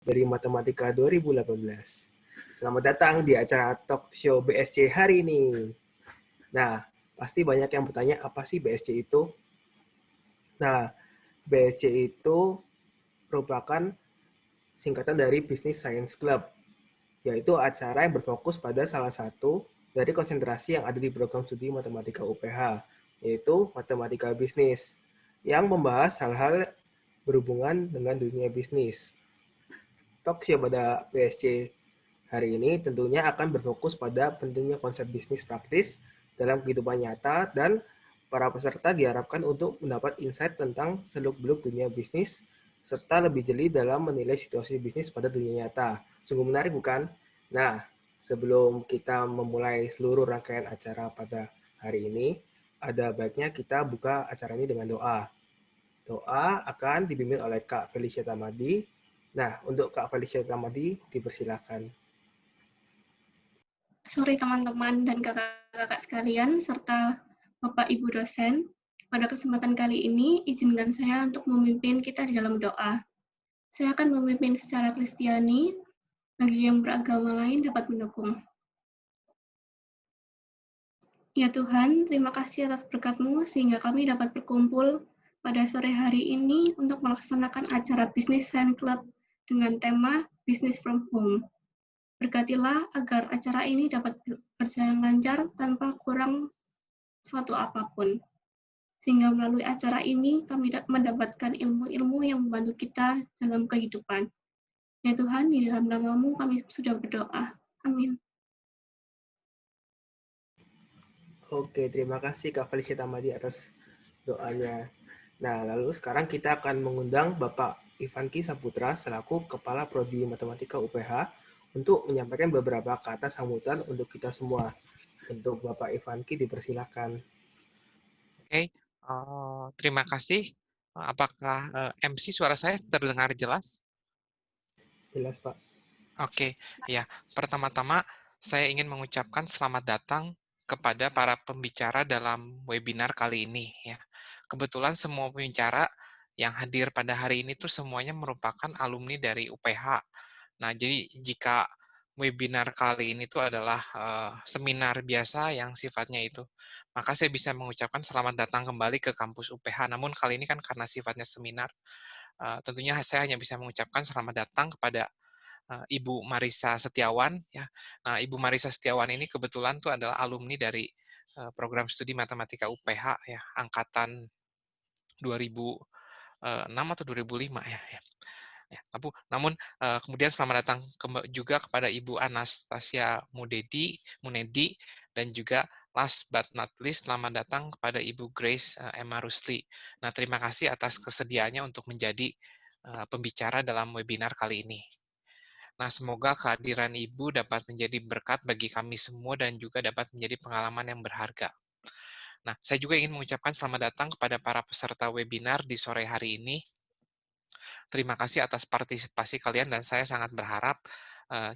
dari Matematika 2018. Selamat datang di acara Talk Show BSC hari ini. Nah, pasti banyak yang bertanya apa sih BSC itu? Nah, BSC itu merupakan singkatan dari Business Science Club, yaitu acara yang berfokus pada salah satu dari konsentrasi yang ada di program studi Matematika UPH, yaitu Matematika Bisnis, yang membahas hal-hal berhubungan dengan dunia bisnis. Talk show pada BSC hari ini tentunya akan berfokus pada pentingnya konsep bisnis praktis dalam kehidupan nyata dan para peserta diharapkan untuk mendapat insight tentang seluk-beluk dunia bisnis serta lebih jeli dalam menilai situasi bisnis pada dunia nyata. Sungguh menarik bukan? Nah, sebelum kita memulai seluruh rangkaian acara pada hari ini, ada baiknya kita buka acara ini dengan doa. Doa akan dibimbing oleh Kak Felicia Tamadi. Nah, untuk Kak Felicia Tamadi, dipersilakan. Sore teman-teman dan kakak-kakak sekalian, serta Bapak Ibu dosen. Pada kesempatan kali ini, izinkan saya untuk memimpin kita di dalam doa. Saya akan memimpin secara Kristiani, bagi yang beragama lain dapat mendukung. Ya Tuhan, terima kasih atas berkat-Mu sehingga kami dapat berkumpul pada sore hari ini untuk melaksanakan acara Business Science Club dengan tema Business from Home. Berkatilah agar acara ini dapat berjalan lancar tanpa kurang suatu apapun. Sehingga melalui acara ini kami mendapatkan ilmu-ilmu yang membantu kita dalam kehidupan. Ya Tuhan, di dalam nama-Mu kami sudah berdoa. Amin. Oke, terima kasih Kak Felicia Tamadi atas doanya. Nah, lalu sekarang kita akan mengundang Bapak Ivanki Saputra selaku Kepala Prodi Matematika UPH untuk menyampaikan beberapa kata sambutan untuk kita semua. Untuk Bapak Ivanki dipersilakan. Oke, terima kasih. Apakah MC suara saya terdengar jelas? Jelas, Pak. Oke, ya. Pertama-tama saya ingin mengucapkan selamat datang kepada para pembicara dalam webinar kali ini. Ya, kebetulan semua pembicara yang hadir pada hari ini tuh semuanya merupakan alumni dari UPH. Nah, jadi jika webinar kali ini tuh adalah seminar biasa yang sifatnya itu, maka saya bisa mengucapkan selamat datang kembali ke kampus UPH. Namun kali ini kan karena sifatnya seminar, tentunya saya hanya bisa mengucapkan selamat datang kepada Ibu Marisa Setiawan. Ya. Nah, Ibu Marisa Setiawan ini kebetulan tuh adalah alumni dari program studi Matematika UPH ya, angkatan 2006 atau 2005 ya. Ya, namun kemudian selamat datang juga kepada Ibu Anastasia Munedi dan juga last but not least selamat datang kepada Ibu Grace Emma Rusli. Nah, terima kasih atas kesediaannya untuk menjadi pembicara dalam webinar kali ini. Nah, semoga kehadiran Ibu dapat menjadi berkat bagi kami semua dan juga dapat menjadi pengalaman yang berharga. Nah, saya juga ingin mengucapkan selamat datang kepada para peserta webinar di sore hari ini. Terima kasih atas partisipasi kalian dan saya sangat berharap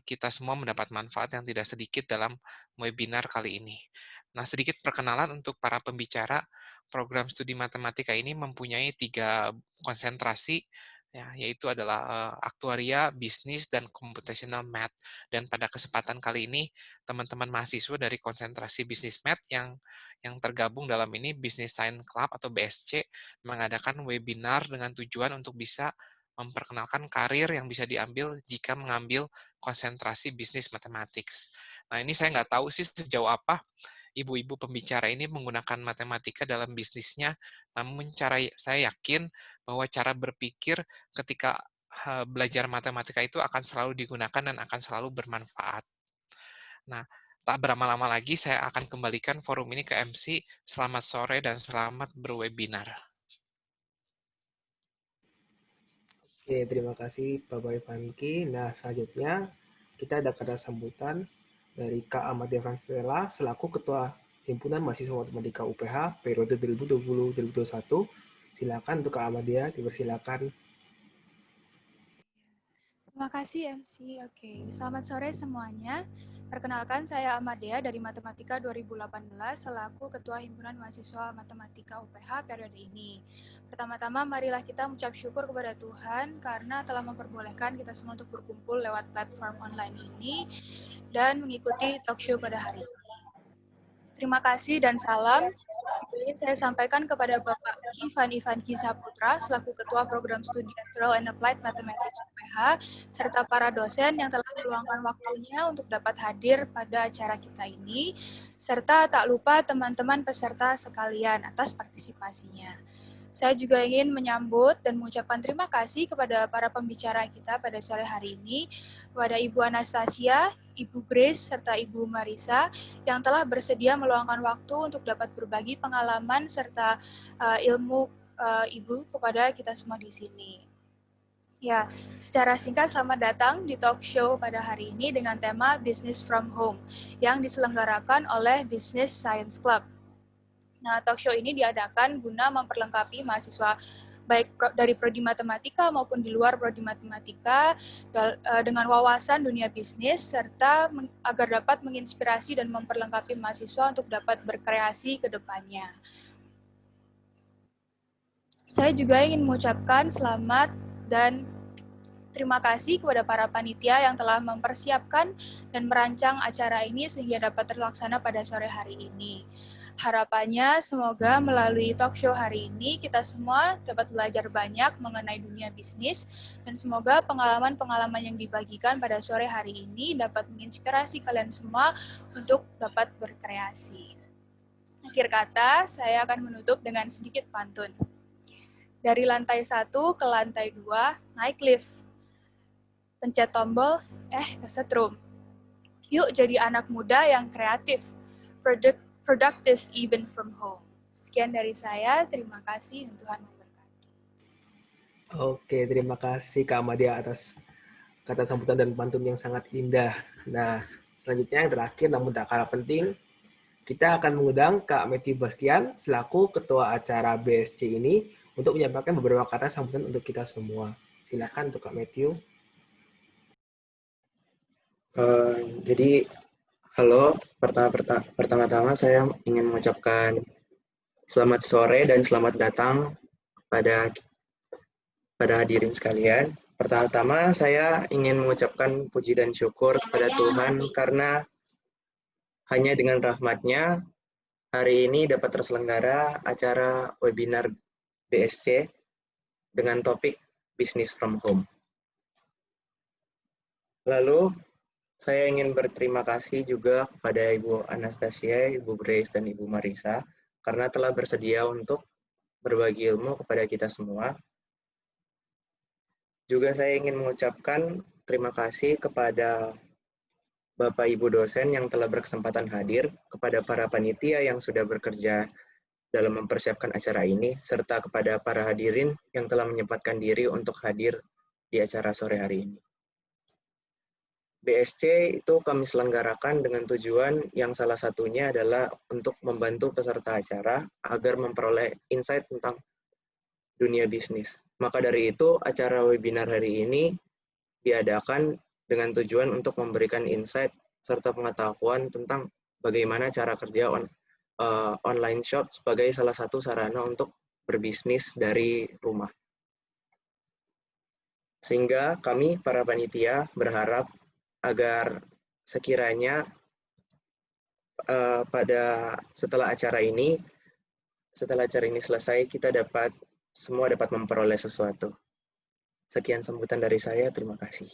kita semua mendapat manfaat yang tidak sedikit dalam webinar kali ini. Nah, sedikit perkenalan untuk para pembicara. Program studi matematika ini mempunyai 3 konsentrasi, ya, yaitu adalah aktuaria, bisnis, dan computational math. Dan pada kesempatan kali ini, teman-teman mahasiswa dari konsentrasi bisnis math yang tergabung dalam ini, Business Science Club atau BSC, mengadakan webinar dengan tujuan untuk bisa memperkenalkan karir yang bisa diambil jika mengambil konsentrasi bisnis matematik. Nah, ini saya nggak tahu sih sejauh apa ibu-ibu pembicara ini menggunakan matematika dalam bisnisnya, namun saya yakin bahwa cara berpikir ketika belajar matematika itu akan selalu digunakan dan akan selalu bermanfaat. Nah, tak berlama-lama lagi saya akan kembalikan forum ini ke MC. Selamat sore dan selamat berwebinar. Oke, terima kasih Bapak Ivanki. Nah, selanjutnya kita ada kata sambutan dari Kak Ahmad Fransela selaku Ketua Himpunan Mahasiswa Matematika UPH periode 2020-2021. Silakan untuk Kak Ahmadiyah, dipersilakan. Terima kasih MC. Oke, selamat sore semuanya. Perkenalkan saya Amadea dari Matematika 2018 selaku Ketua Himpunan Mahasiswa Matematika UPH periode ini. Pertama-tama marilah kita mengucap syukur kepada Tuhan karena telah memperbolehkan kita semua untuk berkumpul lewat platform online ini dan mengikuti talk show pada hari ini. Terima kasih dan salam. Ingin saya sampaikan kepada Bapak Kifan Ivanki Saputra selaku Ketua Program Studi Natural and Applied Mathematics UPH serta para dosen yang telah meluangkan waktunya untuk dapat hadir pada acara kita ini serta tak lupa teman-teman peserta sekalian atas partisipasinya. Saya juga ingin menyambut dan mengucapkan terima kasih kepada para pembicara kita pada sore hari ini, kepada Ibu Anastasia, Ibu Grace, serta Ibu Marisa, yang telah bersedia meluangkan waktu untuk dapat berbagi pengalaman serta ilmu Ibu kepada kita semua di sini. Ya, secara singkat selamat datang di talk show pada hari ini dengan tema Business from Home yang diselenggarakan oleh Business Science Club. Nah, talk show ini diadakan guna memperlengkapi mahasiswa baik dari prodi matematika maupun di luar prodi matematika dengan wawasan dunia bisnis serta agar dapat menginspirasi dan memperlengkapi mahasiswa untuk dapat berkreasi ke depannya. Saya juga ingin mengucapkan selamat dan terima kasih kepada para panitia yang telah mempersiapkan dan merancang acara ini sehingga dapat terlaksana pada sore hari ini. Harapannya semoga melalui talk show hari ini kita semua dapat belajar banyak mengenai dunia bisnis dan semoga pengalaman-pengalaman yang dibagikan pada sore hari ini dapat menginspirasi kalian semua untuk dapat berkreasi. Akhir kata, saya akan menutup dengan sedikit pantun. Dari lantai 1 ke lantai 2, naik lift. Pencet tombol, kesetrum. Yuk jadi anak muda yang kreatif, productive even from home. Sekian dari saya, terima kasih dan Tuhan memberkati. Oke, terima kasih Kak Amadia atas kata sambutan dan pantun yang sangat indah. Nah, selanjutnya yang terakhir namun tak kalah penting, kita akan mengundang Kak Matthew Bastian selaku Ketua Acara BSC ini untuk menyampaikan beberapa kata sambutan untuk kita semua. Silakan untuk Kak Matthew. Jadi, halo, pertama-tama saya ingin mengucapkan selamat sore dan selamat datang pada hadirin sekalian. Pertama-tama saya ingin mengucapkan puji dan syukur kepada Tuhan karena hanya dengan rahmat-Nya hari ini dapat terselenggara acara webinar BSC dengan topik Business from Home. Lalu, saya ingin berterima kasih juga kepada Ibu Anastasia, Ibu Grace, dan Ibu Marisa karena telah bersedia untuk berbagi ilmu kepada kita semua. Juga saya ingin mengucapkan terima kasih kepada Bapak Ibu dosen yang telah berkesempatan hadir, kepada para panitia yang sudah bekerja dalam mempersiapkan acara ini, serta kepada para hadirin yang telah menyempatkan diri untuk hadir di acara sore hari ini. BSC itu kami selenggarakan dengan tujuan yang salah satunya adalah untuk membantu peserta acara agar memperoleh insight tentang dunia bisnis. Maka dari itu, acara webinar hari ini diadakan dengan tujuan untuk memberikan insight serta pengetahuan tentang bagaimana cara kerja online shop sebagai salah satu sarana untuk berbisnis dari rumah. Sehingga kami, para panitia, berharap agar sekiranya setelah acara ini selesai, kita semua dapat memperoleh sesuatu. Sekian sambutan dari saya, terima kasih.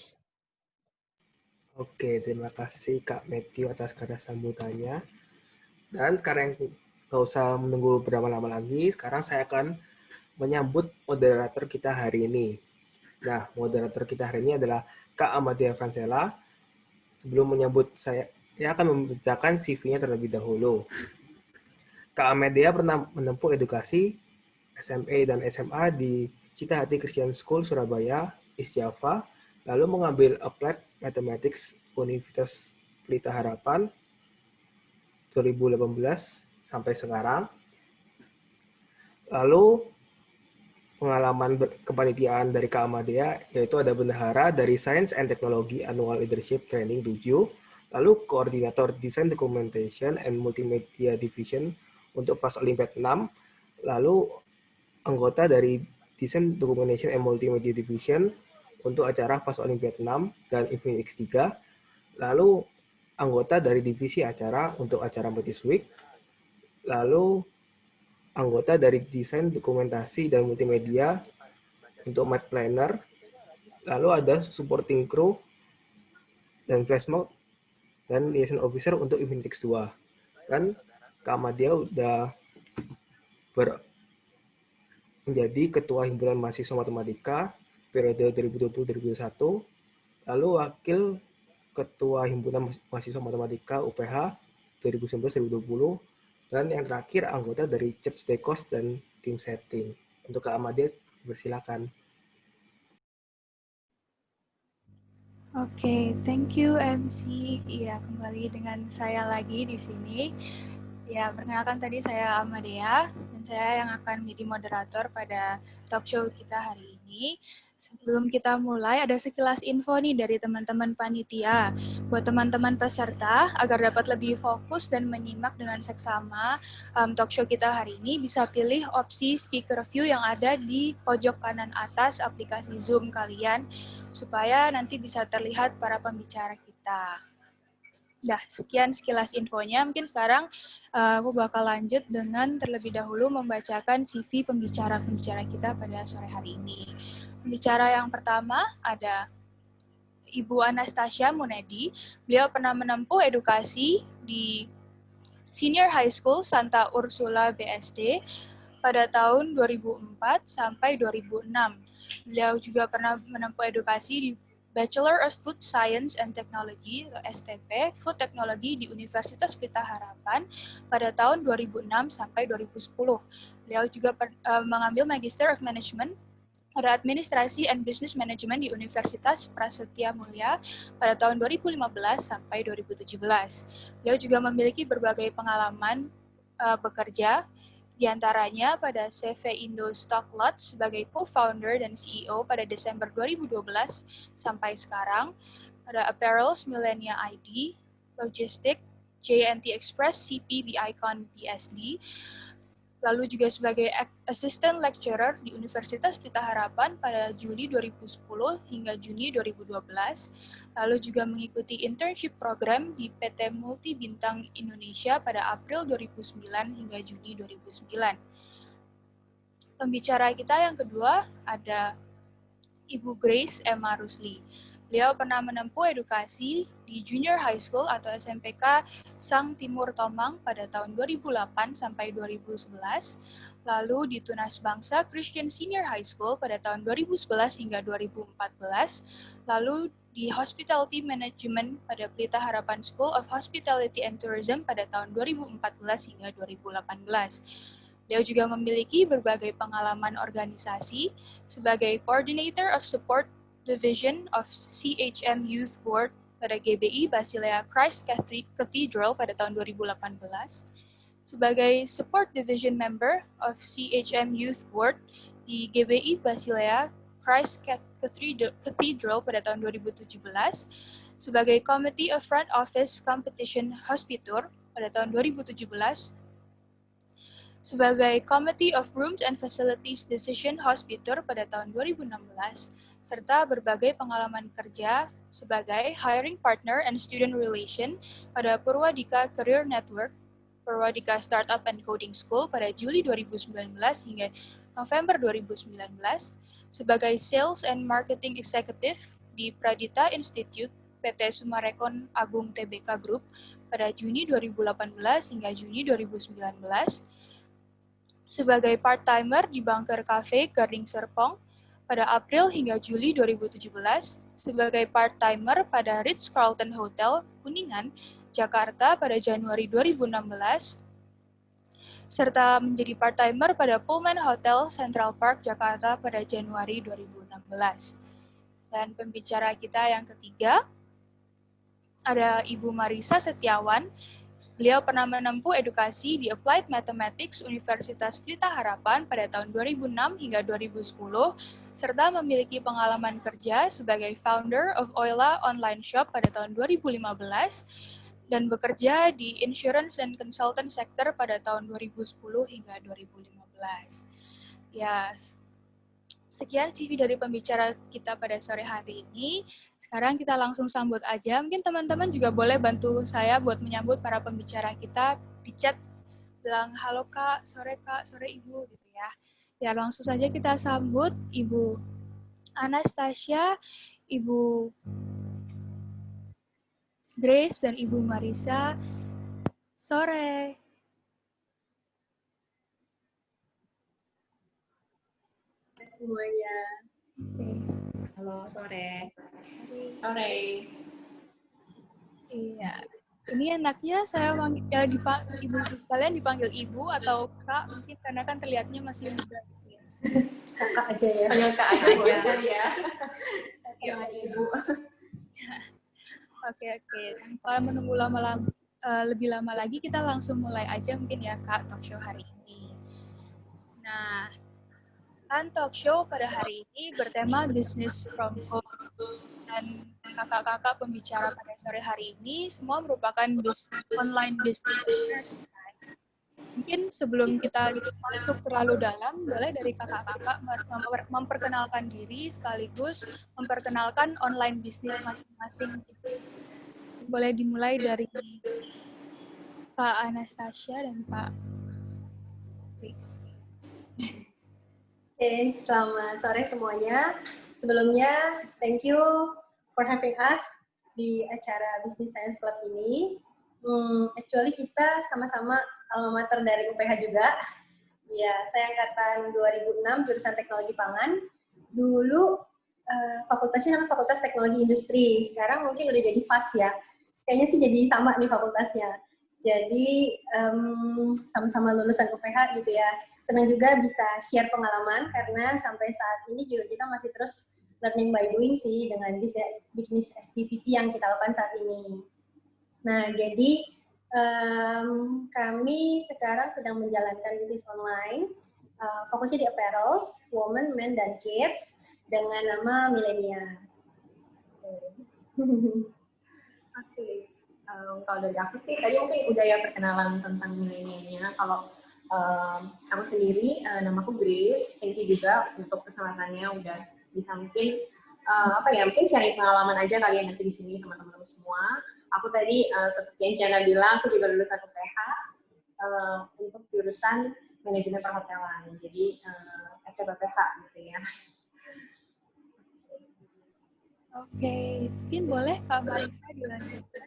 Oke, terima kasih Kak Matthew atas kata sambutannya. Dan sekarang nggak usah menunggu berapa lama lagi, sekarang saya akan menyambut moderator kita hari ini. Nah, moderator kita hari ini adalah Kak Amadia Francella. Sebelum menyambut saya akan membacakan CV-nya terlebih dahulu. Kak Amadia pernah menempuh edukasi SMA dan SMA di Cita Hati Christian School Surabaya, East Java, lalu mengambil Applied Mathematics Universitas Pelita Harapan 2018 sampai sekarang. Lalu pengalaman kepanitiaan dari Kak Amadea, yaitu ada bendahara dari Science and Technology Annual Leadership Training 7, lalu koordinator Design Documentation and Multimedia Division untuk FAST Olympiad 6, lalu anggota dari Design Documentation and Multimedia Division untuk acara FAST Olympiad 6 dan Infinix 3, lalu anggota dari divisi acara untuk acara Multis Week, lalu anggota dari desain dokumentasi dan multimedia untuk Mad Planner, lalu ada supporting crew dan flash mob dan liaison officer untuk Infinix 2. Kan Kak Amadea udah menjadi ketua himpunan mahasiswa matematika periode 2020-2021, lalu wakil ketua himpunan mahasiswa matematika UPH 2019-2020, dan yang terakhir anggota dari Church Decos dan tim setting. Untuk Kak Amadea, bersilakan. Oke, thank you MC. Iya, kembali dengan saya lagi di sini. Ya, perkenalkan tadi saya Amadea, dan saya yang akan menjadi moderator pada talk show kita hari ini. Sebelum kita mulai, ada sekilas info nih dari teman-teman panitia. Buat teman-teman peserta, agar dapat lebih fokus dan menyimak dengan seksama talk show kita hari ini, bisa pilih opsi speaker view yang ada di pojok kanan atas aplikasi Zoom kalian, supaya nanti bisa terlihat para pembicara kita. Dah, sekian sekilas infonya. Mungkin sekarang aku bakal lanjut dengan terlebih dahulu membacakan CV pembicara-pembicara kita pada sore hari ini. Pembicara yang pertama ada Ibu Anastasia Munedi. Beliau pernah menempuh edukasi di Senior High School Santa Ursula BSD pada tahun 2004 sampai 2006. Beliau juga pernah menempuh edukasi di Bachelor of Food Science and Technology, STP, Food Technology di Universitas Pelita Harapan pada tahun 2006 sampai 2010. Beliau juga mengambil Magister of Management pada Administrasi and Business Management di Universitas Prasetya Mulia pada tahun 2015 sampai 2017. Beliau juga memiliki berbagai pengalaman bekerja, di antaranya pada CV Indo Stock Lot sebagai co-founder dan CEO pada Desember 2012 sampai sekarang, pada Apparels Millenia ID, Logistik, JNT Express CP di Icon BSD, lalu juga sebagai Assistant Lecturer di Universitas Pelita Harapan pada Juli 2010 hingga Juni 2012, lalu juga mengikuti internship program di PT Multi Bintang Indonesia pada April 2009 hingga Juni 2009. Pembicara kita yang kedua ada Ibu Grace Emma Rusli. Beliau pernah menempuh edukasi di Junior High School atau SMPK Sang Timur Tomang pada tahun 2008 sampai 2011, lalu di Tunas Bangsa Christian Senior High School pada tahun 2011 hingga 2014, lalu di Hospitality Management pada Pelita Harapan School of Hospitality and Tourism pada tahun 2014 hingga 2018. Beliau juga memiliki berbagai pengalaman organisasi sebagai Coordinator of Support Division of CHM Youth Board pada GBI Basilea Christ Cathedral pada tahun 2018, sebagai Support Division Member of CHM Youth Board di GBI Basilea Christ Cathedral pada tahun 2017, sebagai Committee of Front Office Competition Hospitur pada tahun 2017, sebagai Committee of Rooms and Facilities Division Hospitur pada tahun 2016, serta berbagai pengalaman kerja sebagai Hiring Partner and Student Relation pada Purwadika Career Network, Purwadika Startup and Coding School pada Juli 2019 hingga November 2019, sebagai Sales and Marketing Executive di Pradita Institute PT Sumarekon Agung Tbk Group pada Juni 2018 hingga Juni 2019, sebagai part-timer di Bunker Cafe Gading Serpong pada April hingga Juli 2017, sebagai part-timer pada Ritz-Carlton Hotel Kuningan, Jakarta pada Januari 2016, serta menjadi part-timer pada Pullman Hotel Central Park, Jakarta pada Januari 2016. Dan pembicara kita yang ketiga, ada Ibu Marisa Setiawan. Beliau pernah menempuh edukasi di Applied Mathematics Universitas Pelita Harapan pada tahun 2006 hingga 2010, serta memiliki pengalaman kerja sebagai founder of Oila Online Shop pada tahun 2015, dan bekerja di insurance and consultant sector pada tahun 2010 hingga 2015. Ya, sekian CV dari pembicara kita pada sore hari ini. Sekarang kita langsung sambut aja. Mungkin teman-teman juga boleh bantu saya buat menyambut para pembicara kita di chat. Bilang, halo Kak, sore Ibu, gitu ya. Ya, langsung saja kita sambut Ibu Anastasia, Ibu Grace, dan Ibu Marisa. Sore. Semuanya. Halo, sore. Sore. Iya. Ini enaknya saya ya, Ibu sekalian dipanggil Ibu atau Kak, mungkin karena kan terlihatnya masih muda. Kakak aja ya. Panggil Kak aja. Ya. Ibu. Oke. Tanpa menunggu lebih lama lagi, kita langsung mulai aja mungkin ya Kak talk show hari ini. Nah, kan talk show pada hari ini bertema Business from Home. Dan kakak-kakak pembicara pada sore hari ini semua merupakan online business. Mungkin sebelum kita masuk terlalu dalam, boleh dari kakak-kakak memperkenalkan diri sekaligus memperkenalkan online bisnis masing-masing. Boleh dimulai dari Kak Anastasia dan Pak Grace. Oke, selamat sore semuanya. Sebelumnya, thank you for having us di acara Business Science Club ini. Actually kita sama-sama alma mater dari UPH juga. Ya, saya angkatan 2006 jurusan Teknologi Pangan. Dulu fakultasnya namanya Fakultas Teknologi Industri. Sekarang mungkin udah jadi FAS ya. Kayaknya sih jadi sama nih fakultasnya. Jadi sama-sama lulusan UPH gitu ya. Senang juga bisa share pengalaman karena sampai saat ini juga kita masih terus learning by doing sih dengan business activity yang kita lakukan saat ini. Nah, jadi kami sekarang sedang menjalankan bisnis online, fokusnya di apparels, women, men, dan kids dengan nama Millennia. Oke. Kalau dari aku sih, tadi mungkin udah ya perkenalan tentang Millennia-nya. Kalau aku sendiri, namaku Grace. Thank you juga untuk kesempatannya udah bisa mungkin mungkin cari pengalaman aja kalian nanti di sini sama teman-teman semua. Aku tadi seperti yang Jana bilang, aku juga lulusan UPH untuk jurusan manajemen perhotelan. Jadi STPPH gitu ya. Oke, mungkin boleh Kak Marisa dilanjutkan.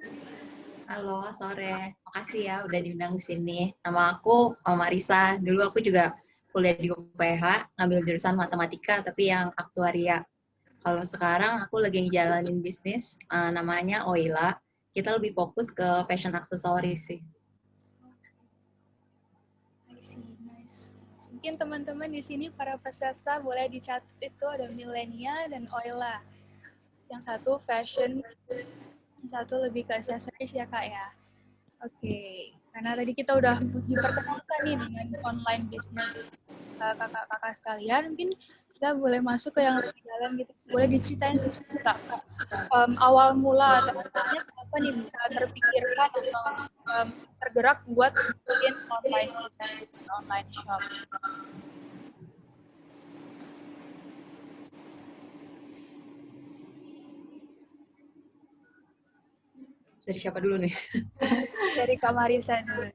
Halo, sore. Makasih ya udah diundang di sini. Nama aku Marisa. Dulu aku juga kuliah di UPH, ngambil jurusan matematika, tapi yang aktuaria. Kalau sekarang aku lagi ngejalanin bisnis, namanya Oila. Kita lebih fokus ke fashion aksesoris sih. Nice. Mungkin teman-teman di sini para peserta boleh dicatat itu ada Millennia dan Oila. Yang satu fashion, yang satu lebih ke aksesoris ya Kak ya. Oke. Karena tadi kita udah diperkenalkan nih dengan online business kakak-kakak sekalian, mungkin kita boleh masuk ke yang lebih dalam gitu. Boleh diceritain Kak, awal mula atau maksudnya kenapa nih bisa terpikirkan atau tergerak buat bikin online business, online shop. Dari siapa dulu nih? Dari Kak Marisa dulu.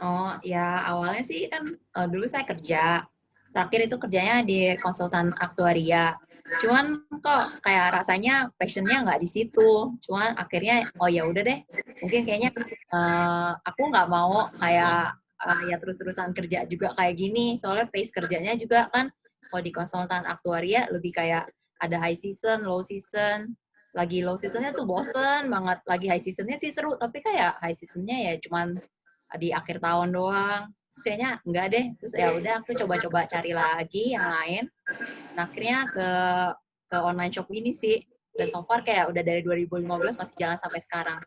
Oh, ya awalnya sih kan dulu saya kerja. Terakhir itu kerjanya di konsultan aktuaria. Cuman kok kayak rasanya passionnya nggak di situ. Cuman akhirnya, oh ya udah deh. Mungkin kayaknya aku nggak mau kayak ya terus-terusan kerja juga kayak gini. Soalnya pace kerjanya juga kan kalau di konsultan aktuaria lebih kayak ada high season, low season. Lagi low seasonnya tuh bosen banget. Lagi high seasonnya sih seru, tapi kayak high seasonnya ya cuman di akhir tahun doang. Terus kayaknya enggak deh. Terus ya udah aku coba-coba cari lagi yang lain. Nah, akhirnya ke online shop ini sih. Dan so far kayak udah dari 2015 masih jalan sampai sekarang.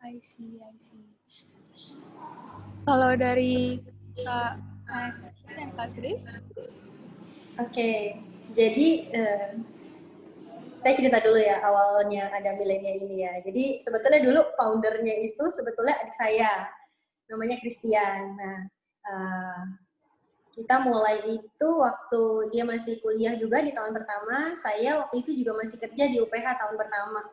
I see. Kalau dari Kak Anastasia dan Kak Grace? Oke, jadi saya cerita dulu ya awalnya ada milenial ini ya. Jadi sebetulnya dulu foundernya itu sebetulnya adik saya, namanya Christian. Nah, kita mulai itu waktu dia masih kuliah juga di tahun pertama, saya waktu itu juga masih kerja di UPH tahun pertama.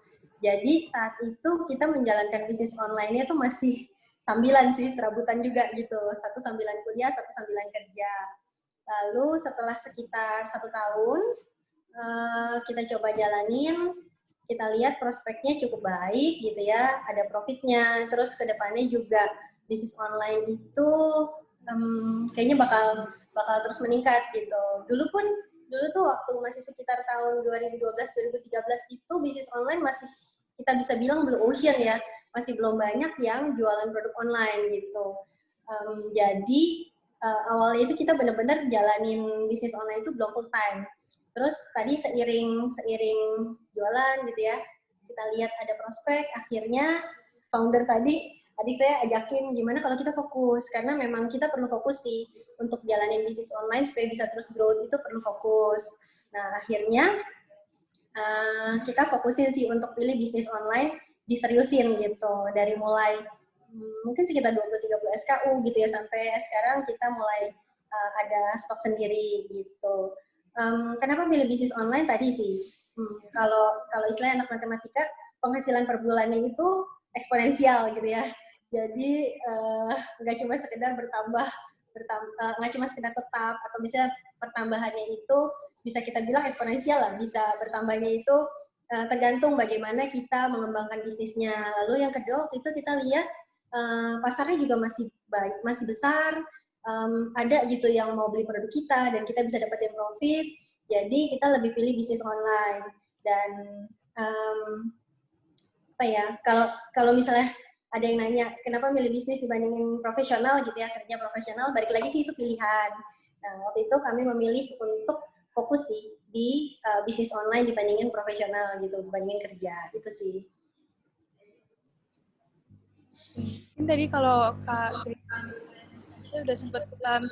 Jadi saat itu kita menjalankan bisnis online-nya tuh masih sambilan sih, serabutan juga gitu. Satu sambilan kuliah, satu sambilan kerja. Lalu setelah sekitar 1 tahun, kita coba jalanin, kita lihat prospeknya cukup baik gitu ya, ada profitnya, terus ke depannya juga bisnis online itu kayaknya bakal terus meningkat gitu. Dulu tuh waktu masih sekitar tahun 2012-2013 itu bisnis online masih kita bisa bilang blue ocean ya, masih belum banyak yang jualan produk online gitu. Jadi awalnya itu kita benar-benar jalanin bisnis online itu belum full time. Terus tadi seiring jualan gitu ya, kita lihat ada prospek, akhirnya founder tadi, adik saya ajakin gimana kalau kita fokus, karena memang kita perlu fokus sih untuk jalanin bisnis online supaya bisa terus growth itu perlu fokus. Nah akhirnya kita fokusin sih untuk pilih bisnis online, diseriusin gitu, dari mulai mungkin sekitar 20-30 SKU gitu ya, sampai sekarang kita mulai ada stok sendiri gitu. Kenapa pilih bisnis online tadi sih? Kalau istilah anak matematika, penghasilan per bulannya itu eksponensial gitu ya. Jadi nggak cuma sekedar bertambah, nggak cuma sekedar tetap, atau misalnya pertambahannya itu bisa kita bilang eksponensial lah, bisa bertambahnya itu tergantung bagaimana kita mengembangkan bisnisnya. Lalu yang kedua waktu itu kita lihat pasarnya juga masih besar. Ada gitu yang mau beli produk kita dan kita bisa dapetin profit, jadi kita lebih pilih bisnis online. Dan apa ya, kalau misalnya ada yang nanya kenapa milih bisnis dibandingin profesional gitu ya, kerja profesional, balik lagi sih itu pilihan. Nah waktu itu kami memilih untuk fokus sih di bisnis online dibandingin profesional gitu, dibandingin kerja, itu sih. Mungkin tadi kalau Kak Grace saya udah sempat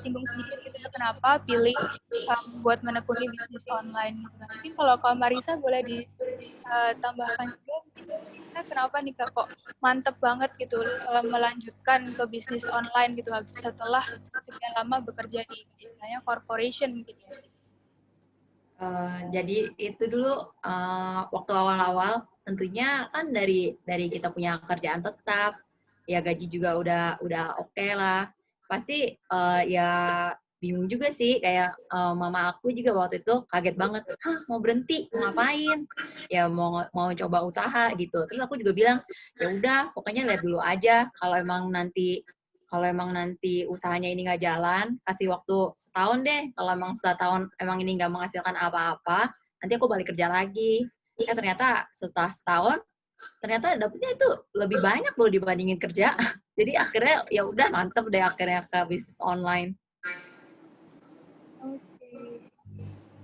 singgung sedikit gitu kenapa pilih buat menekuni bisnis online. Mungkin kalau Kak Marisa boleh ditambahkan juga, kenapa nih Kak kok mantep banget gitu melanjutkan ke bisnis online gitu setelah sekian lama bekerja di istilahnya corporation mungkin ya. Jadi itu dulu waktu awal-awal tentunya kan dari kita punya kerjaan tetap, ya gaji juga udah oke lah. Pasti ya bingung juga sih, kayak mama aku juga waktu itu kaget banget, hah mau berhenti, mau ngapain? Ya mau coba usaha gitu. Terus aku juga bilang, ya udah pokoknya lihat dulu aja, kalau emang nanti usahanya ini nggak jalan, kasih waktu setahun deh. Kalau emang setahun emang ini nggak menghasilkan apa-apa, nanti aku balik kerja lagi. Ternyata setelah setahun, ternyata dapetnya itu lebih banyak loh dibandingin kerja. Jadi akhirnya ya udah mantep deh akhirnya ke bisnis online. Oke.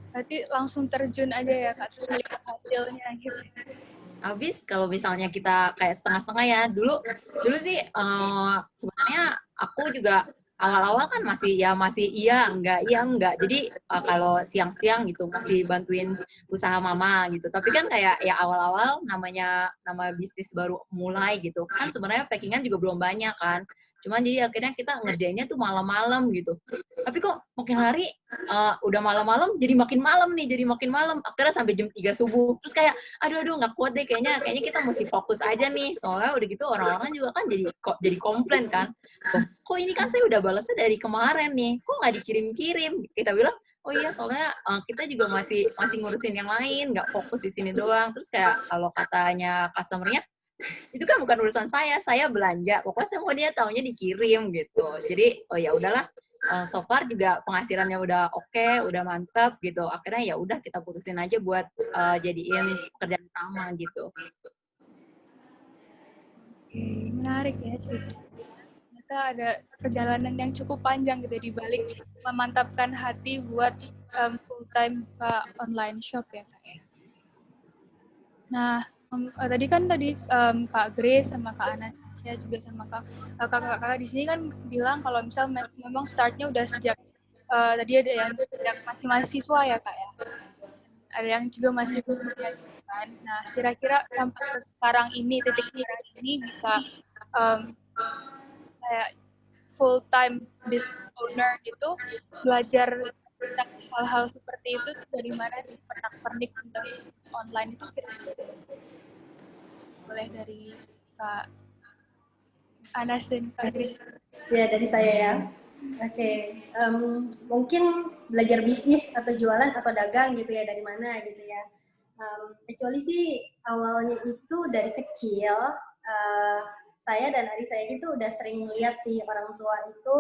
Berarti langsung terjun aja ya Kak, terus melihat hasilnya gitu. Habis kalau misalnya kita kayak setengah-setengah ya, dulu sih sebenarnya aku juga awal-awal kan masih iya enggak. Jadi kalau siang-siang gitu masih bantuin usaha mama gitu. Tapi kan kayak ya awal-awal nama bisnis baru mulai gitu. Kan sebenarnya packingan juga belum banyak kan. Cuman jadi akhirnya kita ngerjainnya tuh malam-malam gitu. Tapi kok makin hari udah malam-malam jadi makin malam. Akhirnya sampai jam 3 subuh. Terus kayak aduh nggak kuat deh, kayaknya kita mesti fokus aja nih. Soalnya udah gitu orang-orang juga kan jadi komplain kan. Kok ini kan saya udah balasnya dari kemarin nih, kok nggak dikirim-kirim? Kita bilang, oh iya soalnya kita juga masih ngurusin yang lain, nggak fokus di sini doang. Terus kayak kalau katanya customer-nya, itu kan bukan urusan saya belanja, pokoknya saya mau dia taunya dikirim gitu. Jadi oh ya udahlah, so far juga penghasilannya udah oke, udah mantap gitu. Akhirnya ya udah kita putusin aja buat jadiin pekerjaan utama gitu. Menarik ya ceritanya. Ternyata ada perjalanan yang cukup panjang gitu di balik memantapkan hati buat full time buka online shop ya Kak ya. Nah, tadi Kak Grace sama Kak Anastasia ya juga sama kakak-kakak di sini kan bilang kalau misal memang startnya udah sejak tadi ada yang masih mahasiswa ya Kak ya. Ada yang juga masih kuliah kan. Nah, kira-kira sampai ke sekarang ini titik ini bisa kayak full time business owner gitu, belajar tentang hal-hal seperti itu dari mana sih pernak-pernik tentang bisnis online itu kira-kira? Boleh dari Kak Anas dan Kak Grace. Ya, dari saya ya. Oke, mungkin belajar bisnis atau jualan atau dagang gitu ya, dari mana gitu ya. Kecuali sih awalnya itu dari kecil, saya dan adik saya itu udah sering lihat sih orang tua itu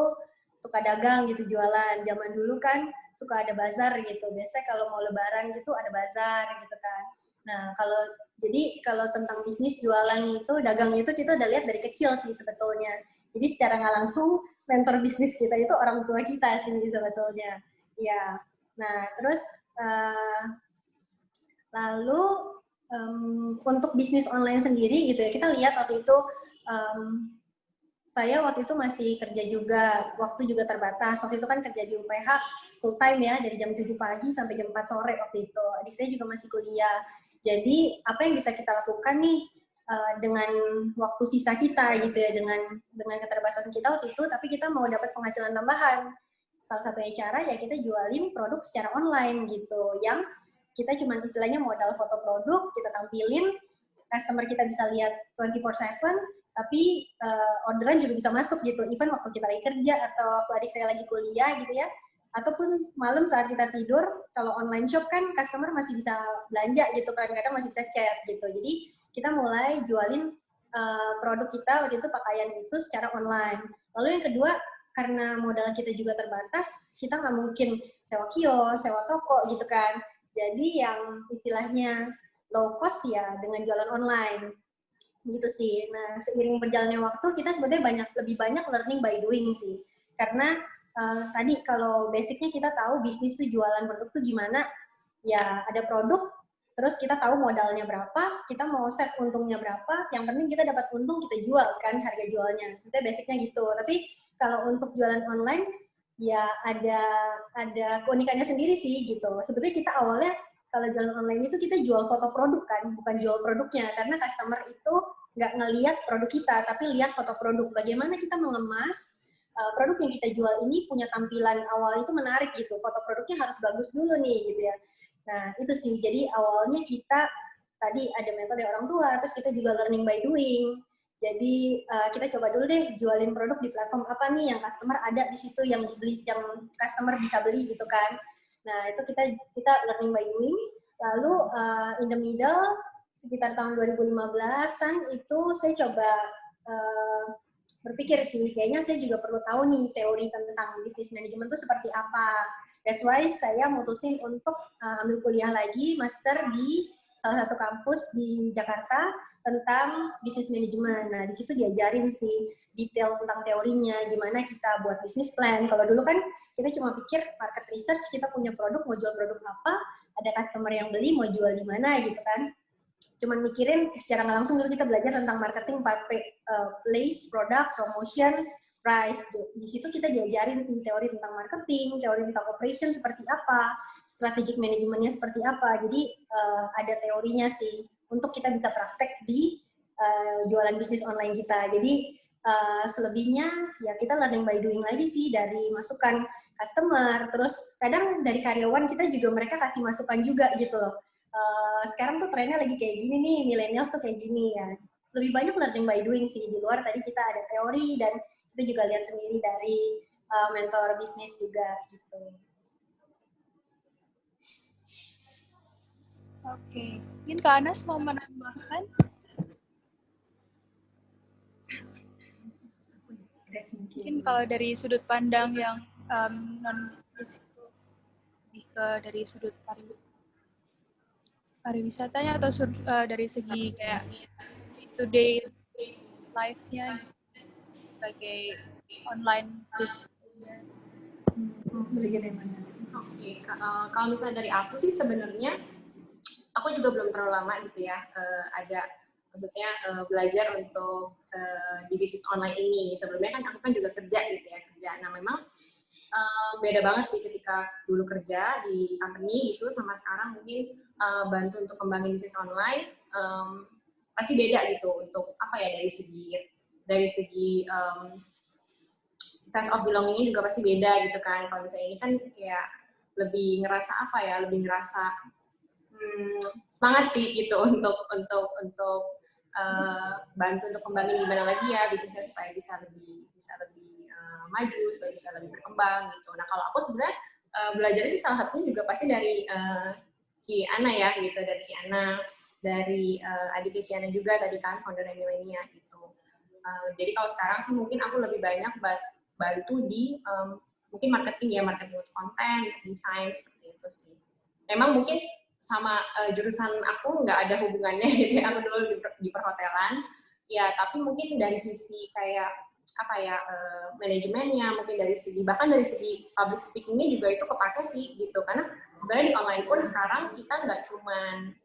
suka dagang gitu, jualan. Zaman dulu kan suka ada bazar gitu, biasanya kalau mau lebaran gitu ada bazar gitu kan. Nah, kalau tentang bisnis jualan itu, dagang itu kita udah lihat dari kecil sih sebetulnya. Jadi secara nggak langsung mentor bisnis kita itu orang tua kita sih sebetulnya. Ya. Nah, terus lalu untuk bisnis online sendiri gitu ya, kita lihat waktu itu saya waktu itu masih kerja juga, waktu juga terbatas. Waktu itu kan kerja di UPH full time ya, dari jam 7 pagi sampai jam 4 sore waktu itu. Adik saya juga masih kuliah. Jadi apa yang bisa kita lakukan nih dengan waktu sisa kita gitu ya, dengan keterbatasan kita waktu itu, tapi kita mau dapat penghasilan tambahan. Salah satunya cara ya kita jualin produk secara online gitu, yang kita cuma istilahnya modal foto produk, kita tampilin, customer kita bisa lihat 24/7, tapi orderan juga bisa masuk gitu, even waktu kita lagi kerja atau waktu adik saya lagi kuliah gitu ya, ataupun malam saat kita tidur. Kalau online shop kan customer masih bisa belanja gitu kan, kadang masih bisa chat gitu. Jadi kita mulai jualin produk kita waktu itu, pakaian itu secara online. Lalu yang kedua, karena modal kita juga terbatas, kita nggak mungkin sewa kios, sewa toko gitu kan. Jadi yang istilahnya low cost ya dengan jualan online gitu sih. Nah, seiring berjalannya waktu kita sebenarnya lebih banyak learning by doing sih. Karena tadi kalau basicnya kita tahu bisnis tuh jualan produk tuh gimana, ya ada produk, terus kita tahu modalnya berapa, kita mau set untungnya berapa, yang penting kita dapat untung, kita jual kan harga jualnya. Sebenarnya basicnya gitu. Tapi kalau untuk jualan online ya ada keunikannya sendiri sih gitu. Sebetulnya kita awalnya kalau jualan online itu kita jual foto produk kan, bukan jual produknya, karena customer itu nggak ngelihat produk kita, tapi lihat foto produk. Bagaimana kita mengemas produk yang kita jual ini punya tampilan awal itu menarik gitu, foto produknya harus bagus dulu nih gitu ya. Nah itu sih, jadi awalnya kita tadi ada metode orang tua, terus kita juga learning by doing. Jadi kita coba dulu deh jualin produk di platform apa nih yang customer ada di situ, yang dibeli, yang customer bisa beli gitu kan. Nah itu kita learning by doing. Lalu in the middle sekitar tahun 2015-an itu saya coba berpikir sih, kayaknya saya juga perlu tahu nih teori tentang bisnis manajemen itu seperti apa. That's why saya mutusin untuk ambil kuliah lagi, master di salah satu kampus di Jakarta tentang bisnis manajemen. Nah, di situ diajarin sih detail tentang teorinya, gimana kita buat bisnis plan. Kalau dulu kan kita cuma pikir market research, kita punya produk, mau jual produk apa, ada customer yang beli, mau jual di mana gitu kan. Cuman mikirin secara nggak langsung dulu kita belajar tentang marketing 4P, place, product, promotion, price. Di situ kita diajarin teori tentang marketing, teori tentang operation seperti apa, strategic manajemennya seperti apa. Jadi ada teorinya sih untuk kita bisa praktek di jualan bisnis online kita. Jadi selebihnya ya kita learning by doing lagi sih, dari masukan customer, terus kadang dari karyawan kita juga mereka kasih masukan juga gitu loh. Sekarang tuh trennya lagi kayak gini nih, millennials tuh kayak gini ya. Lebih banyak learning by doing sih, di luar tadi kita ada teori dan kita juga lihat sendiri dari mentor bisnis juga gitu. Oke, mungkin Kak Anas mau menambahkan? Mungkin kalau dari sudut pandang yang non-bisnis itu lebih ke dari sudut pariwisatanya atau dari segi kayak day-to-day life-nya sebagai online business. Oke, kalau misalnya dari aku sih sebenarnya aku juga belum terlalu lama gitu ya ada maksudnya belajar untuk di bisnis online ini. Sebelumnya kan aku kan juga kerja gitu ya, kerja. Nah memang beda banget sih ketika dulu kerja di company gitu sama sekarang mungkin bantu untuk kembangin bisnis online pasti beda gitu untuk apa ya dari segi sense of belonging-nya juga pasti beda gitu kan. Kalau misalnya ini kan kayak lebih ngerasa apa ya, lebih ngerasa semangat sih gitu untuk bantu untuk kembangin gimana lagi ya bisnisnya supaya bisa lebih maju, supaya bisa lebih berkembang gitu. Nah kalau aku sebenarnya belajarnya sih salah satunya juga pasti dari Ci Ana ya gitu, dari Ci Ana, dari adiknya Ci Ana juga tadi kan founder Milenia gitu. Jadi kalau sekarang sih mungkin aku lebih banyak bantu di mungkin marketing untuk konten, desain seperti itu sih. Memang mungkin sama jurusan aku nggak ada hubungannya gitu ya, aku dulu di perhotelan ya, tapi mungkin dari sisi kayak apa ya manajemennya, mungkin bahkan dari segi public speaking-nya juga itu kepake sih gitu, karena sebenarnya di online pun sekarang kita nggak cuma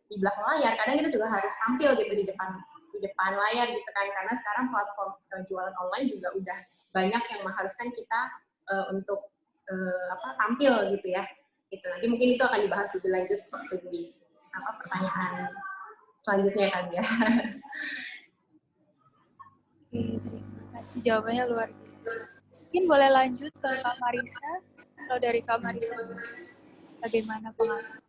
di belakang layar, kadang kita juga harus tampil gitu di depan layar gitu kan, karena sekarang platform jualan online juga udah banyak yang mengharuskan kita untuk tampil gitu ya. Gitu. Nanti mungkin itu akan dibahas lebih lanjut waktu di pertanyaan selanjutnya kan ya. Terima kasih jawabannya luar biasa. Mungkin boleh lanjut ke Kak Marisa. Kalau dari Kak Marisa, bagaimana pengalaman?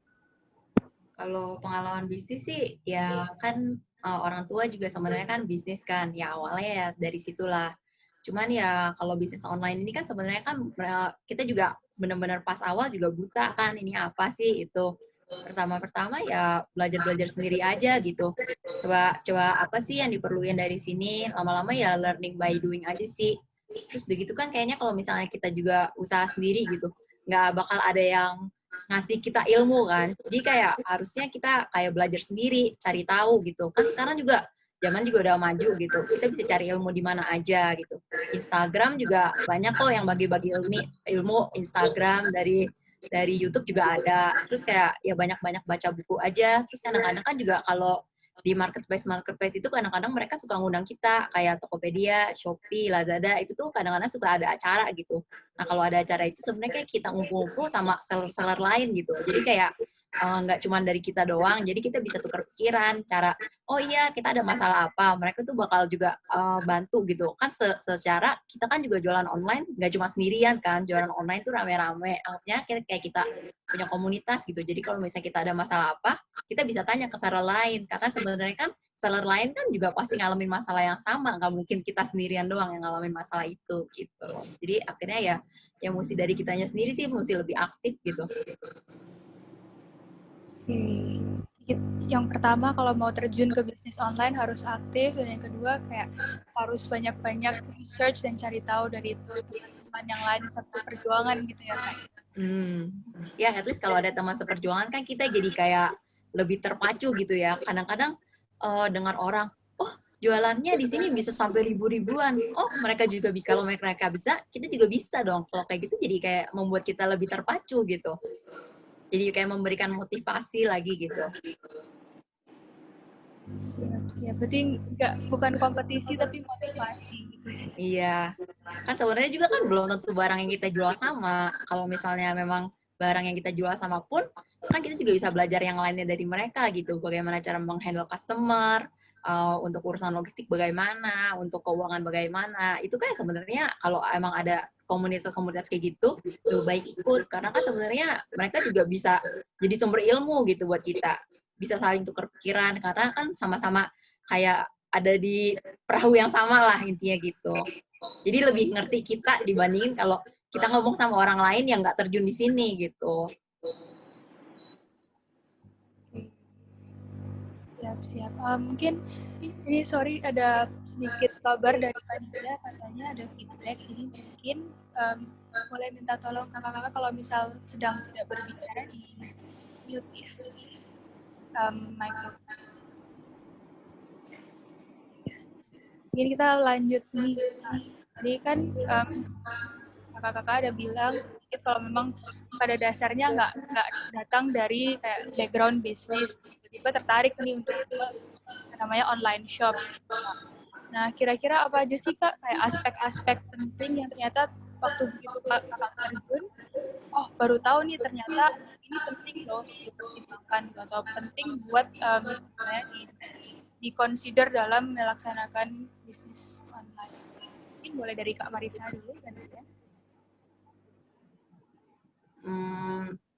Kalau pengalaman bisnis sih, ya kan orang tua juga sebenarnya kan bisnis kan, ya awalnya ya dari situlah. Cuman ya kalau bisnis online ini kan sebenarnya kan kita juga benar-benar pas awal juga buta kan, ini apa sih itu. Pertama-pertama ya belajar sendiri aja gitu. Coba apa sih yang diperluin dari sini, lama-lama ya learning by doing aja sih. Terus begitu kan kayaknya kalau misalnya kita juga usaha sendiri gitu, nggak bakal ada yang ngasih kita ilmu kan. Jadi kayak harusnya kita kayak belajar sendiri, cari tahu gitu. Kan sekarang juga zaman juga udah maju gitu. Kita bisa cari ilmu di mana aja gitu. Instagram juga banyak kok yang bagi-bagi ilmu Instagram dari YouTube juga ada. Terus kayak ya banyak-banyak baca buku aja. Terus kadang-kadang kan juga kalau di marketplace itu kadang-kadang mereka suka ngundang kita kayak Tokopedia, Shopee, Lazada itu tuh kadang-kadang suka ada acara gitu. Nah kalau ada acara itu sebenarnya kayak kita ngumpul-ngumpul sama seller-seller lain gitu. Jadi kayak nggak cuma dari kita doang, jadi kita bisa tukar pikiran, cara, oh iya kita ada masalah apa, mereka tuh bakal juga bantu gitu. Kan secara kita kan juga jualan online, nggak cuma sendirian kan, jualan online tuh rame-rame, artinya kayak kita punya komunitas gitu. Jadi kalau misalnya kita ada masalah apa, kita bisa tanya ke seller lain, karena sebenarnya kan seller lain kan juga pasti ngalamin masalah yang sama, nggak mungkin kita sendirian doang yang ngalamin masalah itu gitu. Jadi akhirnya ya mesti dari kitanya sendiri sih, mesti lebih aktif gitu. Yang pertama kalau mau terjun ke bisnis online harus aktif, dan yang kedua kayak harus banyak-banyak research dan cari tahu dari teman-teman yang lain satu perjuangan gitu ya Kak. Ya at least kalau ada teman seperjuangan kan kita jadi kayak lebih terpacu gitu ya. Kadang-kadang dengar orang, oh jualannya di sini bisa sampai ribuan. Oh mereka juga bisa, kalau mereka bisa, kita juga bisa dong. Kalau kayak gitu jadi kayak membuat kita lebih terpacu gitu. Jadi kayak memberikan motivasi lagi gitu. Ya, berarti bukan kompetisi tapi motivasi. Iya, kan sebenarnya juga kan belum tentu barang yang kita jual sama. Kalau misalnya memang barang yang kita jual sama pun, kan kita juga bisa belajar yang lainnya dari mereka gitu. Bagaimana cara menghandle customer, untuk urusan logistik bagaimana, untuk keuangan bagaimana. Itu kan sebenarnya kalau emang ada komunitas-komunitas kayak gitu, lebih baik ikut. Karena kan sebenarnya mereka juga bisa jadi sumber ilmu gitu buat kita. Bisa saling tukar pikiran, karena kan sama-sama kayak ada di perahu yang sama lah intinya gitu. Jadi lebih ngerti kita dibandingin kalau kita ngomong sama orang lain yang nggak terjun di sini gitu. Siap. Mungkin ini sorry ada sedikit kabar dari panitia, katanya ada feedback, jadi mungkin boleh minta tolong kakak-kakak kalau misal sedang tidak berbicara di mute ya. Microphone. Mungkin kita lanjut nih. Tadi kan kakak-kakak ada bilang sedikit kalau memang pada dasarnya nggak datang dari kayak background bisnis, tiba-tiba tertarik nih untuk namanya online shop. Nah, kira-kira apa aja sih Kak kayak aspek-aspek penting yang ternyata waktu begitu Kakak terjun, oh baru tahu nih ternyata ini penting loh dipertimbangkan gitu, atau penting buat di-consider dalam melaksanakan bisnis online. Mungkin boleh dari Kak Marisa dulu selanjutnya.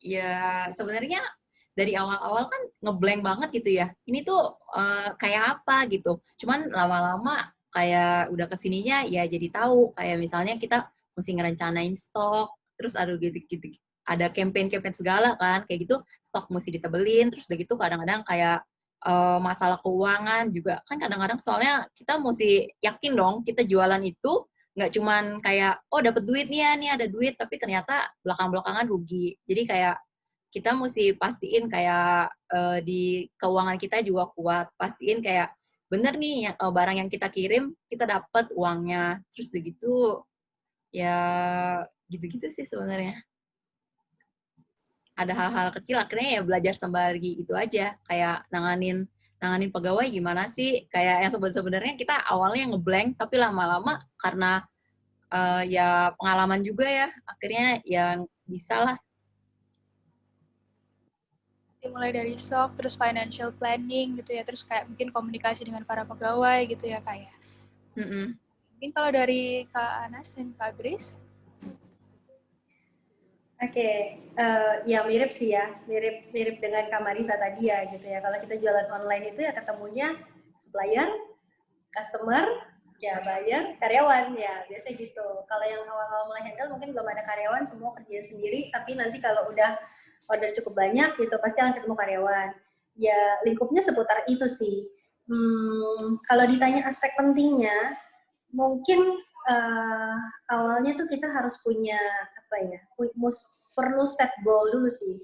Ya sebenarnya dari awal-awal kan ngeblank banget gitu ya. Ini tuh kayak apa gitu. Cuman lama-lama kayak udah kesininya ya jadi tahu. Kayak misalnya kita mesti ngerencanain stok, terus ada gitu-gitu, ada campaign-campaign segala kan, kayak gitu stok mesti ditebelin, terus udah gitu kadang-kadang kayak masalah keuangan juga kan kadang-kadang soalnya kita mesti yakin dong kita jualan itu nggak cuman kayak oh dapat duit nih ya nih ada duit tapi ternyata belakang-belakangan rugi. Jadi kayak kita mesti pastiin kayak di keuangan kita juga kuat, pastiin kayak bener nih barang yang kita kirim kita dapat uangnya, terus begitu ya gitu-gitu sih sebenarnya. Ada hal-hal kecil akhirnya ya belajar sembari itu aja, kayak nanganin pegawai gimana sih, kayak yang sebenarnya kita awalnya ngeblank tapi lama-lama karena ya pengalaman juga ya akhirnya yang bisa lah. Mulai dari stock, terus financial planning gitu ya, terus kayak mungkin komunikasi dengan para pegawai gitu ya Kak ya. Mungkin kalau dari Kak Anas dan Kak Grace. Oke, ya mirip sih ya, mirip dengan Kak Marisa tadi ya gitu ya. Kalau kita jualan online itu ya ketemunya supplier, customer, ya buyer, karyawan ya biasa gitu. Kalau yang awal-awal mulai handle mungkin belum ada karyawan, semua kerja sendiri. Tapi nanti kalau udah order cukup banyak gitu pasti akan ketemu karyawan. Ya lingkupnya seputar itu sih. Kalau ditanya aspek pentingnya, mungkin awalnya tuh kita harus punya apa ya, perlu set goal dulu sih,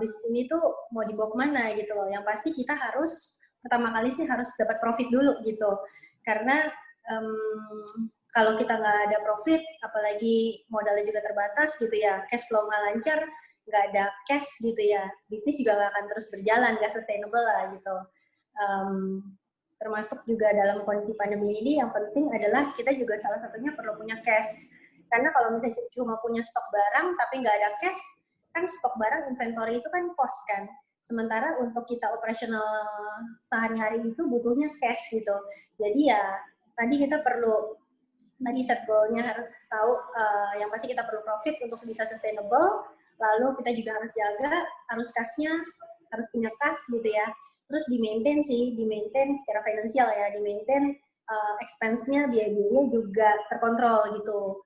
bisnis ini tuh mau dibawa kemana gitu loh. Yang pasti kita harus pertama kali sih harus dapat profit dulu gitu, karena kalau kita nggak ada profit, apalagi modalnya juga terbatas gitu ya, cash flow nggak lancar, nggak ada cash gitu ya, bisnis juga nggak akan terus berjalan, nggak sustainable lah gitu. Termasuk juga dalam kondisi pandemi ini yang penting adalah kita juga salah satunya perlu punya cash. Karena kalau misalnya cuma punya stok barang tapi nggak ada cash, kan stok barang inventory itu kan cost kan. Sementara untuk kita operasional sehari-hari itu butuhnya cash gitu. Jadi ya tadi kita perlu set goal-nya harus tahu yang pasti kita perlu profit untuk bisa sustainable. Lalu kita juga harus jaga arus kas-nya, harus punya kas gitu ya. Terus di-maintain secara finansial ya, di-maintain expense-nya, biaya-biayanya juga terkontrol gitu.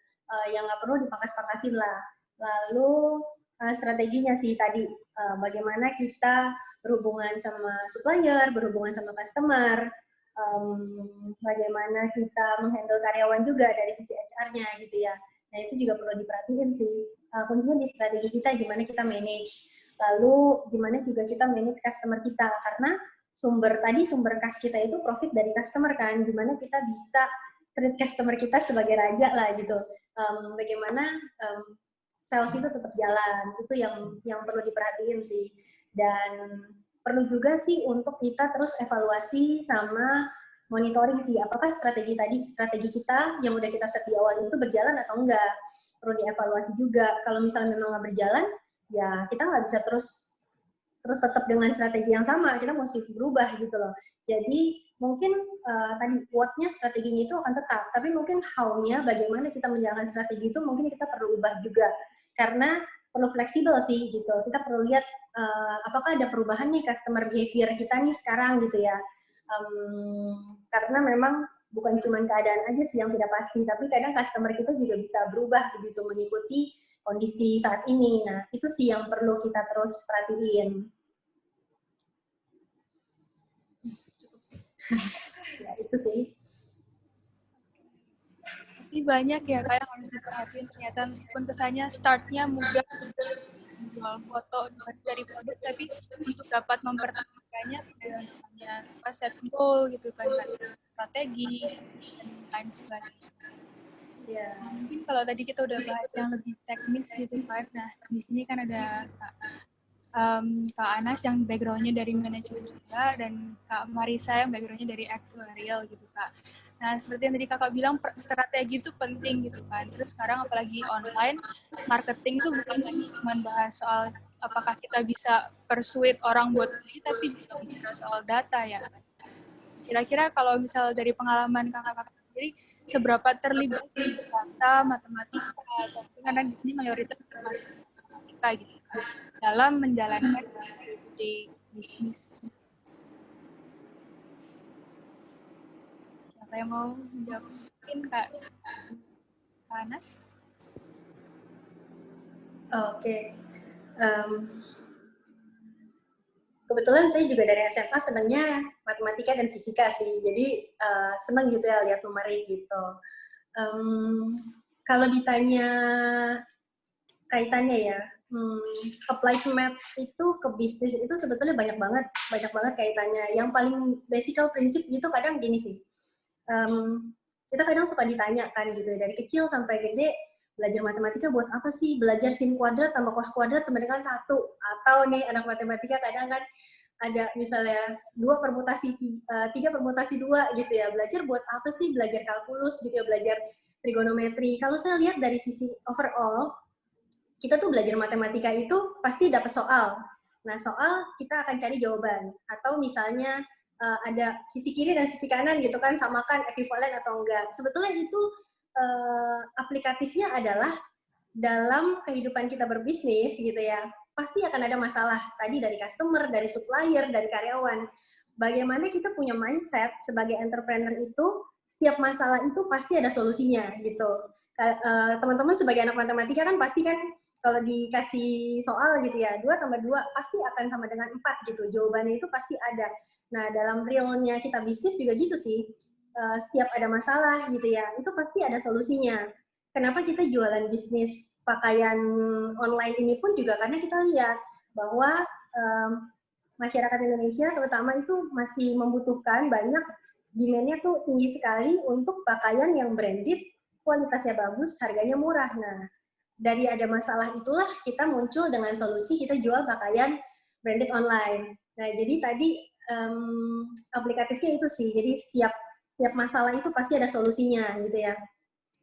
Yang nggak perlu dipangkas-pangkasin lah. Lalu strateginya sih tadi, bagaimana kita berhubungan sama supplier, berhubungan sama customer, bagaimana kita menghandle karyawan juga dari sisi HR-nya gitu ya. Nah itu juga perlu diperhatiin sih. Kuncinya di strategi kita gimana kita manage. Lalu gimana juga kita manage customer kita, karena sumber kas kita itu profit dari customer kan, gimana kita bisa treat customer kita sebagai raja lah gitu. Bagaimana sales itu tetap jalan, itu yang perlu diperhatiin sih. Dan perlu juga sih untuk kita terus evaluasi sama monitoring sih, apakah strategi kita yang udah kita set di awal itu berjalan atau enggak. Perlu dievaluasi juga, kalau misalnya memang nggak berjalan, ya kita nggak bisa terus tetap dengan strategi yang sama, kita mesti berubah gitu loh. Jadi mungkin tadi what-nya strateginya itu akan tetap, tapi mungkin how-nya bagaimana kita menjalankan strategi itu mungkin kita perlu ubah juga, karena perlu fleksibel sih gitu. Kita perlu lihat apakah ada perubahan nih customer behavior kita nih sekarang gitu ya. Karena memang bukan cuma keadaan aja sih yang tidak pasti, tapi kadang customer kita juga bisa berubah begitu mengikuti kondisi saat ini. Nah, itu sih yang perlu kita terus perhatiin. Ya, itu sih. Jadi banyak ya kayak harus diperhatiin, ternyata meskipun kesannya startnya mudah jual foto dari produk, tapi untuk dapat mempertahankannya dengan set goal gitu kan, strategi dan lain sebagainya. Ya. Nah, mungkin kalau tadi kita udah bahas yang lebih teknis gitu kan. Nah, di sini kan ada Kak Anas yang background-nya dari manajemen juga, dan Kak Marisa yang background-nya dari actuarial gitu Kak. Nah, seperti yang tadi Kakak bilang, strategi itu penting gitu kan. Terus sekarang apalagi online, marketing itu bukan lagi cuma bahas soal apakah kita bisa persuade orang buat beli, tapi juga bicara soal data ya. Kira-kira kalau misal dari pengalaman kakak-kakak sendiri, seberapa terlibat sih data, matematika, atau karena di sini mayoritas termasuk matematika gitu kan, dalam menjalankan day-to-day bisnis. Siapa yang mau menjawab? Mungkin Kak Anas? Oke. Kebetulan saya juga dari SMA senangnya matematika dan fisika sih, jadi senang gitu ya lihat numerik gitu. Kalau ditanya kaitannya ya, applied maths itu ke bisnis itu sebetulnya banyak banget kaitannya. Yang paling basic prinsip itu kadang gini sih, kita kadang suka ditanya kan gitu, dari kecil sampai gede, belajar matematika buat apa sih? Belajar sin kuadrat tambah cos kuadrat sama dengan 1. Atau nih anak matematika kadang kan ada misalnya 2 permutasi 3 permutasi 2 gitu ya. Belajar buat apa sih? Belajar kalkulus gitu ya, belajar trigonometri. Kalau saya lihat dari sisi overall, kita tuh belajar matematika itu pasti dapat soal. Nah, soal kita akan cari jawaban. Atau misalnya ada sisi kiri dan sisi kanan gitu kan, samakan ekuivalen atau enggak. Sebetulnya itu aplikatifnya adalah dalam kehidupan kita berbisnis gitu ya, pasti akan ada masalah tadi dari customer, dari supplier, dari karyawan. Bagaimana kita punya mindset sebagai entrepreneur itu, setiap masalah itu pasti ada solusinya gitu. Teman-teman sebagai anak matematika kan pasti kan kalau dikasih soal gitu ya, 2 tambah 2 pasti akan sama dengan 4 gitu. Jawabannya itu pasti ada. Nah, dalam realnya kita bisnis juga gitu sih. Setiap ada masalah gitu ya, itu pasti ada solusinya. Kenapa kita jualan bisnis pakaian online ini pun juga karena kita lihat bahwa masyarakat Indonesia terutama itu masih membutuhkan banyak, demand-nya tuh tinggi sekali untuk pakaian yang branded, kualitasnya bagus, harganya murah. Nah, dari ada masalah itulah kita muncul dengan solusi kita jual pakaian branded online. Nah, jadi tadi aplikatifnya itu sih, jadi setiap masalah itu pasti ada solusinya gitu ya.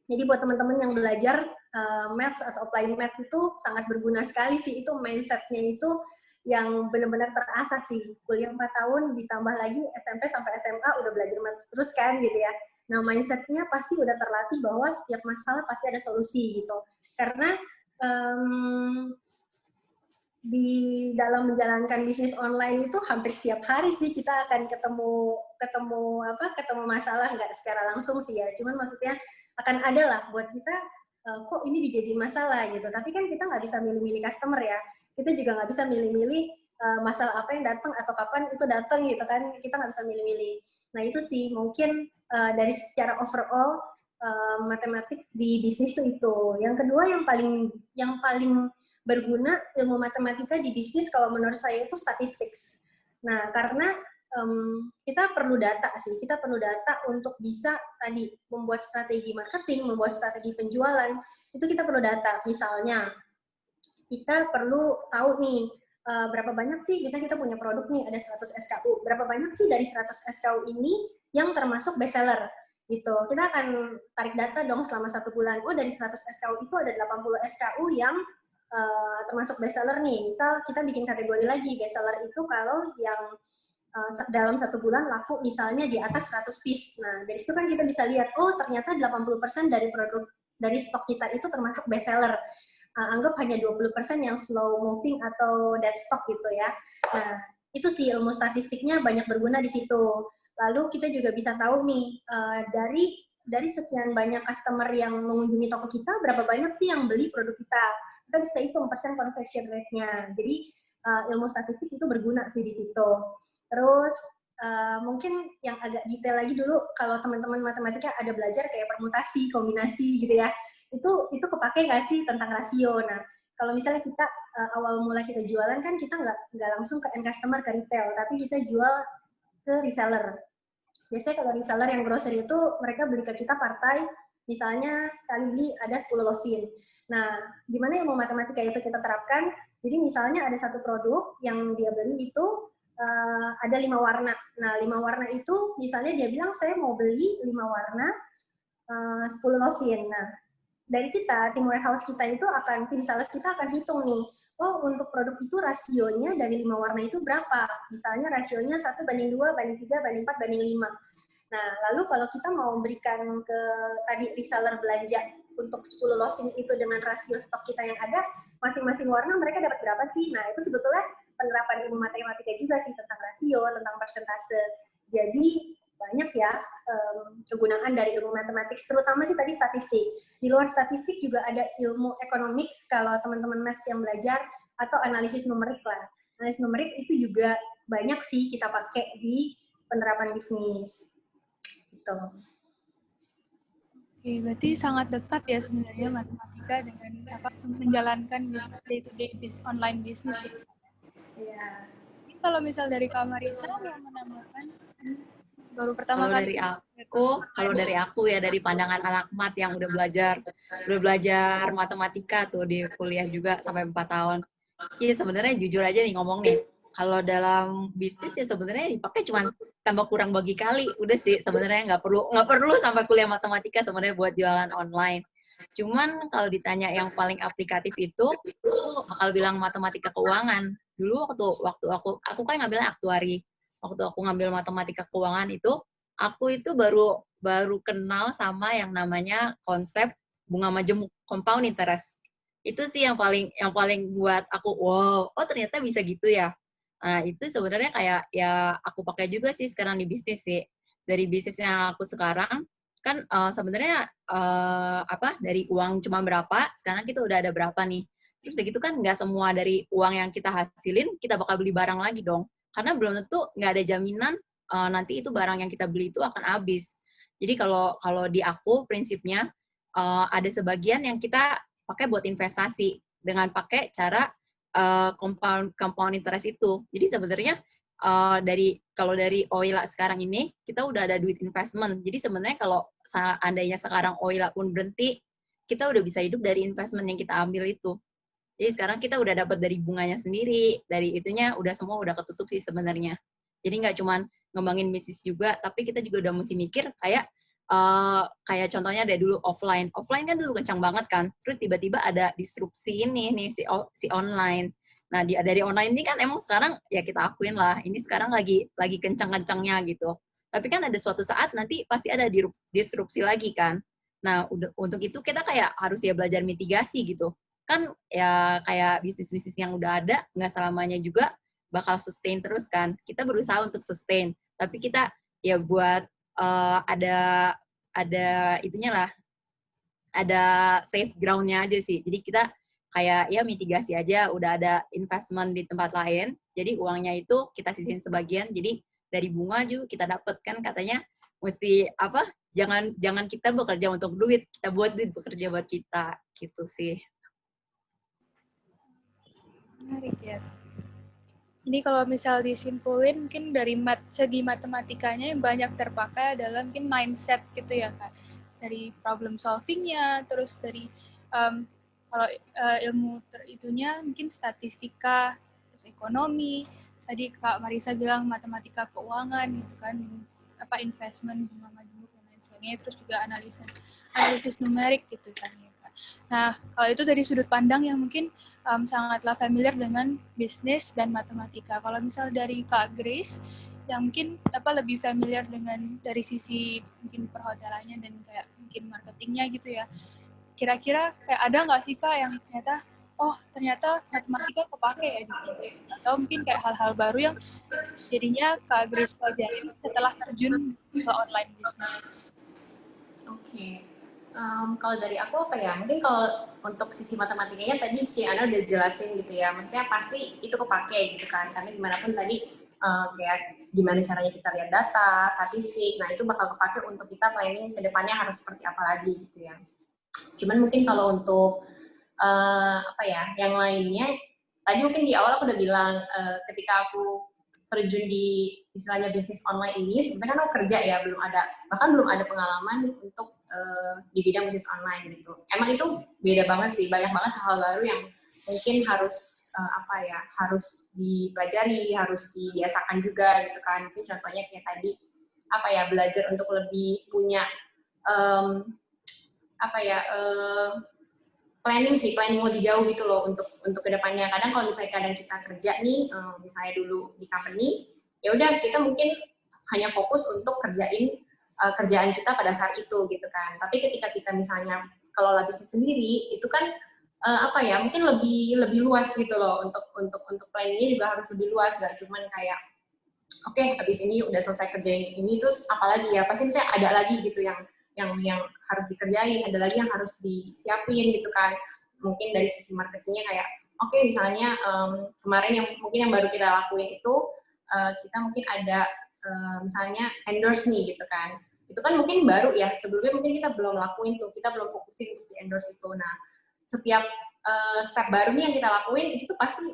Jadi buat teman-teman yang belajar maths atau applied maths itu sangat berguna sekali sih, itu mindset-nya itu yang benar-benar terasah sih. Kuliah 4 tahun ditambah lagi SMP sampai SMA udah belajar maths terus kan gitu ya. Nah, mindset-nya pasti udah terlatih bahwa setiap masalah pasti ada solusi gitu. Karena di dalam menjalankan bisnis online itu hampir setiap hari sih kita akan ketemu masalah, nggak secara langsung sih ya, cuman maksudnya akan ada lah buat kita, kok ini dijadiin masalah gitu. Tapi kan kita nggak bisa milih-milih customer ya, kita juga nggak bisa milih-milih masalah apa yang datang atau kapan itu datang gitu kan, kita nggak bisa milih-milih. Nah itu sih mungkin dari secara overall matematik di bisnis itu. Yang kedua yang paling berguna ilmu matematika di bisnis kalau menurut saya itu statistik. Nah, karena kita perlu data sih, kita perlu data untuk bisa tadi membuat strategi marketing, membuat strategi penjualan, itu kita perlu data. Misalnya, kita perlu tahu nih, berapa banyak sih, misalnya kita punya produk nih, ada 100 SKU, berapa banyak sih dari 100 SKU ini yang termasuk bestseller, gitu. Kita akan tarik data dong selama 1 bulan, oh dari 100 SKU itu ada 80 SKU yang termasuk bestseller nih. Misal kita bikin kategori lagi, bestseller itu kalau yang dalam 1 bulan laku misalnya di atas 100 piece. Nah, dari situ kan kita bisa lihat, oh ternyata 80% dari produk, dari stok kita itu termasuk bestseller. Anggap hanya 20% yang slow moving atau dead stock gitu ya. Nah, itu sih ilmu statistiknya banyak berguna di situ. Lalu kita juga bisa tahu nih, dari sekian banyak customer yang mengunjungi toko kita, berapa banyak sih yang beli produk kita. Kita bisa hitung persen conversion rate-nya. Jadi ilmu statistik itu berguna sih di situ. Terus mungkin yang agak detail lagi dulu, kalau teman-teman matematika ada belajar kayak permutasi, kombinasi gitu ya. Itu kepake nggak sih tentang rasio? Nah, kalau misalnya kita awal mula kita jualan kan kita nggak langsung ke end customer, ke retail, tapi kita jual ke reseller. Biasanya kalau reseller yang grocery itu mereka beli ke kita partai Misalnya sekali beli ada 10 losin. Nah, gimana ilmu matematika itu kita terapkan? Jadi misalnya ada satu produk yang dia beli itu ada 5 warna. Nah, 5 warna itu misalnya dia bilang saya mau beli 5 warna 10 losin. Nah, dari kita, tim warehouse kita itu akan, tim sales kita akan hitung nih, oh untuk produk itu rasionya dari 5 warna itu berapa? Misalnya rasionya 1:2, banding 3, banding 4, banding 5. Nah, lalu kalau kita mau berikan ke tadi reseller belanja untuk 10 losin itu dengan rasio stok kita yang ada, masing-masing warna mereka dapat berapa sih? Nah, itu sebetulnya penerapan ilmu matematika juga sih tentang rasio, tentang persentase. Jadi, banyak ya kegunaan dari ilmu matematik, terutama sih tadi statistik. Di luar statistik juga ada ilmu economics kalau teman-teman maths yang belajar, atau analisis numerik lah. Analisis numerik itu juga banyak sih kita pakai di penerapan bisnis. Gitu. Oke, berarti sangat dekat ya sebenarnya matematika dengan menjalankan day-to-day online bisnis ya. Iya. Kalau misal dari Kak Marisa yang menambahkan baru pertama kali. Kalau dari aku ya, dari pandangan anak mat yang udah belajar matematika tuh di kuliah juga sampai 4 tahun. Iya, sebenarnya jujur aja nih ngomong nih, kalau dalam bisnis ya sebenarnya dipakai cuma tambah kurang bagi kali. Udah sih sebenarnya nggak perlu sampai kuliah matematika sebenarnya buat jualan online. Cuman kalau ditanya yang paling aplikatif itu, aku bakal bilang matematika keuangan. Dulu waktu aku kan ngambilnya aktuari. Waktu aku ngambil matematika keuangan itu, aku itu baru kenal sama yang namanya konsep bunga majemuk, compound interest. Itu sih yang paling buat aku wow, oh ternyata bisa gitu ya. Nah, itu sebenarnya kayak ya aku pakai juga sih sekarang di bisnis sih. Dari bisnis yang aku sekarang kan sebenarnya dari uang cuma berapa, sekarang kita udah ada berapa nih. Terus begitu kan nggak semua dari uang yang kita hasilin kita bakal beli barang lagi dong. Karena belum tentu nggak ada jaminan nanti itu barang yang kita beli itu akan habis. Jadi kalau di aku prinsipnya ada sebagian yang kita pakai buat investasi dengan pakai cara compound interest itu. Jadi sebenarnya kalau dari Oila sekarang ini kita udah ada duit investment. Jadi sebenarnya kalau seandainya sekarang Oila pun berhenti, kita udah bisa hidup dari investment yang kita ambil itu. Jadi sekarang kita udah dapat dari bunganya sendiri, dari itunya udah semua udah ketutup sih sebenarnya. Jadi nggak cuman ngembangin bisnis juga, tapi kita juga udah mesti mikir kayak contohnya dari dulu offline kan dulu kencang banget kan, terus tiba-tiba ada disrupsi ini nih si online. Nah dari online ini kan emang sekarang ya kita akuin lah, ini sekarang lagi kencang-kencangnya gitu. Tapi kan ada suatu saat nanti pasti ada disrupsi lagi kan. Nah untuk itu kita kayak harus ya belajar mitigasi gitu. Kan ya kayak bisnis-bisnis yang udah ada nggak selamanya juga bakal sustain terus kan. Kita berusaha untuk sustain, tapi kita ya buat ada itunya lah, ada safe ground-nya aja sih. Jadi kita kayak ya mitigasi aja, udah ada investment di tempat lain, jadi uangnya itu kita sisihin sebagian, jadi dari bunga juga kita dapet kan katanya mesti jangan kita bekerja untuk duit, kita buat duit bekerja buat kita, gitu sih. Menarik ya. Jadi kalau misal disimpulin, mungkin dari segi matematikanya yang banyak terpakai adalah mungkin mindset gitu ya Kak. Dari problem solving-nya, terus dari kalau ilmu itunya mungkin statistika, terus ekonomi, tadi Kak Marisa bilang matematika keuangan gitu kan, investment, bunga majemuk dan lain sebagainya, terus juga analisis numerik gitu kan ya Kak. Nah, kalau itu dari sudut pandang yang mungkin sangatlah familiar dengan bisnis dan matematika. Kalau misal dari Kak Grace, yang mungkin lebih familiar dengan dari sisi mungkin perhotelannya dan kayak mungkin marketingnya gitu ya. Kira-kira kayak ada nggak sih Kak yang ternyata matematika kepake ya di sini? Atau mungkin kayak hal-hal baru yang jadinya Kak Grace pelajari setelah terjun ke online business? Oke. Kalau dari aku mungkin kalau untuk sisi matematikanya tadi Ci Ana udah jelasin gitu ya, maksudnya pasti itu kepake gitu kan, karena gimana pun tadi kayak gimana caranya kita lihat data, statistik, nah itu bakal kepake untuk kita planning ke depannya harus seperti apa lagi gitu ya. Cuman mungkin kalau untuk yang lainnya, tadi mungkin di awal aku udah bilang ketika aku terjun di istilahnya bisnis online ini, sebenarnya kan aku kerja ya, bahkan belum ada pengalaman untuk di bidang bisnis online gitu. Emang itu beda banget sih, banyak banget hal baru yang mungkin harus harus dipelajari, harus dibiasakan juga gitu kan. Mungkin contohnya kayak tadi belajar untuk lebih punya planning lebih jauh gitu loh untuk kedepannya. Kadang kalau misalnya kita kerja nih, misalnya dulu di company, ya udah kita mungkin hanya fokus untuk kerjaan kita pada saat itu gitu kan. Tapi ketika kita misalnya kelola bisnis sendiri, itu kan mungkin lebih luas gitu loh, untuk planningnya juga harus lebih luas, nggak cuman kayak oke, habis ini udah selesai kerjain ini, terus apalagi ya, pasti misalnya ada lagi gitu yang harus dikerjain, ada lagi yang harus disiapin gitu kan. Mungkin dari sisi marketingnya kayak oke, misalnya kemarin yang baru kita lakuin itu kita mungkin ada misalnya endorse nih gitu kan. Itu kan mungkin baru ya, sebelumnya mungkin kita belum lakuin tuh, kita belum fokusin untuk di endorse itu. Nah, setiap step baru nih yang kita lakuin itu tuh pasti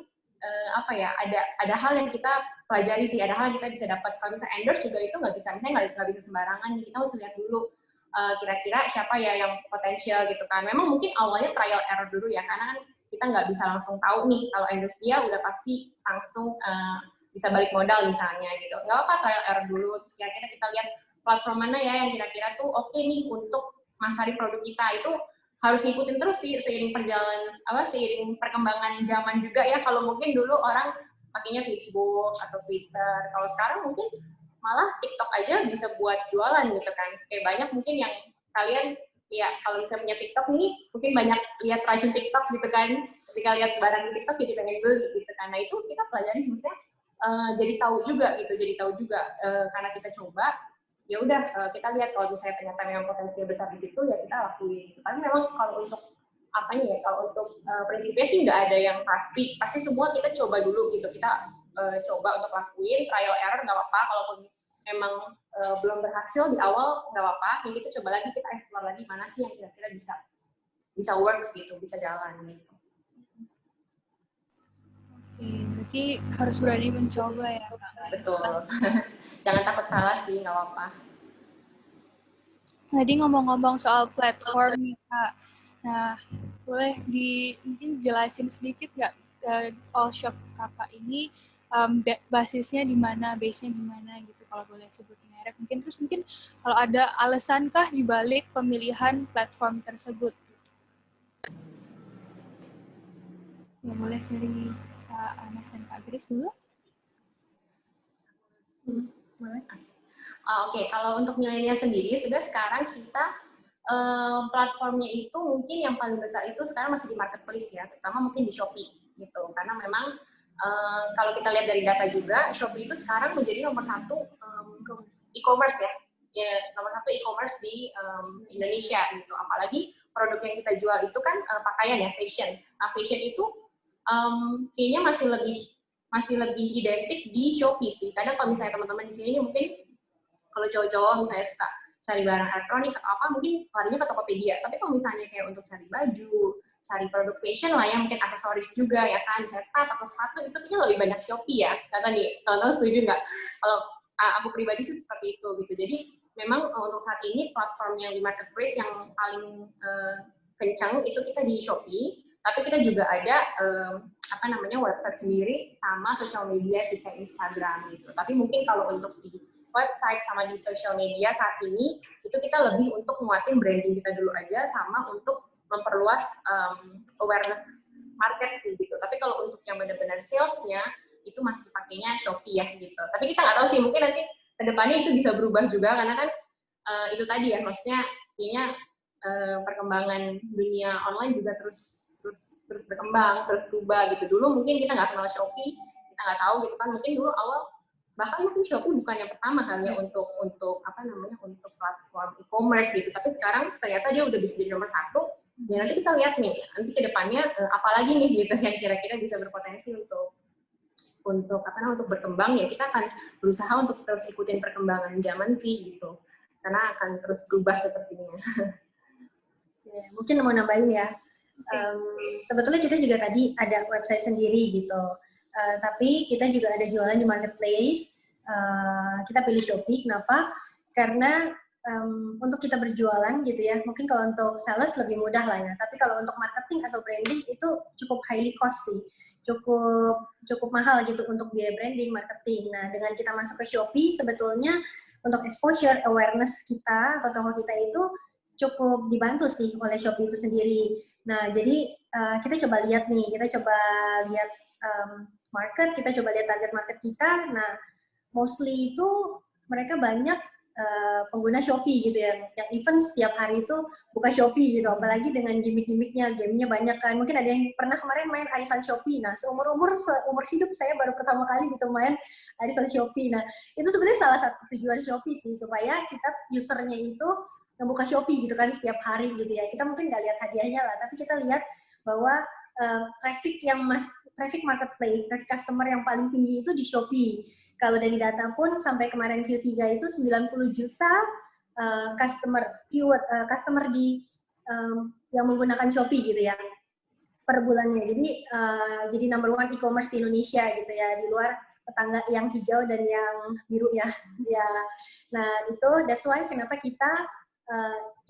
ada hal yang kita pelajari sih, ada hal yang kita bisa dapat. Kalau misalnya endorse juga itu nggak bisa sembarangan, kita harus lihat dulu kira-kira siapa ya yang potensial gitu kan. Memang mungkin awalnya trial error dulu ya, karena kan kita nggak bisa langsung tahu nih kalau endorse dia udah pasti langsung bisa balik modal misalnya gitu. Nggak apa-apa, trial error dulu, terus kira-kira kita lihat platform mana ya yang kira-kira tuh oke nih untuk masarin produk kita. Itu harus ngikutin terus sih seiring perkembangan zaman juga ya. Kalau mungkin dulu orang pakainya Facebook atau Twitter, kalau sekarang mungkin malah TikTok aja bisa buat jualan gitu kan. Kayak banyak mungkin yang kalian ya kalau misalnya punya TikTok nih, mungkin banyak lihat rajin TikTok gitu kan. Ketika lihat barang di TikTok jadi pengen beli gitu kan. Nah itu kita pelajari maksudnya jadi tahu juga karena kita coba. Ya udah kita lihat kalau misalnya ternyata memang potensinya besar di situ ya kita lakuin. Tapi memang kalau untuk prinsipnya sih nggak ada yang pasti semua kita coba dulu gitu. Kita coba untuk lakuin, trial error nggak apa-apa, kalaupun memang belum berhasil di awal nggak apa-apa, jadi kita coba lagi, kita explore lagi mana sih yang kira-kira bisa works gitu, bisa jalan gitu. Oke, berarti harus berani mencoba ya Kak. Betul. Jangan takut salah sih, nggak apa-apa. Tadi ngomong-ngomong soal platform nih Kak, nah boleh mungkin jelasin sedikit nggak All Shop Kakak ini basisnya di mana, base-nya di mana gitu, kalau boleh sebut merek mungkin. Terus mungkin kalau ada alasankah di balik pemilihan platform tersebut? Ya boleh dari Kak Anas dan Kak Grace dulu. Boleh. Oke, kalau untuk nilainya sendiri, sudah sekarang kita platformnya itu mungkin yang paling besar itu sekarang masih di marketplace ya, terutama mungkin di Shopee gitu, karena memang kalau kita lihat dari data juga, Shopee itu sekarang menjadi nomor 1 e-commerce ya, nomor 1 e-commerce di Indonesia gitu. Apalagi produk yang kita jual itu kan pakaian ya, fashion. Nah, fashion itu kayaknya masih lebih identik di Shopee sih. Kadang kalau misalnya teman-teman di sini mungkin kalau cowok-cowok misalnya suka cari barang elektronik atau apa, mungkin larinya ke Tokopedia. Tapi kalau misalnya kayak untuk cari baju, cari produk fashion lah ya, mungkin aksesoris juga ya kan, misalnya tas atau sepatu, itu kayaknya lebih banyak Shopee ya. Kata nih, teman-teman setuju nggak? Kalau aku pribadi sih seperti itu gitu. Jadi memang untuk saat ini platform yang di marketplace yang paling kencang itu kita di Shopee, tapi kita juga ada website sendiri sama social media sih kayak Instagram gitu. Tapi mungkin kalau untuk di website sama di social media saat ini itu kita lebih untuk nguatin branding kita dulu aja sama untuk memperluas awareness market gitu. Tapi kalau untuk yang benar-benar salesnya itu masih pakainya Shopee ya gitu. Tapi kita nggak tahu sih, mungkin nanti kedepannya itu bisa berubah juga karena kan itu tadi ya, maksudnya kayaknya perkembangan dunia online juga terus berkembang, terus berubah gitu. Dulu mungkin kita nggak kenal Shopee, kita nggak tahu gitu kan, mungkin dulu awal bahkan mungkin Shopee bukan yang pertama kali ya untuk platform e-commerce gitu, tapi sekarang ternyata dia udah bisa jadi nomor 1. Ya nanti kita lihat nih, nanti ke depannya apalagi nih gitu yang kira-kira bisa berpotensi untuk berkembang. Ya kita akan berusaha untuk terus ikutin perkembangan zaman sih gitu, karena akan terus berubah sepertinya. Ya, mungkin mau nambahin ya, sebetulnya kita juga tadi ada website sendiri gitu. Tapi kita juga ada jualan di marketplace. Kita pilih Shopee, kenapa? Karena untuk kita berjualan gitu ya, mungkin kalau untuk sales lebih mudah lah ya, tapi kalau untuk marketing atau branding itu cukup highly cost sih, cukup mahal gitu untuk biaya branding, marketing. Nah, dengan kita masuk ke Shopee, sebetulnya untuk exposure, awareness kita atau toko kita itu cukup dibantu sih oleh Shopee itu sendiri. Nah, jadi kita coba lihat market, kita coba lihat target market kita. Nah, mostly itu mereka banyak pengguna Shopee gitu ya, yang even setiap hari itu buka Shopee gitu, apalagi dengan gimmick-gimmicknya, gamenya banyak kan. Mungkin ada yang pernah kemarin main arisan Shopee. Nah, seumur hidup saya baru pertama kali gitu main arisan Shopee. Nah, itu sebenarnya salah satu tujuan Shopee sih, supaya kita usernya itu ngebuka Shopee gitu kan setiap hari gitu ya. Kita mungkin nggak lihat hadiahnya lah, tapi kita lihat bahwa traffic marketplace, traffic customer yang paling tinggi itu di Shopee. Kalau dari data pun sampai kemarin Q3 itu 90 juta customer yang menggunakan Shopee gitu ya per bulannya. Jadi number one e-commerce di Indonesia gitu ya, di luar tetangga yang hijau dan yang biru ya. Nah, itu that's why kenapa kita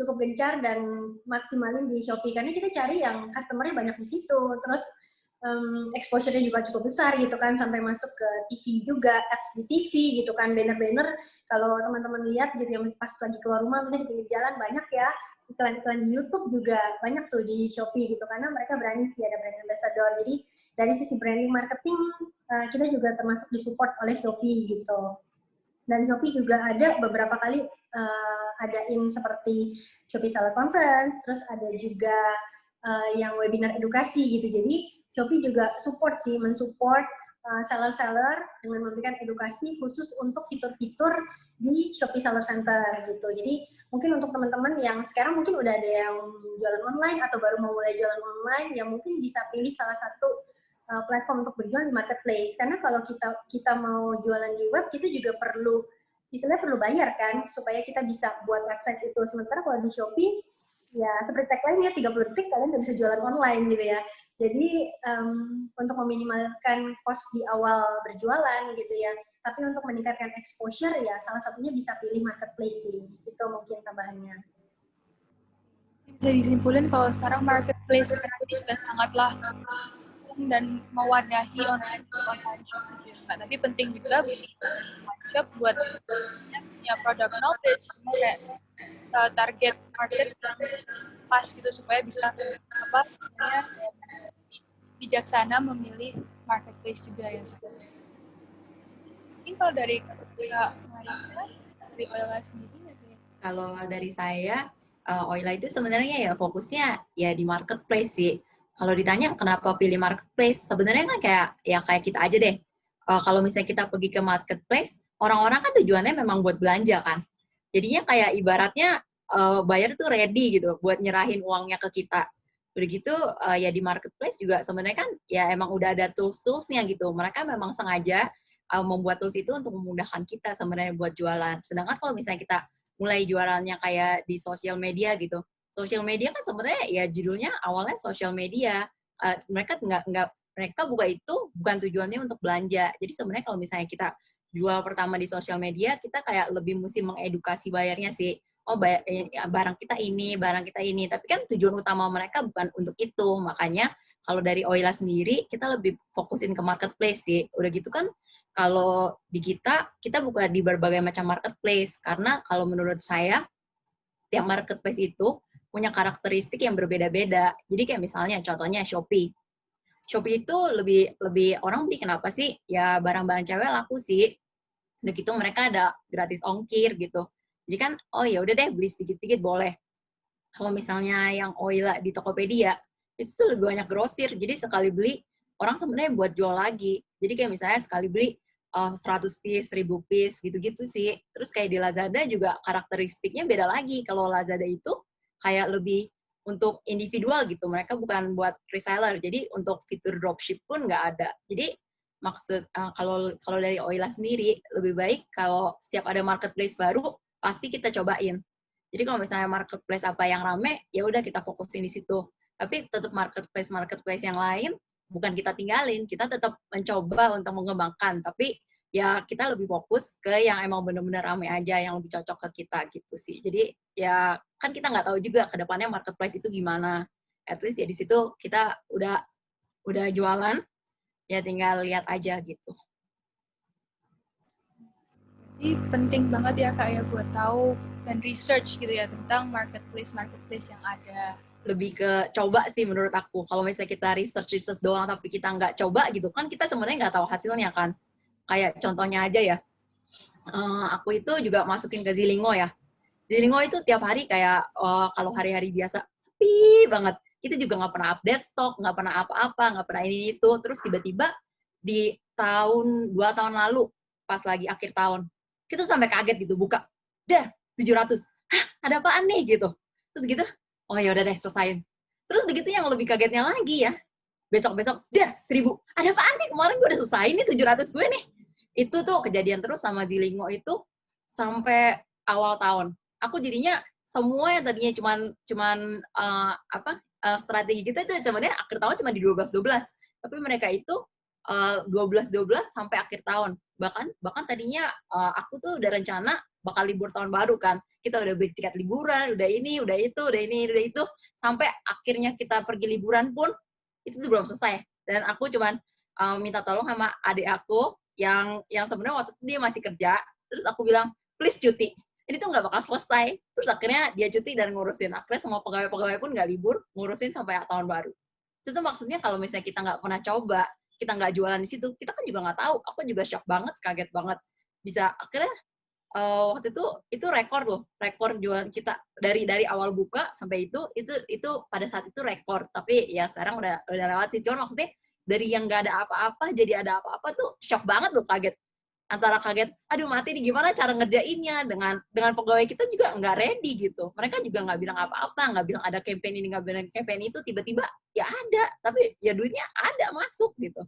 cukup gencar dan maksimalin di Shopee, karena kita cari yang customer-nya banyak di situ. Terus exposure-nya juga cukup besar gitu kan, sampai masuk ke TV juga, ads di TV gitu kan, banner-banner. Kalau teman-teman lihat gitu yang pas lagi keluar rumah, misalnya di pinggir jalan banyak ya, iklan-iklan di YouTube juga banyak tuh di Shopee gitu, karena mereka berani sih ada brand ambassador. Jadi dari sisi branding marketing, kita juga termasuk disupport oleh Shopee gitu. Dan Shopee juga ada beberapa kali adain seperti Shopee Seller Conference, terus ada juga yang webinar edukasi gitu. Jadi Shopee juga mensupport seller-seller dengan memberikan edukasi khusus untuk fitur-fitur di Shopee Seller Center gitu. Jadi mungkin untuk teman-teman yang sekarang mungkin udah ada yang jualan online atau baru mau mulai jualan online, yang mungkin bisa pilih salah satu platform untuk berjualan di marketplace. Karena kalau kita mau jualan di web, kita juga perlu bayar kan, supaya kita bisa buat website itu. Sementara kalau di Shopee, ya seperti tagline-nya 30 detik kalian udah bisa jualan online gitu ya. Jadi untuk meminimalkan cost di awal berjualan gitu ya, tapi untuk meningkatkan exposure ya salah satunya bisa pilih marketplace sih. Itu mungkin tambahannya. Bisa disimpulin kalau sekarang marketplace sudah sangatlah dan mewadahi online shop juga. Tapi penting juga online shop buat punya product knowledge, kayak target market yang pas gitu, supaya bisa bijaksana memilih marketplace juga ya. Ini kalau dari Kak Marisa, dari Oila sendiri ya? Kalau dari saya, Oila itu sebenarnya ya fokusnya ya di marketplace sih. Kalau ditanya kenapa pilih marketplace, sebenarnya kan kayak kita aja deh. Kalau misalnya kita pergi ke marketplace, orang-orang kan tujuannya memang buat belanja kan. Jadinya kayak ibaratnya buyer tuh ready gitu buat nyerahin uangnya ke kita. Begitu ya di marketplace juga sebenarnya kan ya emang udah ada tools-toolsnya gitu. Mereka memang sengaja membuat tools itu untuk memudahkan kita sebenarnya buat jualan. Sedangkan kalau misalnya kita mulai jualannya kayak di sosial media gitu, sosial media kan sebenarnya ya judulnya awalnya sosial media. Mereka mereka buka itu bukan tujuannya untuk belanja. Jadi sebenarnya kalau misalnya kita jual pertama di sosial media, kita kayak lebih mesti mengedukasi bayarnya sih. Oh, barang kita ini. Tapi kan tujuan utama mereka bukan untuk itu. Makanya kalau dari Oila sendiri, kita lebih fokusin ke marketplace sih. Udah gitu kan, kalau di kita buka di berbagai macam marketplace. Karena kalau menurut saya, tiap marketplace itu punya karakteristik yang berbeda-beda. Jadi kayak misalnya, contohnya Shopee. Shopee itu lebih orang beli kenapa sih? Ya barang-barang cewek laku sih. Udah gitu mereka ada gratis ongkir gitu. Jadi kan, oh ya udah deh beli sedikit-sedikit boleh. Kalau misalnya yang Oila di Tokopedia, itu tuh lebih banyak grosir. Jadi sekali beli, orang sebenarnya buat jual lagi. Jadi kayak misalnya sekali beli 100 piece, 1000 piece, gitu-gitu sih. Terus kayak di Lazada juga karakteristiknya beda lagi. Kalau Lazada itu kayak lebih untuk individual gitu. Mereka bukan buat reseller. Jadi untuk fitur dropship pun nggak ada. Jadi maksud kalau dari Oila sendiri, lebih baik kalau setiap ada marketplace baru, pasti kita cobain. Jadi kalau misalnya marketplace apa yang rame, ya udah kita fokusin di situ. Tapi tetap marketplace yang lain bukan kita tinggalin, kita tetap mencoba untuk mengembangkan, tapi ya kita lebih fokus ke yang emang benar-benar ramai aja, yang lebih cocok ke kita gitu sih. Jadi ya kan kita nggak tahu juga ke depannya marketplace itu gimana. At least ya di situ kita udah jualan, ya tinggal lihat aja gitu. Jadi penting banget ya Kak ya buat tahu dan research gitu ya tentang marketplace yang ada. Lebih ke coba sih menurut aku. Kalau misalnya kita research doang tapi kita nggak coba gitu kan, kita sebenarnya nggak tahu hasilnya kan. Kayak contohnya aja ya, aku itu juga masukin ke Zilingo ya. Zilingo itu tiap hari kayak kalau hari-hari biasa sepi banget. Kita juga nggak pernah update stok, nggak pernah apa-apa, nggak pernah ini itu. Terus tiba-tiba di 2 tahun lalu pas lagi akhir tahun, kita sampai kaget gitu buka, dah 700. Hah, ada apaan nih gitu. Terus gitu, oh ya udah deh selesain. Terus begitu yang lebih kagetnya lagi ya, besok-besok, dah 1000. Ada apaan nih? Kemarin gue udah selesai nih 700 gue nih. Itu tuh kejadian terus sama Zilingo itu sampai awal tahun. Aku jadinya semua yang tadinya cuman strategi kita itu sebenarnya akhir tahun cuma di 12-12. Tapi mereka itu 12-12 sampai akhir tahun. Bahkan tadinya aku tuh udah rencana bakal libur tahun baru kan. Kita udah beli tiket liburan, udah ini, udah itu, udah ini, udah itu. Sampai akhirnya kita pergi liburan pun, itu tuh belum selesai. Dan aku cuman minta tolong sama adik aku, yang sebenarnya waktu itu dia masih kerja. Terus aku bilang, please cuti. Ini tuh nggak bakal selesai. Terus akhirnya dia cuti dan ngurusin. Akhirnya semua pegawai-pegawai pun nggak libur, ngurusin sampai tahun baru. Itu tuh maksudnya kalau misalnya kita nggak pernah coba, kita nggak jualan di situ, kita kan juga nggak tahu. Aku juga shock banget, kaget banget. Bisa akhirnya waktu itu rekor loh, rekor jualan kita dari awal buka sampai itu pada saat itu rekor. Tapi ya sekarang udah lewat sih. Cuman maksudnya dari yang nggak ada apa-apa jadi ada apa-apa tuh shock banget loh, kaget. Antara kaget, aduh mati nih gimana cara ngerjainnya, dengan pegawai kita juga nggak ready gitu. Mereka juga nggak bilang apa-apa, nggak bilang ada campaign ini, nggak bilang campaign itu, tiba-tiba ya ada, tapi ya duitnya ada masuk gitu.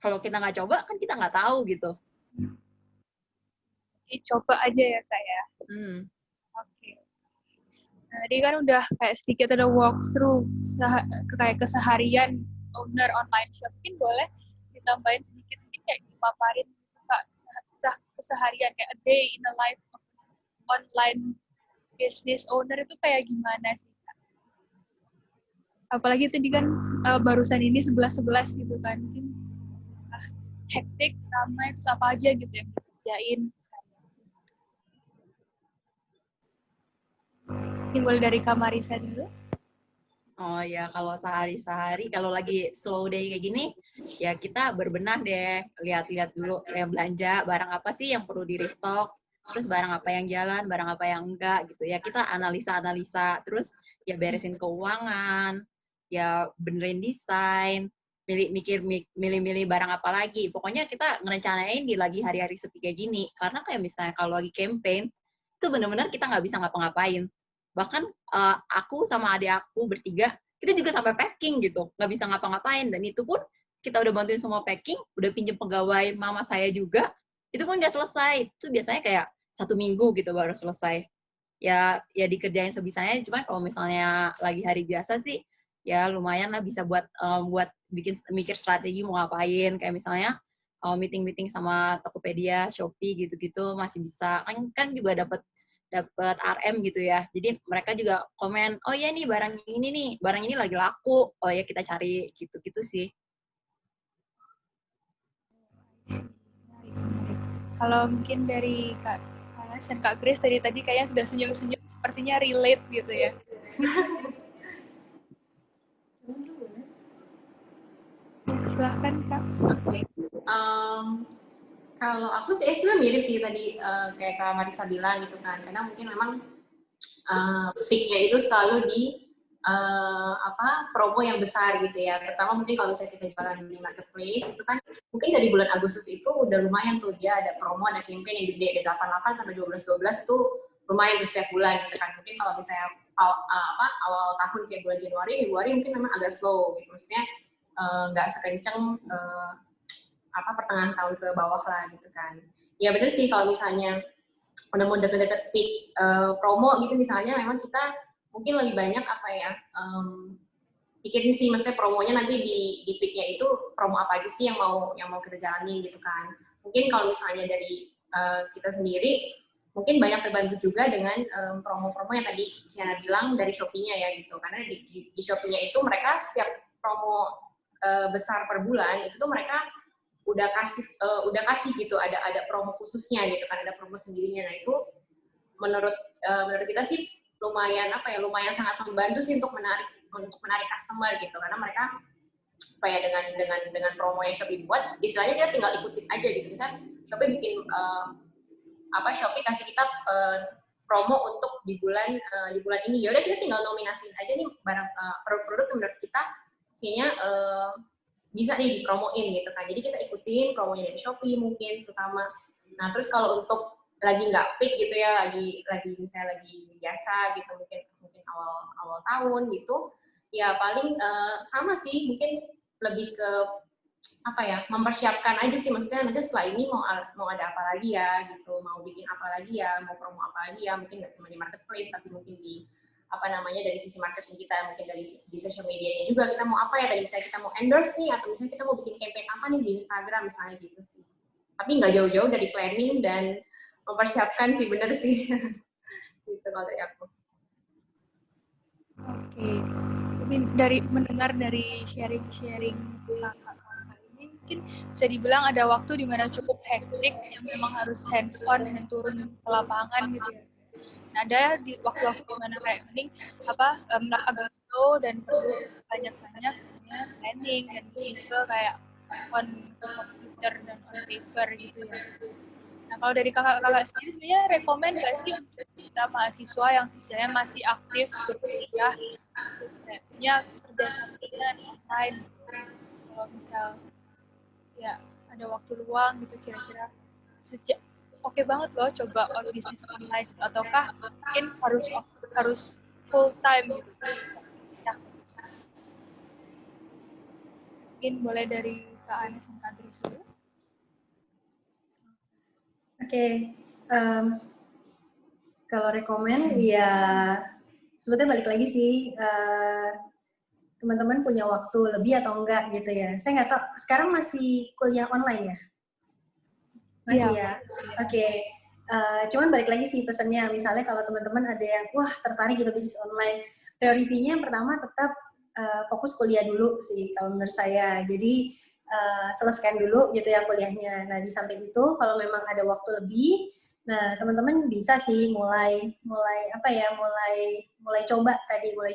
Kalau kita nggak coba kan kita nggak tahu gitu. Coba aja ya Kak ya. Oke. Nah, tadi kan udah kayak sedikit ada walkthrough kayak keseharian owner online shop. Mungkin boleh ditambahin sedikit, mungkin kayak dipaparin Kak keseharian kayak a day in the life of online business owner itu kayak gimana sih Kak? Apalagi tadi kan barusan ini 11-11 gitu kan. Mungkin hektik, ramai, terus apa aja gitu yang dikerjain. Mungkin boleh dari Kak Marisa dulu. Oh ya, kalau sehari-sehari, kalau lagi slow day kayak gini, ya kita berbenah deh, lihat-lihat dulu ya belanja, barang apa sih yang perlu di restock, terus barang apa yang jalan, barang apa yang enggak gitu ya. Kita analisa, terus ya beresin keuangan, ya benerin desain, milih-milih barang apa lagi. Pokoknya kita ngerencanain di lagi hari-hari sepi kayak gini. Karena kayak misalnya kalau lagi campaign, itu benar-benar kita nggak bisa ngapa-ngapain. Bahkan aku sama adik aku bertiga, kita juga sampai packing gitu, nggak bisa ngapa-ngapain. Dan itu pun kita udah bantuin semua packing, udah pinjem pegawai mama saya juga, itu pun nggak selesai. Itu biasanya kayak 1 minggu gitu baru selesai. Ya dikerjain sebisanya, cuman kalau misalnya lagi hari biasa sih, ya lumayan lah bisa buat mikir strategi mau ngapain. Kayak misalnya meeting sama Tokopedia, Shopee gitu-gitu masih bisa. Kan juga dapat RM gitu ya. Jadi mereka juga komen, oh ya nih barang ini lagi laku. Oh ya kita cari gitu-gitu sih. Kalau mungkin dari Kak Anas dan Kak Grace tadi kayaknya sudah senyum-senyum, sepertinya relate gitu ya. Silahkan Kak. Oke. Kalau aku sih sebenarnya mirip sih tadi kayak Kak Marisa bilang gitu kan, karena mungkin memang peaknya itu selalu di promo yang besar gitu ya. Pertama mungkin kalau misalnya kita jualan di marketplace itu kan mungkin dari bulan Agustus itu udah lumayan tuh, dia ada promo, ada campaign yang gede, ada 88 sampai 12 itu lumayan tuh setiap bulan gitu kan. Mungkin kalau misalnya awal tahun kayak bulan Januari, Februari mungkin memang agak slow gitu, maksudnya nggak sekenceng pertengahan tahun ke bawah lah gitu kan. Ya benar sih kalau misalnya udah mau deket-deket peak promo gitu misalnya, memang kita mungkin lebih banyak pikirin sih, maksudnya promonya nanti di feed-nya itu promo apa aja sih yang mau kita jalanin gitu kan. Mungkin kalau misalnya dari kita sendiri, mungkin banyak terbantu juga dengan promo-promo yang tadi Siana bilang dari Shopee-nya ya gitu. Karena di Shopee-nya itu mereka setiap promo besar per bulan itu tuh mereka udah kasih gitu, ada promo khususnya gitu kan, ada promo sendirinya. Nah itu menurut kita sih lumayan sangat membantu sih untuk menarik customer gitu, karena mereka dengan promo yang Shopee buat, istilahnya kita tinggal ikutin aja gitu. Misalnya Shopee bikin Shopee kasih kita promo untuk di bulan ini, ya udah kita tinggal nominasiin aja nih barang produk-produk yang menurut kita kayaknya bisa nih dipromoin gitu kan. Jadi kita ikutin promonya dari Shopee mungkin terutama. Nah terus kalau untuk lagi nggak peak gitu ya, lagi misalnya lagi biasa gitu, mungkin awal tahun gitu, ya paling sama sih, mungkin lebih ke mempersiapkan aja sih, maksudnya nanti setelah ini mau ada apa lagi ya gitu, mau bikin apa lagi ya, mau promo apa lagi ya, mungkin nggak cuma di marketplace tapi mungkin di dari sisi marketing kita, mungkin dari di social medianya juga kita mau apa ya, tadi misalnya kita mau endorse nih, atau misalnya kita mau bikin campaign apa nih di Instagram misalnya gitu sih. Tapi nggak jauh-jauh dari planning dan mempersiapkan sih, bener sih. Gitu kalau dari aku. Oke. Dari mendengar dari sharing-sharing kakak-kakak ini, mungkin bisa dibilang ada waktu di mana cukup hektik, yang memang harus hands-on dan turun ke lapangan gitu ya. Nah, ada di waktu-waktu di mana kayak mending agak slow dan perlu banyak-banyak planning dan juga kayak on computer dan on paper gitu ya. Nah, kalau dari kakak-kakak sendiri sebenarnya rekomen nggak sih untuk kita mahasiswa yang istilahnya masih aktif berkuliah, punya kerja sampingan online, kalau misal ya ada waktu luang gitu, kira-kira oke banget loh coba bisnis online, ataukah mungkin harus full time gitu. Mungkin boleh dari Kak Anes dan Kak Grace dulu. Oke, kalau rekomen ya sebetulnya balik lagi sih, teman-teman punya waktu lebih atau enggak gitu ya. Saya nggak tahu, sekarang masih kuliah online ya? Masih ya? Oke. Cuman balik lagi sih pesannya, misalnya kalau teman-teman ada yang wah tertarik gitu bisnis online, prioritinya yang pertama tetap fokus kuliah dulu sih kalau menurut saya. Jadi selesaikan dulu gitu ya kuliahnya. Nah di samping itu kalau memang ada waktu lebih, nah teman-teman bisa sih mulai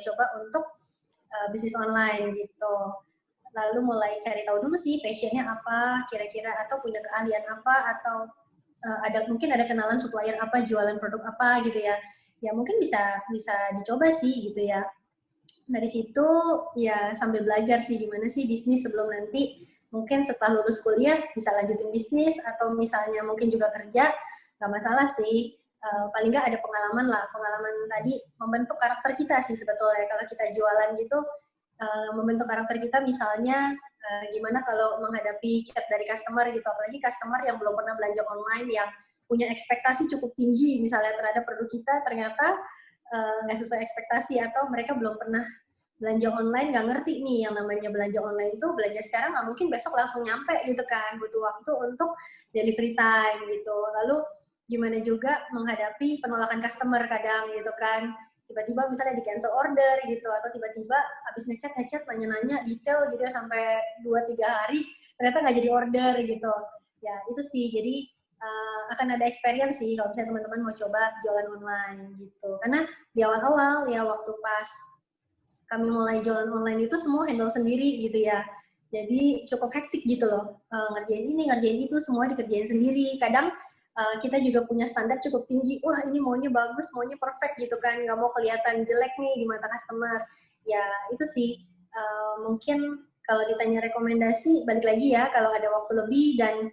coba untuk bisnis online gitu. Lalu mulai cari tahu dulu sih passionnya apa kira-kira, atau punya keahlian apa, atau mungkin ada kenalan supplier apa, jualan produk apa gitu ya. Ya mungkin bisa dicoba sih gitu ya. Dari situ ya sambil belajar sih gimana sih bisnis sebelum nanti mungkin setelah lulus kuliah bisa lanjutin bisnis, atau misalnya mungkin juga kerja, nggak masalah sih. Paling nggak ada pengalaman tadi membentuk karakter kita sih sebetulnya. Kalau kita jualan gitu, membentuk karakter kita, misalnya gimana kalau menghadapi chat dari customer gitu, apalagi customer yang belum pernah belanja online, yang punya ekspektasi cukup tinggi misalnya terhadap produk kita, ternyata nggak sesuai ekspektasi, atau mereka belum pernah belanja online, nggak ngerti nih yang namanya belanja online itu, belanja sekarang nggak mungkin besok langsung nyampe gitu kan, butuh waktu untuk delivery time gitu. Lalu gimana juga menghadapi penolakan customer kadang gitu kan, tiba-tiba misalnya di cancel order gitu, atau tiba-tiba habis ngechat nanya-nanya detail gitu ya sampai 2-3 hari ternyata nggak jadi order gitu ya. Itu sih, jadi akan ada experience sih kalau misalnya teman-teman mau coba jualan online gitu. Karena di awal-awal ya waktu pas kami mulai jualan online itu semua handle sendiri gitu ya, jadi cukup hektik gitu loh, ngerjain ini ngerjain itu semua dikerjain sendiri. Kadang kita juga punya standar cukup tinggi, wah ini maunya bagus, maunya perfect gitu kan, nggak mau kelihatan jelek nih di mata customer. Ya itu sih, mungkin kalau ditanya rekomendasi, balik lagi ya, kalau ada waktu lebih dan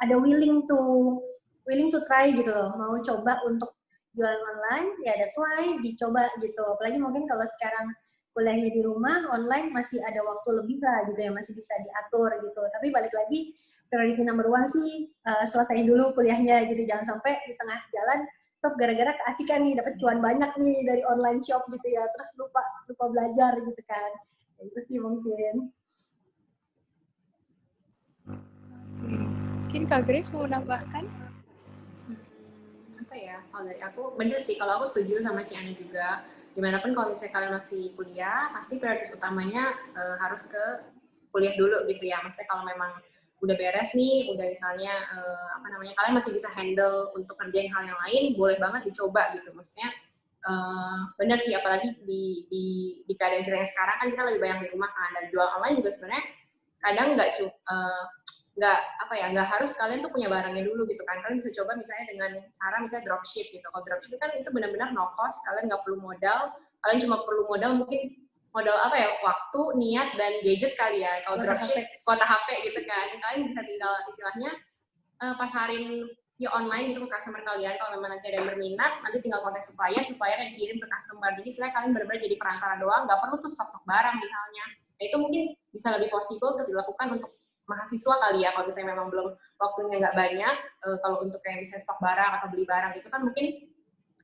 ada willing to try gitu loh, mau coba untuk jualan online, ya that's why dicoba gitu. Apalagi mungkin kalau sekarang kuliahnya di rumah, online masih ada waktu lebih lah gitu ya, masih bisa diatur gitu. Tapi balik lagi, priority number one sih selesaiin dulu kuliahnya gitu, jangan sampai di tengah jalan stop gara-gara keasikan nih, dapat cuan banyak nih dari online shop gitu ya, terus lupa belajar gitu kan. Itu sih mungkin. Mungkin Kak Grace mau menambahkan? Apa ya, kalau dari aku, bener sih, kalau aku setuju sama Ciana juga, dimanapun kalau misalnya kalian masih kuliah, pasti prioritas utamanya harus ke kuliah dulu gitu ya, maksudnya kalau memang udah beres nih, udah misalnya kalian masih bisa handle untuk kerjain hal yang lain, boleh banget dicoba gitu, maksudnya bener sih, apalagi di keadaan kita yang sekarang kan kita lebih banyak di rumah kan, dan jual online juga sebenarnya kadang nggak harus kalian tuh punya barangnya dulu gitu kan. Kalian bisa coba misalnya dengan cara misalnya dropship gitu. Kalau dropship kan itu benar-benar no cost, kalian nggak perlu modal, kalian cuma perlu modal mungkin modal waktu, niat, dan gadget kali ya. Kalau dropship, kuota HP gitu kan. Kalian bisa tinggal istilahnya pasarin ya online gitu ke customer kalian. Kalau memang nanti ada yang berminat, nanti tinggal kontak supplier yang kirim ke customer. Jadi istilahnya kalian benar-benar jadi perantara doang, nggak perlu tuh stok-stok barang misalnya. Nah itu mungkin bisa lebih possible untuk dilakukan untuk mahasiswa kali ya, kalau misalnya memang belum waktunya nggak banyak, kalau untuk kayak misalnya stok barang atau beli barang itu kan mungkin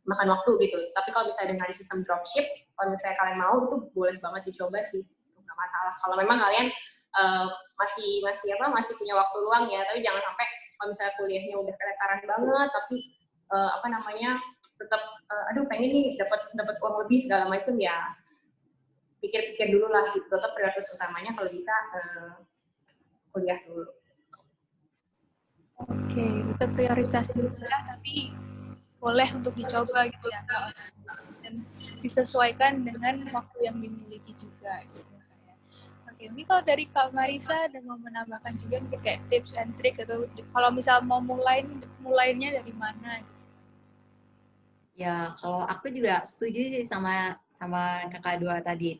makan waktu gitu. Tapi kalau misalnya dengan sistem dropship, kalau misalnya kalian mau itu boleh banget dicoba sih, nggak masalah. Kalau memang kalian masih punya waktu luang ya, tapi jangan sampai kalau misalnya kuliahnya udah keletaran banget, tapi tetap pengen nih dapat uang lebih segala macam ya, pikir-pikir dulu lah gitu. Tetap prioritas utamanya kalau bisa kuliah dulu. Oke, itu prioritas dulu ya, tapi boleh untuk dicoba gitu ya, dan disesuaikan dengan waktu yang dimiliki juga gitu. Oke, ini kalau dari Kak Marisa ada mau menambahkan juga mungkin kayak tips and tricks, atau kalau misal mau mulainya dari mana gitu. Ya, kalau aku juga setuju sih sama kakak dua tadi.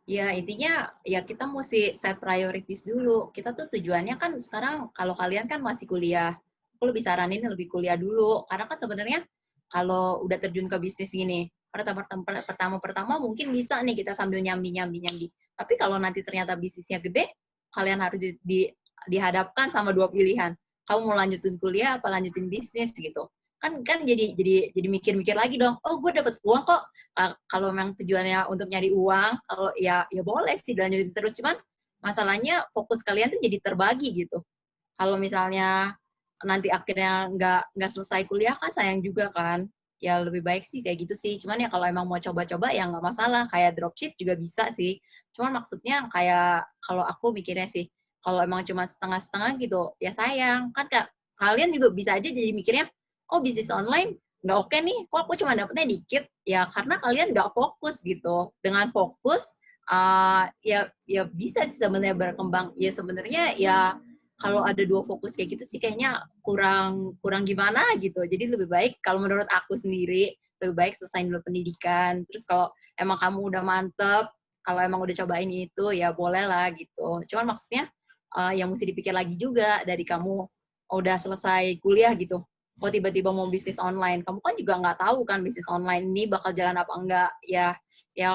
Ya, intinya ya kita mesti set priorities dulu. Kita tuh tujuannya kan sekarang, kalau kalian kan masih kuliah, aku lebih saranin lebih kuliah dulu. Karena kan sebenarnya kalau udah terjun ke bisnis gini, pertama mungkin bisa nih kita sambil nyambi. Tapi kalau nanti ternyata bisnisnya gede, kalian harus dihadapkan sama dua pilihan. Kamu mau lanjutin kuliah apa lanjutin bisnis gitu. Kan jadi mikir-mikir lagi dong. Oh, gue dapet uang kok. Kalau memang tujuannya untuk nyari uang, kalau ya boleh sih dilanjutin terus. Cuman masalahnya fokus kalian tuh jadi terbagi gitu. Kalau misalnya nanti akhirnya nggak selesai kuliah kan sayang juga kan. Ya lebih baik sih kayak gitu sih. Cuman ya kalau emang mau coba-coba ya nggak masalah. Kayak dropship juga bisa sih. Cuman maksudnya kayak kalau aku mikirnya sih, kalau emang cuma setengah-setengah gitu, ya sayang. Kan kalian juga bisa aja jadi mikirnya, oh bisnis online nggak oke nih, kok aku cuma dapetnya dikit, ya karena kalian nggak fokus gitu. Dengan fokus, ya bisa sih sebenarnya berkembang. Ya sebenarnya ya kalau ada dua fokus kayak gitu sih kayaknya kurang gimana gitu. Jadi lebih baik kalau menurut aku sendiri, lebih baik selesain dulu pendidikan. Terus kalau emang kamu udah mantep, kalau emang udah cobain itu, ya boleh lah gitu. Cuman maksudnya yang mesti dipikir lagi juga dari kamu udah selesai kuliah gitu, kok tiba-tiba mau bisnis online, kamu kan juga nggak tahu kan bisnis online ini bakal jalan apa enggak. Ya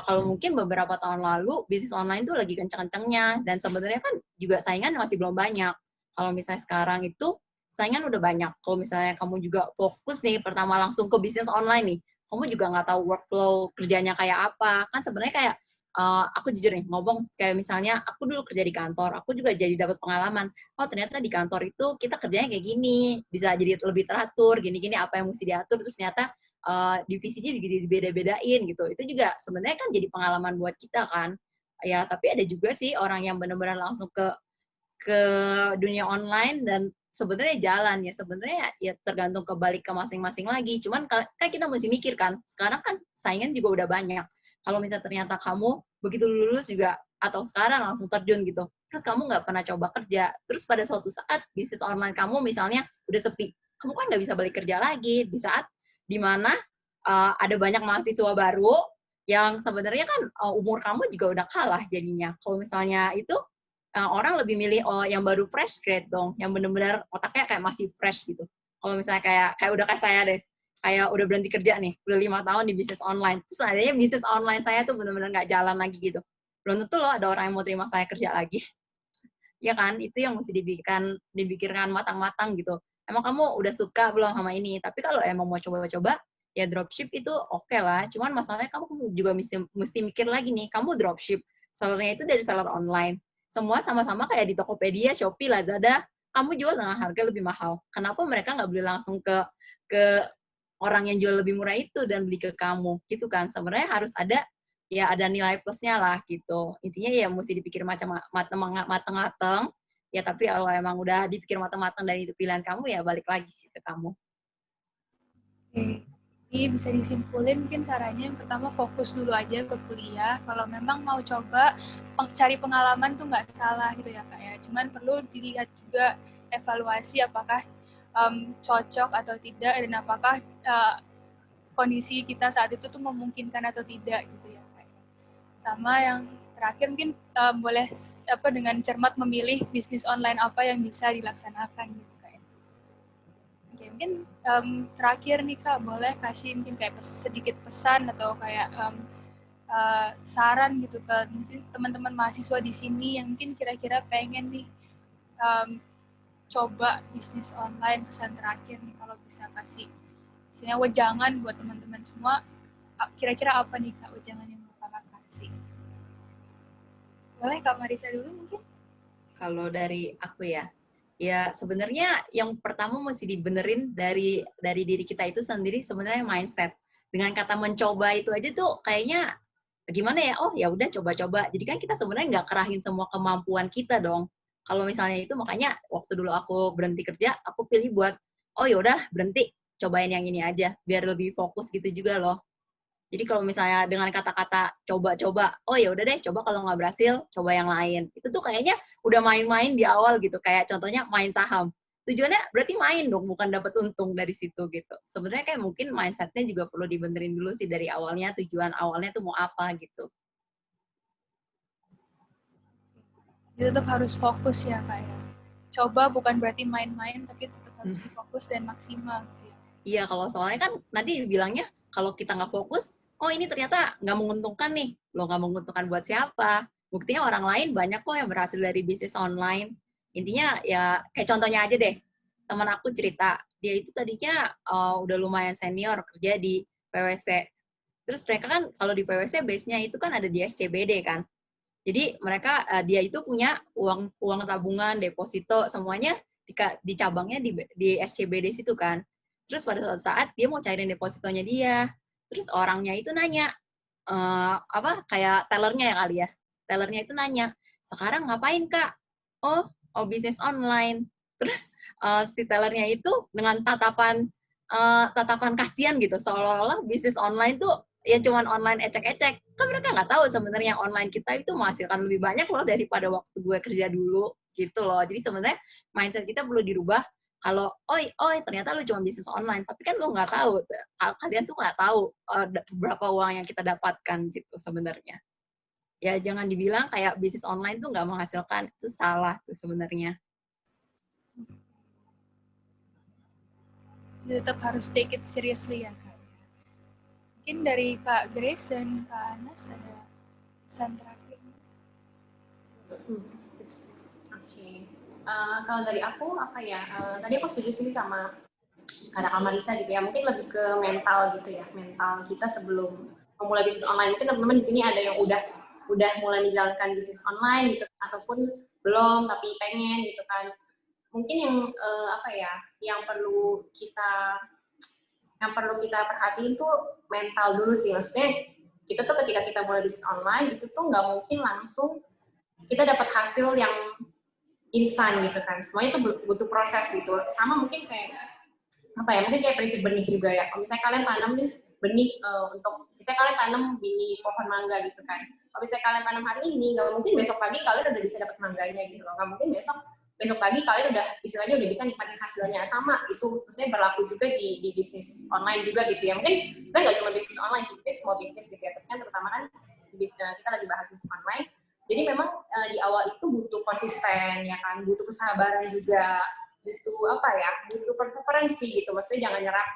kalau mungkin beberapa tahun lalu bisnis online tuh lagi kenceng-kencengnya, dan sebenarnya kan juga saingan masih belum banyak. Kalau misalnya sekarang itu saingan udah banyak. Kalau misalnya kamu juga fokus nih pertama langsung ke bisnis online nih, kamu juga nggak tahu workflow kerjanya kayak apa. Kan sebenarnya kayak aku jujur nih ngomong, kayak misalnya aku dulu kerja di kantor, aku juga jadi dapat pengalaman. Oh ternyata di kantor itu kita kerjanya kayak gini, bisa jadi lebih teratur, gini-gini apa yang mesti diatur, terus ternyata divisinya dibeda-bedain gitu. Itu juga sebenarnya kan jadi pengalaman buat kita kan. Ya tapi ada juga sih orang yang benar-benar langsung ke dunia online dan sebenarnya jalan. Ya sebenarnya ya tergantung kebalik ke masing-masing lagi. Cuman kan kita mesti mikir kan, sekarang kan saingan juga udah banyak. Kalau misalnya ternyata kamu begitu lulus juga, atau sekarang langsung terjun gitu, terus kamu nggak pernah coba kerja, terus pada suatu saat bisnis online kamu misalnya udah sepi, kamu kan nggak bisa balik kerja lagi di saat dimana ada banyak mahasiswa baru yang sebenarnya kan umur kamu juga udah kalah jadinya. Kalau misalnya itu orang lebih milih yang baru fresh grade dong, yang benar-benar otaknya kayak masih fresh gitu. Kalau misalnya kayak udah kayak saya deh, kayak udah berhenti kerja nih, udah 5 tahun di bisnis online. Terus adanya bisnis online saya tuh benar-benar nggak jalan lagi gitu. Belum tentu loh ada orang yang mau terima saya kerja lagi. Ya kan, itu yang mesti dipikirkan matang-matang gitu. Emang kamu udah suka belum sama ini? Tapi kalau emang mau coba-coba, ya dropship itu oke lah. Cuman masalahnya kamu juga mesti mikir lagi nih, kamu dropship. sellernya itu dari seller online. Semua sama-sama kayak di Tokopedia, Shopee, Lazada, kamu jual dengan harga lebih mahal. Kenapa mereka nggak beli langsung ke orang yang jual lebih murah itu dan beli ke kamu, gitu kan? Sebenarnya harus ada nilai plusnya lah gitu. Intinya ya mesti dipikir mateng-mateng. Ya tapi kalau emang udah dipikir mateng-mateng dan itu pilihan kamu, ya balik lagi sih ke kamu. Oke. Jadi bisa disimpulin mungkin caranya yang pertama fokus dulu aja ke kuliah. Kalau memang mau coba cari pengalaman tuh nggak salah gitu ya Kak ya. Cuman perlu dilihat juga evaluasi apakah cocok atau tidak dan apakah kondisi kita saat itu tuh memungkinkan atau tidak gitu ya Kak. Sama yang terakhir mungkin boleh dengan cermat memilih bisnis online apa yang bisa dilaksanakan gitu. Oke, mungkin terakhir nih Kak, boleh kasih mungkin kayak sedikit pesan atau kayak saran gitu ke teman-teman mahasiswa di sini yang mungkin kira-kira pengen nih coba bisnis online, pesan terakhir nih kalau bisa kasih istilahnya wejangan buat teman-teman semua, kira-kira apa nih Kak wejangan yang mau Kakak kasih? Boleh Kak Marisa dulu mungkin? Kalau dari aku ya sebenarnya yang pertama mesti dibenerin dari diri kita itu sendiri sebenarnya mindset. Dengan kata mencoba itu aja tuh kayaknya gimana ya? Oh ya udah coba-coba. Jadi kan kita sebenarnya nggak kerahin semua kemampuan kita dong. Kalau misalnya itu makanya waktu dulu aku berhenti kerja, aku pilih buat oh ya udah berhenti, cobain yang ini aja biar lebih fokus gitu juga loh. Jadi kalau misalnya dengan kata-kata coba-coba, oh ya udah deh, coba kalau nggak berhasil, coba yang lain. Itu tuh kayaknya udah main-main di awal gitu, kayak contohnya main saham. Tujuannya berarti main dong, bukan dapat untung dari situ gitu. Sebenarnya kayak mungkin mindset-nya juga perlu dibenerin dulu sih dari awalnya, tujuan awalnya tuh mau apa gitu. Jadi tetap harus fokus ya Kak ya. Coba bukan berarti main-main, tapi tetap harus fokus dan maksimal gitu ya. Iya, kalau soalnya kan nanti bilangnya, kalau kita nggak fokus, oh ini ternyata nggak menguntungkan nih. Loh nggak menguntungkan buat siapa? Buktinya orang lain banyak kok yang berhasil dari bisnis online. Intinya ya kayak contohnya aja deh. Teman aku cerita, dia itu tadinya udah lumayan senior kerja di PwC. Terus mereka kan kalau di PwC base-nya itu kan ada di SCBD kan. Jadi mereka dia itu punya uang tabungan, deposito semuanya di cabangnya di SCBD situ kan. Terus pada suatu saat dia mau cairin depositonya dia. Terus orangnya itu nanya kayak tellernya ya kali ya. Tellernya itu nanya, "Sekarang ngapain, Kak?" Oh, bisnis online. Terus si tellernya itu dengan tatapan kasihan gitu, seolah-olah bisnis online tuh ya cuman online ecek-ecek. Kan mereka nggak tahu sebenarnya online kita itu menghasilkan lebih banyak loh daripada waktu gue kerja dulu gitu loh. Jadi sebenarnya mindset kita perlu dirubah. Kalau oi ternyata lu cuma bisnis online, tapi kan lu nggak tahu, kalian tuh nggak tahu berapa uang yang kita dapatkan gitu sebenarnya. Ya jangan dibilang kayak bisnis online tuh nggak menghasilkan, itu salah tuh sebenarnya. Tetap harus take it seriously ya Kak. Mungkin dari Kak Grace dan Kak Anas ada pesan terakhir. Oke. Kalau dari aku apa ya? Tadi aku setuju sih sama kata Kak Marisa gitu ya. Mungkin lebih ke mental gitu ya. Mental kita sebelum memulai bisnis online. Mungkin teman-teman di sini ada yang udah mulai menjalankan bisnis online gitu ataupun belum tapi pengen gitu kan. Mungkin yang perlu kita perhatiin tuh mental dulu sih. Maksudnya kita tuh ketika kita mulai bisnis online itu tuh nggak mungkin langsung kita dapat hasil yang instan gitu kan. Semuanya tuh butuh proses gitu. Sama mungkin kayak mungkin kayak prinsip benih juga ya. Kalau misalnya kalian tanam nih benih misalnya kalian tanam biji pohon mangga gitu kan. Kalau misalnya kalian tanam hari ini, nggak mungkin besok pagi kalian udah bisa dapat mangganya gitu loh. Nggak mungkin besok pagi kalian udah bisa nikmatin hasilnya. Sama itu maksudnya berlaku juga di bisnis online juga gitu ya. Mungkin sebenarnya nggak cuma bisnis online, tapi semua bisnis gitu ya. Tapi kan terutama kan kita lagi bahas bisnis online. Jadi memang di awal itu butuh konsisten ya kan, butuh kesabaran juga, butuh preferensi gitu. Maksudnya jangan nyerah.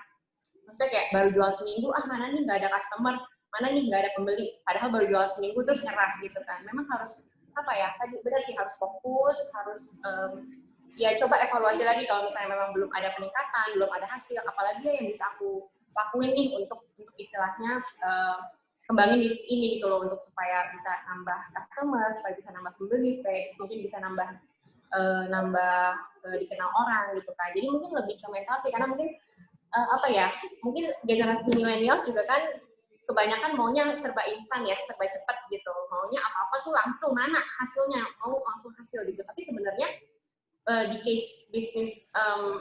Maksudnya kayak baru jual seminggu, mana nih nggak ada customer, mana nih nggak ada pembeli. Padahal baru jual seminggu terus nyerah gitu kan. Memang harus tadi benar sih harus fokus, harus coba evaluasi lagi kalau misalnya memang belum ada peningkatan, belum ada hasil, apalagi yang bisa aku lakuin nih untuk istilahnya kembangin bisnis ini gitu loh, untuk supaya bisa nambah customer, supaya bisa nambah pembeli, supaya mungkin bisa nambah dikenal orang gitu kan. Jadi mungkin lebih ke mental sih, karena mungkin mungkin generasi milenial juga kan kebanyakan maunya serba instan ya, serba cepat gitu. Maunya apa-apa tuh langsung, mana hasilnya, mau langsung hasil gitu. Tapi sebenarnya di case bisnis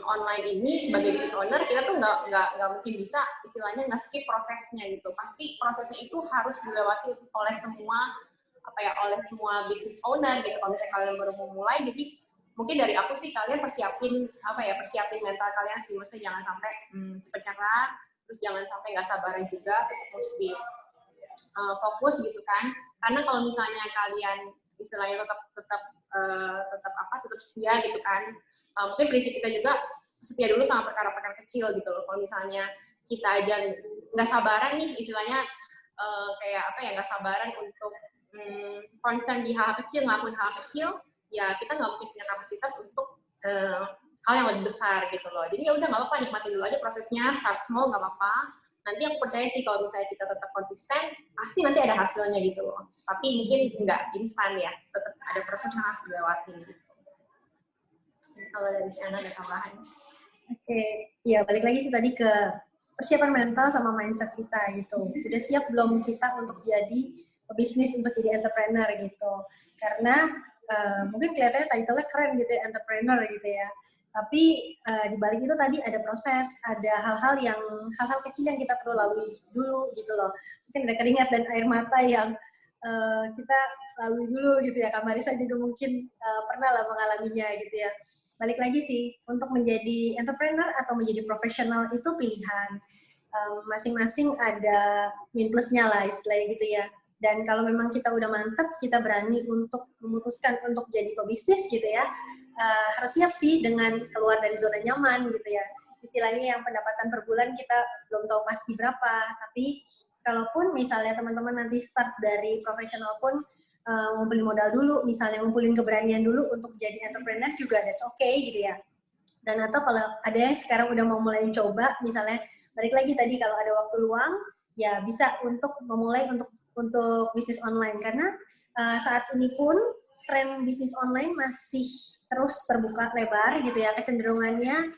online ini sebagai business owner, kita tuh nggak mungkin bisa istilahnya nggak skip prosesnya gitu. Pasti prosesnya itu harus dilewati oleh semua oleh semua business owner gitu. Kalau misalnya kalian baru mau mulai, jadi mungkin dari aku sih kalian persiapin mental kalian sih, maksudnya jangan sampai cepet nyerah, terus jangan sampai nggak sabaran juga, mesti fokus gitu kan. Karena kalau misalnya kalian istilahnya tetap setia gitu kan, mungkin prinsip kita juga setia dulu sama perkara-perkara kecil gitu loh. Kalau misalnya kita aja nggak sabaran nih istilahnya nggak sabaran untuk concern di hal kecil, ngelakuin hal kecil, ya kita nggak mungkin punya kapasitas untuk hal yang lebih besar gitu loh. Jadi ya udah nggak apa-apa, nikmatin dulu aja prosesnya, start small nggak apa-apa. Nanti aku percaya sih kalau misalnya kita tetap konsisten, pasti nanti ada hasilnya gitu loh. Tapi mungkin nggak instan ya, tetap ada proses yang harus dilewatin gitu. Jadi kalau dari Siana ada tambahan? Oke, ya balik lagi sih tadi ke persiapan mental sama mindset kita gitu. Sudah siap belum kita untuk jadi bisnis, untuk jadi entrepreneur gitu. Karena mungkin kelihatannya title-nya keren gitu ya, entrepreneur gitu ya. Tapi di balik itu tadi ada proses, ada hal-hal kecil yang kita perlu lalui dulu gitu loh. Mungkin ada keringat dan air mata yang kita lalui dulu gitu ya. Kak Marisa juga mungkin pernah lah mengalaminya gitu ya. Balik lagi sih, untuk menjadi entrepreneur atau menjadi profesional itu pilihan. Masing-masing ada min plusnya lah istilahnya gitu ya. Dan kalau memang kita udah mantap, kita berani untuk memutuskan untuk jadi pebisnis gitu ya, harus siap sih dengan keluar dari zona nyaman gitu ya. Istilahnya yang pendapatan per bulan kita belum tahu pasti berapa, tapi kalaupun misalnya teman-teman nanti start dari profesional pun ngumpulin modal dulu, misalnya ngumpulin keberanian dulu untuk jadi entrepreneur juga that's okay gitu ya. Dan atau kalau ada yang sekarang udah mau mulai coba, misalnya balik lagi tadi kalau ada waktu luang, ya bisa untuk memulai untuk bisnis online, karena saat ini pun tren bisnis online masih terus terbuka lebar gitu ya. Kecenderungannya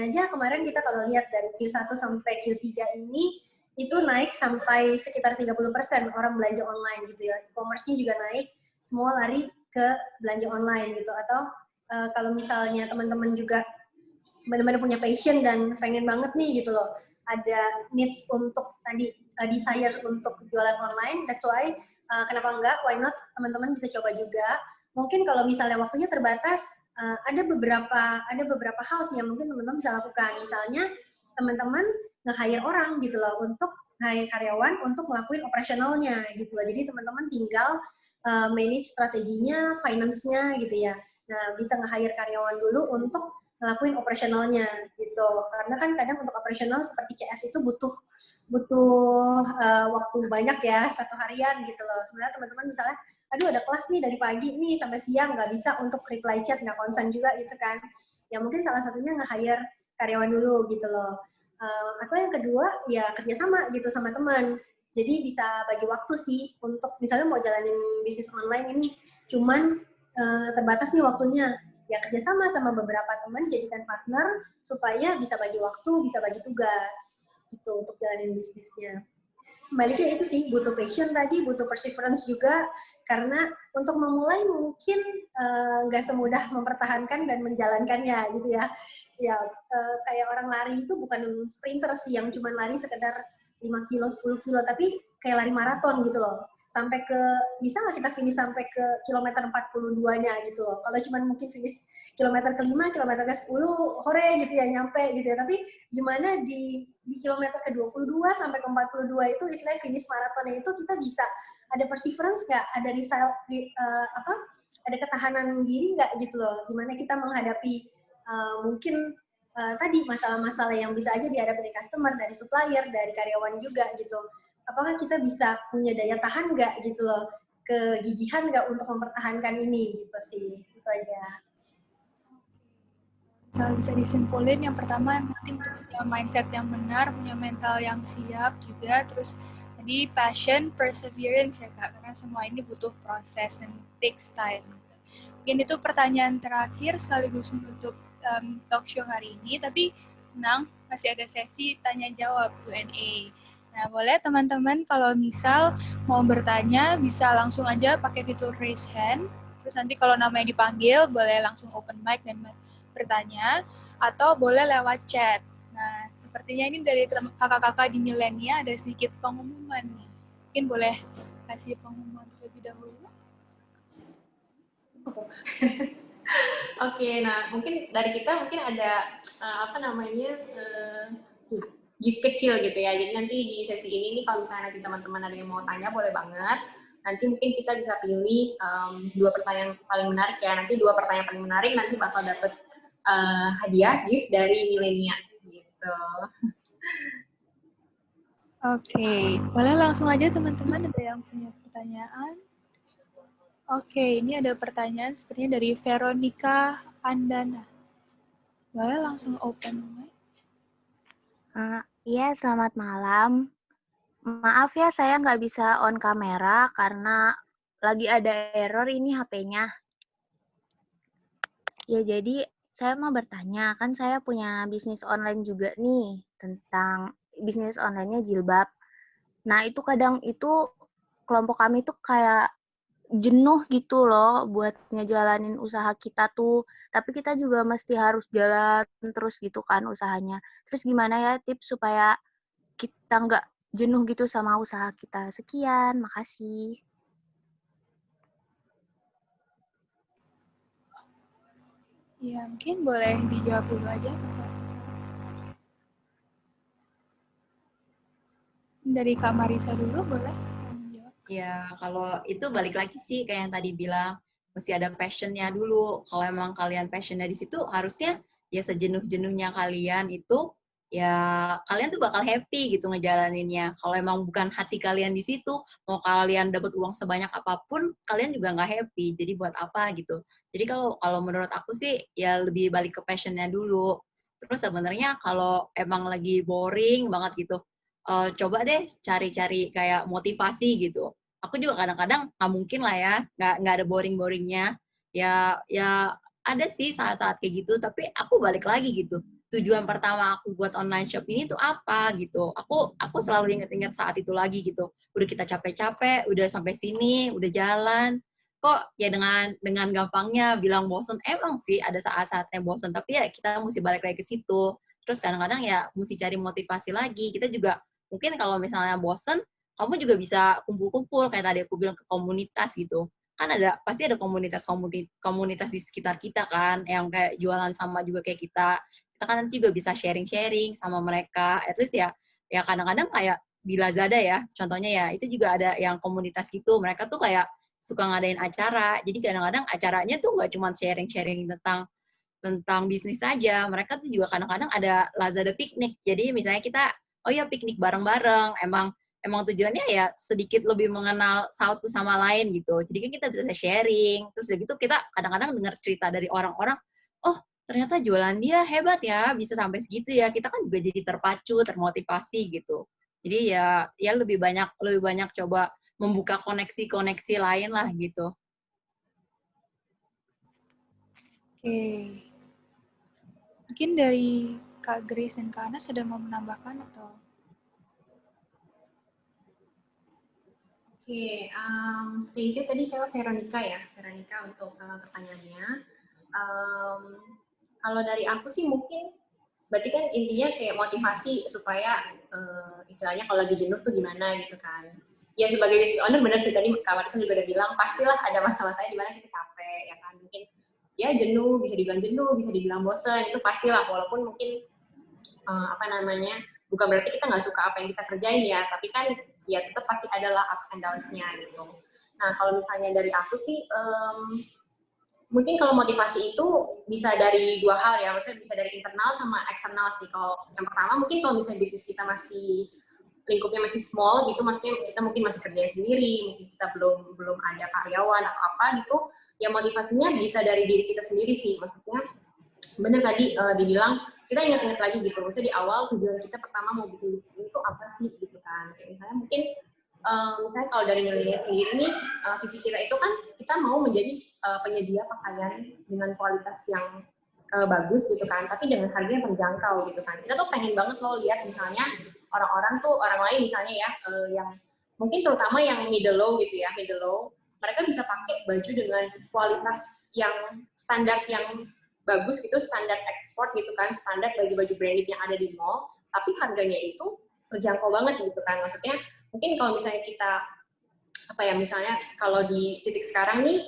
aja kemarin kita kalau lihat dari Q1 sampai Q3 ini itu naik sampai sekitar 30% orang belanja online gitu ya. E-commerce-nya juga naik, semua lari ke belanja online gitu. Atau kalau misalnya teman-teman juga benar-benar punya passion dan pengen banget nih gitu loh, ada needs untuk tadi desire untuk jualan online, that's why kenapa enggak, why not, teman-teman bisa coba juga. Mungkin kalau misalnya waktunya terbatas, ada beberapa hal sih yang mungkin teman-teman bisa lakukan. Misalnya teman-teman nge-hire orang gitu loh, untuk hire karyawan untuk ngelakuin operasionalnya gitu loh. Jadi teman-teman tinggal manage strateginya, finance-nya gitu ya. Nah, bisa nge-hire karyawan dulu untuk ngelakuin operasionalnya gitu. Karena kan kadang untuk operasional seperti CS itu butuh waktu banyak ya, satu harian gitu loh. Sebenarnya teman-teman misalnya, aduh ada kelas nih dari pagi nih sampai siang, nggak bisa untuk reply chat, nggak konsen juga gitu kan. Ya mungkin salah satunya nge-hire karyawan dulu gitu loh. Atau yang kedua, ya kerjasama gitu sama teman. Jadi bisa bagi waktu sih untuk misalnya mau jalanin bisnis online ini, cuman terbatas nih waktunya. Ya kerjasama sama beberapa teman, jadikan partner supaya bisa bagi waktu, bisa bagi tugas gitu untuk jalanin bisnisnya. Baliknya itu sih, butuh passion tadi, butuh perseverance juga, karena untuk memulai mungkin nggak semudah mempertahankan dan menjalankannya gitu ya. Ya kayak orang lari itu bukan sprinter sih yang cuma lari sekedar 5 kilo, 10 kilo, tapi kayak lari maraton gitu loh. Sampai ke, bisa nggak kita finish sampai ke kilometer 42-nya gitu loh. Kalau cuma mungkin finish kilometer ke-5, kilometer ke-10, hore gitu ya, nyampe gitu ya. Tapi gimana di kilometer ke-22 sampai ke 42 itu istilahnya finish maratonnya itu kita bisa ada perseverance nggak, ada result, ada ketahanan diri nggak gitu loh. Gimana kita menghadapi mungkin tadi masalah-masalah yang bisa aja dihadapi dari customer, dari supplier, dari karyawan juga gitu. Apakah kita bisa punya daya tahan nggak gitu loh, kegigihan nggak untuk mempertahankan ini gitu sih, itu aja. Misalnya bisa disimpulin, yang pertama yang penting untuk punya mindset yang benar, punya mental yang siap juga, terus Jadi passion, perseverance ya Kak, karena semua ini butuh proses dan takes time. Mungkin itu pertanyaan terakhir sekaligus menutup talk show hari ini, tapi tenang, masih ada sesi tanya-jawab Q&A. Nah, boleh teman-teman kalau misal mau bertanya, bisa langsung aja pakai fitur raise hand, terus nanti kalau namanya dipanggil, boleh langsung open mic dan bertanya, atau boleh lewat chat. Nah, sepertinya ini dari kakak-kakak di Milenia ada sedikit pengumuman nih. Mungkin boleh kasih pengumuman terlebih dahulu. Oke, nah mungkin dari kita mungkin ada gift kecil gitu ya. Jadi nanti di sesi ini nih kalau misalnya nanti teman-teman ada yang mau tanya boleh banget. Nanti mungkin kita bisa pilih 2 pertanyaan paling menarik ya. Nanti 2 pertanyaan paling menarik nanti bakal dapet hadiah gift dari Milenia gitu. Oke, boleh langsung aja teman-teman ada yang punya pertanyaan. Oke, ini ada pertanyaan sepertinya dari Veronica Andana. Boleh langsung open mic. Iya, selamat malam. Maaf ya, saya nggak bisa on kamera karena lagi ada error ini HP-nya. Ya, jadi saya mau bertanya, kan saya punya bisnis online juga nih, tentang bisnis online-nya jilbab. Nah, itu kadang itu kelompok kami tuh kayak jenuh gitu loh buat ngejalanin usaha kita tuh. Tapi kita juga mesti harus jalan terus gitu kan usahanya. Terus gimana ya tips supaya kita nggak jenuh gitu sama usaha kita. Sekian, makasih. Ya, mungkin boleh dijawab dulu aja. Dari Kak Marisa dulu boleh? Ya, kalau itu balik lagi sih kayak yang tadi bilang, mesti ada passion-nya dulu. Kalau emang kalian passion-nya di situ, harusnya ya sejenuh-jenuhnya kalian itu, ya kalian tuh bakal happy gitu ngejalaninnya. Kalau emang bukan hati kalian di situ, mau kalian dapat uang sebanyak apapun, kalian juga nggak happy. Jadi buat apa gitu. Jadi kalau menurut aku sih, ya lebih balik ke passion-nya dulu. Terus sebenarnya kalau emang lagi boring banget gitu, coba deh cari-cari kayak motivasi gitu. Aku juga kadang-kadang nggak mungkin lah ya, nggak ada boring-boringnya. Ya ada sih saat-saat kayak gitu, tapi aku balik lagi gitu. Tujuan pertama aku buat online shop ini tuh apa gitu. Aku selalu inget-inget saat itu lagi gitu. Udah kita capek-capek, udah sampai sini, udah jalan. Kok ya dengan gampangnya bilang bosen, emang sih ada saat-saatnya bosen, tapi ya kita mesti balik lagi ke situ. Terus kadang-kadang ya mesti cari motivasi lagi. Kita juga mungkin kalau misalnya bosen, kamu juga bisa kumpul-kumpul, kayak tadi aku bilang ke komunitas gitu. Kan pasti ada komunitas di sekitar kita kan, yang kayak jualan sama juga kayak kita. Kita kan nanti juga bisa sharing-sharing sama mereka. At least ya kadang-kadang kayak di Lazada ya, contohnya ya, itu juga ada yang komunitas gitu. Mereka tuh kayak suka ngadain acara. Jadi kadang-kadang acaranya tuh nggak cuma sharing-sharing tentang bisnis saja. Mereka tuh juga kadang-kadang ada Lazada piknik. Jadi misalnya kita piknik bareng-bareng. Emang tujuannya ya sedikit lebih mengenal satu sama lain gitu. Jadi kan kita bisa sharing. Terus udah gitu kita kadang-kadang dengar cerita dari orang-orang, oh ternyata jualan dia hebat ya, bisa sampai segitu ya. Kita kan juga jadi terpacu, termotivasi gitu. Jadi ya lebih banyak coba membuka koneksi-koneksi lain lah gitu. Oke. Mungkin dari Kak Grace dan Kak Anas ada mau menambahkan atau? Oke, thank you tadi siapa Veronica ya, Veronica untuk pertanyaannya. Kalau dari aku sih mungkin, berarti kan intinya kayak motivasi supaya istilahnya kalau lagi jenuh tuh gimana gitu kan. Ya sebagai business owner benar sih tadi Kak Marisa juga udah bilang, pastilah ada masa-masanya di mana kita capek ya kan. Mungkin ya jenuh, bisa dibilang bosan, itu pastilah walaupun mungkin bukan berarti kita nggak suka apa yang kita kerjain ya, tapi kan ya tetap pasti adalah ups and downs-nya gitu. Nah kalau misalnya dari aku sih, mungkin kalau motivasi itu bisa dari 2 hal ya, maksudnya bisa dari internal sama eksternal sih. Kalau yang pertama mungkin kalau misalnya bisnis kita masih lingkupnya masih small gitu, maksudnya kita mungkin masih kerja sendiri, mungkin kita belum ada karyawan atau apa gitu, ya motivasinya bisa dari diri kita sendiri sih. Maksudnya bener tadi dibilang kita ingat-ingat lagi gitu, maksudnya di awal tujuan kita pertama mau bikin bisnis itu apa sih gitu kan. Kayak misalnya mungkin misalnya kalau dari nilainya sendiri nih, visi kita itu kan kita mau menjadi penyedia pakaian dengan kualitas yang bagus gitu kan, tapi dengan harga yang terjangkau gitu kan. Kita tuh pengen banget loh lihat misalnya orang lain misalnya ya, yang mungkin terutama yang middle low gitu ya, middle low, mereka bisa pakai baju dengan kualitas yang standar yang bagus gitu, standar ekspor gitu kan, standar baju-baju branded yang ada di mall, tapi harganya itu terjangkau banget gitu kan. Maksudnya mungkin kalau misalnya kita misalnya kalau di titik sekarang nih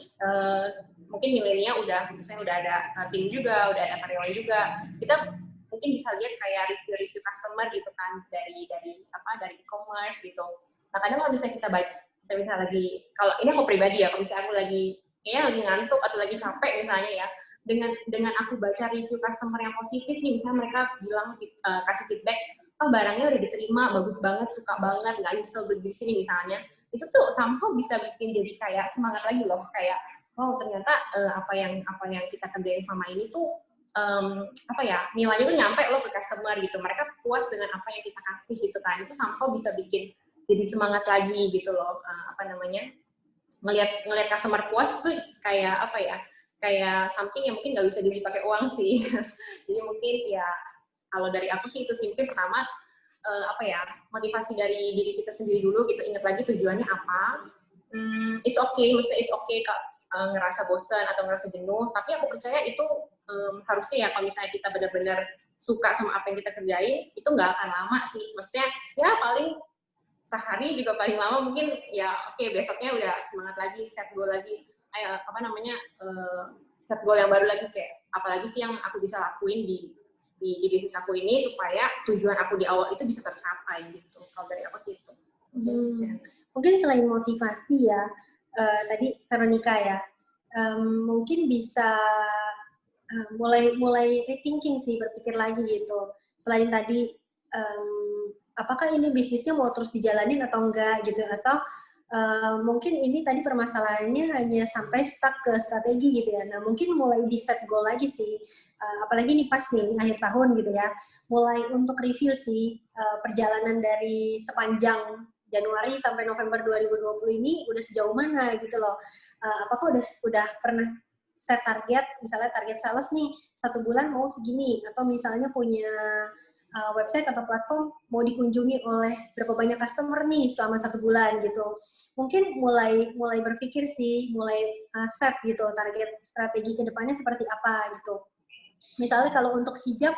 mungkin milenial misalnya udah ada tim juga, udah ada karyawan juga, kita mungkin bisa lihat kayak review customer gitu kan dari e-commerce gitu. Nah kadang kalau misalnya kita lagi, kalau ini aku pribadi ya, kalau misalnya aku lagi ngantuk atau lagi capek misalnya ya, dengan aku baca review customer yang positif nih, misalnya mereka bilang kasih feedback, barangnya udah diterima, bagus banget, suka banget, nggak nyesel beli di sini misalnya, itu tuh somehow bisa bikin jadi kayak semangat lagi loh, kayak ternyata apa yang kita kerjain selama ini tuh nilainya tuh nyampe loh ke customer gitu, mereka puas dengan apa yang kita kasih gitu kan, itu somehow bisa bikin jadi semangat lagi gitu loh, ngelihat customer puas itu kayak kayak something yang mungkin nggak bisa dibeli pakai uang sih. Jadi mungkin ya kalau dari aku sih itu sih, mungkin pertama motivasi dari diri kita sendiri dulu gitu, ingat lagi tujuannya apa. It's okay, maksudnya it's okay Kak, ngerasa bosan atau ngerasa jenuh, tapi aku percaya itu harusnya ya kalau misalnya kita benar-benar suka sama apa yang kita kerjain, itu nggak akan lama sih, maksudnya ya paling sehari juga paling lama mungkin ya besoknya udah semangat lagi, set goal lagi, set goal yang baru lagi, kayak apalagi sih yang aku bisa lakuin di bisnis aku ini supaya tujuan aku di awal itu bisa tercapai gitu. Kalau dari aku sih itu. Mungkin selain motivasi ya, tadi Veronica ya, mungkin bisa mulai rethinking sih, berpikir lagi gitu. Selain tadi, apakah ini bisnisnya mau terus dijalanin atau enggak gitu, atau mungkin ini tadi permasalahannya hanya sampai stuck ke strategi gitu ya. Nah mungkin mulai di set goal lagi sih, apalagi nih pas nih akhir tahun gitu ya, mulai untuk review sih perjalanan dari sepanjang Januari sampai November 2020 ini udah sejauh mana gitu loh. Apakah udah pernah set target, misalnya target sales nih 1 bulan mau segini, atau misalnya punya website atau platform mau dikunjungi oleh berapa banyak customer nih selama 1 bulan gitu. Mungkin mulai berpikir sih, mulai set gitu target strategi ke depannya seperti apa gitu. Misalnya kalau untuk hijab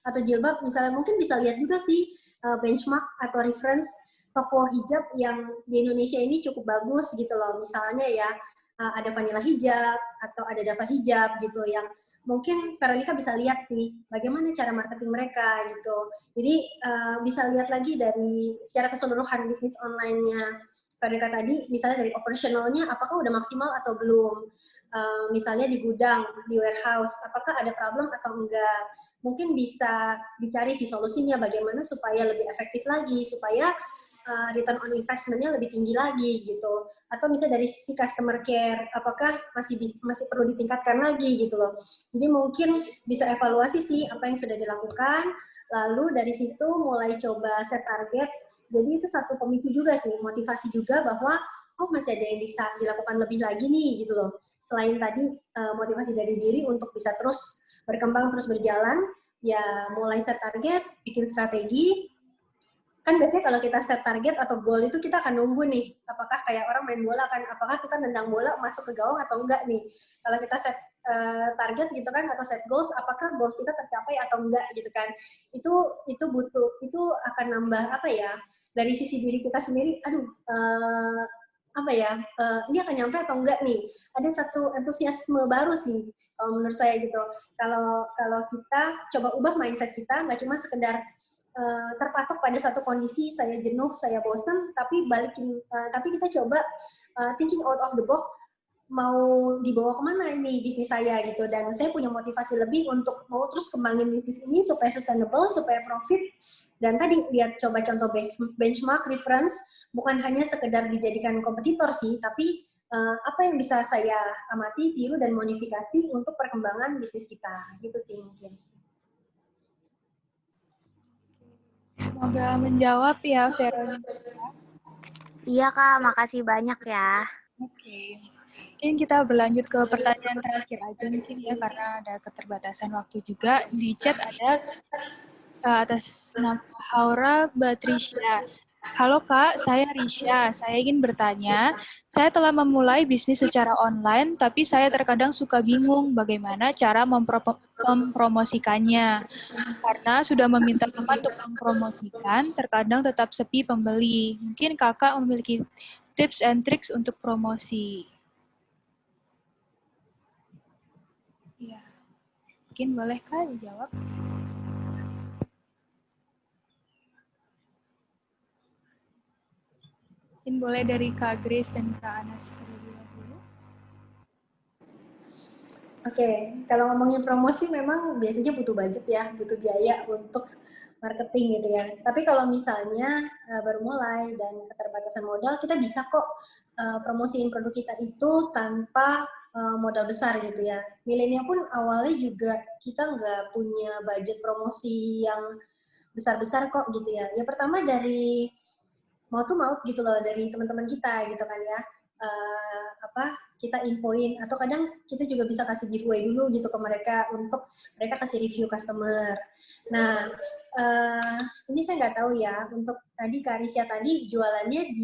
atau jilbab, misalnya mungkin bisa lihat juga sih benchmark atau reference toko hijab yang di Indonesia ini cukup bagus gitu loh. Misalnya ya ada Vanilla Hijab atau ada Dava Hijab gitu, yang mungkin Veronica bisa lihat sih bagaimana cara marketing mereka gitu. Jadi bisa lihat lagi dari secara keseluruhan bisnis online-nya Veronica tadi, misalnya dari operasionalnya apakah udah maksimal atau belum. Misalnya di gudang, di warehouse, apakah ada problem atau enggak. Mungkin bisa dicari sih solusinya bagaimana supaya lebih efektif lagi, supaya return on investment-nya lebih tinggi lagi gitu. Atau misalnya dari sisi customer care, apakah masih perlu ditingkatkan lagi gitu loh. Jadi mungkin bisa evaluasi sih apa yang sudah dilakukan, lalu dari situ mulai coba set target. Jadi itu satu pemicu juga sih, motivasi juga bahwa masih ada yang bisa dilakukan lebih lagi nih gitu loh. Selain tadi motivasi dari diri untuk bisa terus berkembang, terus berjalan, ya mulai set target, bikin strategi. Kan biasanya kalau kita set target atau goal itu kita akan nunggu nih, apakah kayak orang main bola kan, apakah kita nendang bola masuk ke gawang atau enggak nih. Kalau kita set target gitu kan, atau set goals, apakah goals kita tercapai atau enggak gitu kan. Itu butuh, itu akan nambah dari sisi diri kita sendiri, ini akan nyampe atau enggak nih. Ada satu antusiasme baru sih kalau menurut saya gitu. Kalau kita coba ubah mindset kita, nggak cuma sekedar terpatok pada satu kondisi, saya jenuh, saya bosan, tapi tapi kita coba thinking out of the box, mau dibawa kemana ini bisnis saya gitu. Dan saya punya motivasi lebih untuk mau terus kembangin bisnis ini supaya sustainable, supaya profit. Dan tadi lihat coba contoh benchmark, reference, bukan hanya sekedar dijadikan kompetitor sih, tapi apa yang bisa saya amati, tiru, dan modifikasi untuk perkembangan bisnis kita. Gitu sih mungkin. Semoga menjawab ya, Veronica. Iya Kak, makasih banyak ya. Oke. Mungkin kita berlanjut ke pertanyaan terakhir aja mungkin ya, karena ada keterbatasan waktu juga. Di chat ada atas nama Haura Batrisya. Halo Kak, saya Risha. Saya ingin bertanya, saya telah memulai bisnis secara online, tapi saya terkadang suka bingung bagaimana cara mempromosikannya. Karena sudah meminta teman untuk mempromosikan, terkadang tetap sepi pembeli. Mungkin Kakak memiliki tips and tricks untuk promosi. Ya, mungkin boleh Kak dijawab? Mungkin boleh dari Kak Grace dan Kak Anas terlebih dahulu. Oke, kalau ngomongin promosi memang biasanya butuh budget ya, butuh biaya untuk marketing gitu ya. Tapi kalau misalnya baru mulai dan keterbatasan modal, kita bisa kok promosiin produk kita itu tanpa modal besar gitu ya. Milenial pun awalnya juga kita nggak punya budget promosi yang besar-besar kok gitu ya. Ya pertama dari mau tuh mau gitu loh dari teman-teman kita gitu kan ya. Kita infoin atau kadang kita juga bisa kasih giveaway dulu gitu ke mereka untuk mereka kasih review customer. Nah, ini saya nggak tahu ya untuk tadi Kak Risha tadi jualannya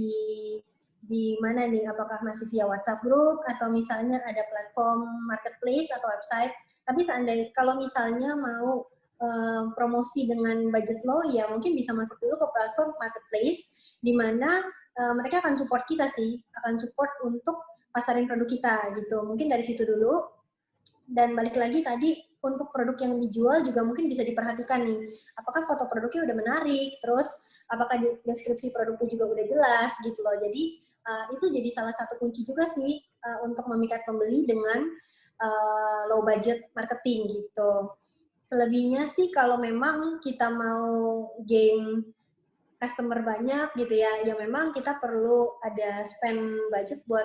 di mana nih? Apakah masih via WhatsApp group atau misalnya ada platform marketplace atau website? Tapi seandainya kalau misalnya mau promosi dengan budget low ya mungkin bisa masuk dulu ke platform marketplace di mana mereka akan support kita sih, akan support untuk pasarin produk kita gitu. Mungkin dari situ dulu. Dan balik lagi tadi untuk produk yang dijual juga mungkin bisa diperhatikan nih. Apakah foto produknya udah menarik, terus apakah deskripsi produknya juga udah jelas gitu loh. Jadi itu jadi salah satu kunci juga sih untuk memikat pembeli dengan low budget marketing gitu. Selebihnya sih kalau memang kita mau gain customer banyak gitu ya, ya memang kita perlu ada spend budget buat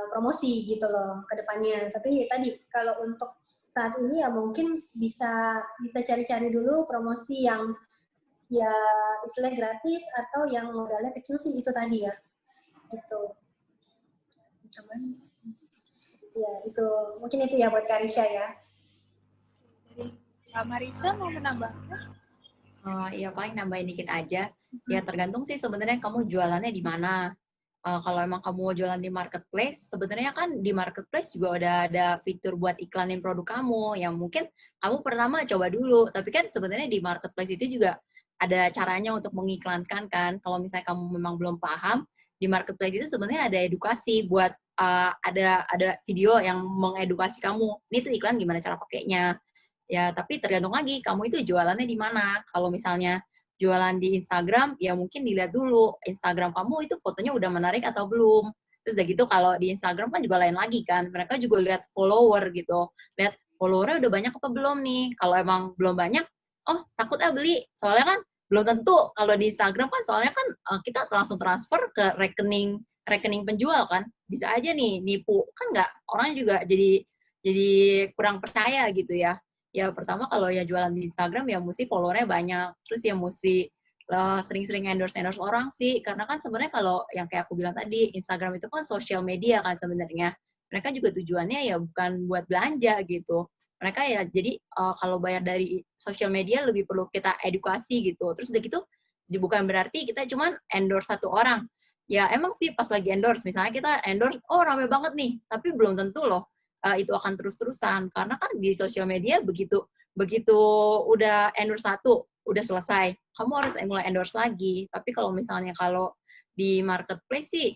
promosi gitu loh ke depannya. Tapi ya tadi kalau untuk saat ini ya mungkin bisa cari-cari dulu promosi yang ya istilah gratis atau yang modalnya kecil sih itu tadi ya. Gitu. Ya itu mungkin itu ya buat Karisha ya. Dari Kak Marisa mau menambahkan? Ya paling nambahin dikit aja. Ya tergantung sih sebenarnya kamu jualannya di mana. Kalau emang kamu jualan di marketplace, sebenarnya kan di marketplace juga udah ada fitur buat iklanin produk kamu yang mungkin kamu pertama coba dulu. Tapi kan sebenarnya di marketplace itu juga ada caranya untuk mengiklankan kan. Kalau misalnya kamu memang belum paham, di marketplace itu sebenarnya ada edukasi buat ada video yang mengedukasi kamu. Ini tuh iklan gimana cara pakainya. Ya, tapi tergantung lagi kamu itu jualannya di mana. Kalau misalnya jualan di Instagram, ya mungkin dilihat dulu Instagram kamu itu fotonya udah menarik atau belum. Terus udah gitu kalau di Instagram kan juga lain lagi kan. Mereka juga lihat follower gitu. Lihat followernya udah banyak apa belum nih. Kalau emang belum banyak, oh takut beli. Soalnya kan belum tentu kalau di Instagram kan soalnya kan kita langsung transfer ke rekening penjual kan. Bisa aja nih nipu. Kan nggak, orang juga jadi kurang percaya gitu ya. Ya pertama kalau ya jualan di Instagram ya mesti followernya banyak, terus ya mesti sering-sering endorse orang sih, karena kan sebenarnya kalau yang kayak aku bilang tadi, Instagram itu kan social media kan sebenarnya. Mereka juga tujuannya ya bukan buat belanja gitu. Mereka ya jadi kalau bayar dari social media lebih perlu kita edukasi gitu. Terus udah gitu bukan berarti kita cuman endorse satu orang. Ya emang sih pas lagi endorse, misalnya kita endorse, oh rame banget nih, tapi belum tentu loh itu akan terus-terusan, karena kan di sosial media begitu udah endorse satu udah selesai, kamu harus mulai endorse lagi. Tapi kalau misalnya kalau di marketplace sih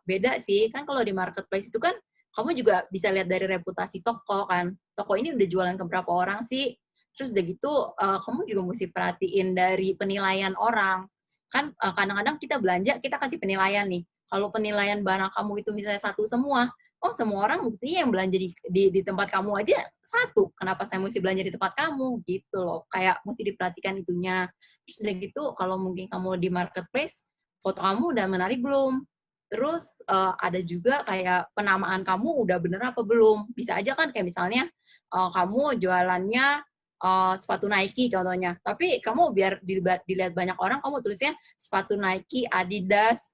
beda sih kan. Kalau di marketplace itu kan kamu juga bisa lihat dari reputasi toko kan, toko ini udah jualan ke berapa orang sih. Terus udah gitu kamu juga mesti perhatiin dari penilaian orang kan. Kadang-kadang kita belanja kita kasih penilaian nih, kalau penilaian barang kamu itu misalnya 1 semua, oh semua orang buktinya yang belanja di tempat kamu aja 1, kenapa saya mesti belanja di tempat kamu gitu loh. Kayak mesti diperhatikan itunya. Terus udah gitu kalau mungkin kamu di marketplace, foto kamu udah menarik belum, terus ada juga kayak penamaan kamu udah bener apa belum. Bisa aja kan kayak misalnya kamu jualannya sepatu Nike contohnya, tapi kamu biar dilihat banyak orang kamu tulisnya sepatu Nike, Adidas,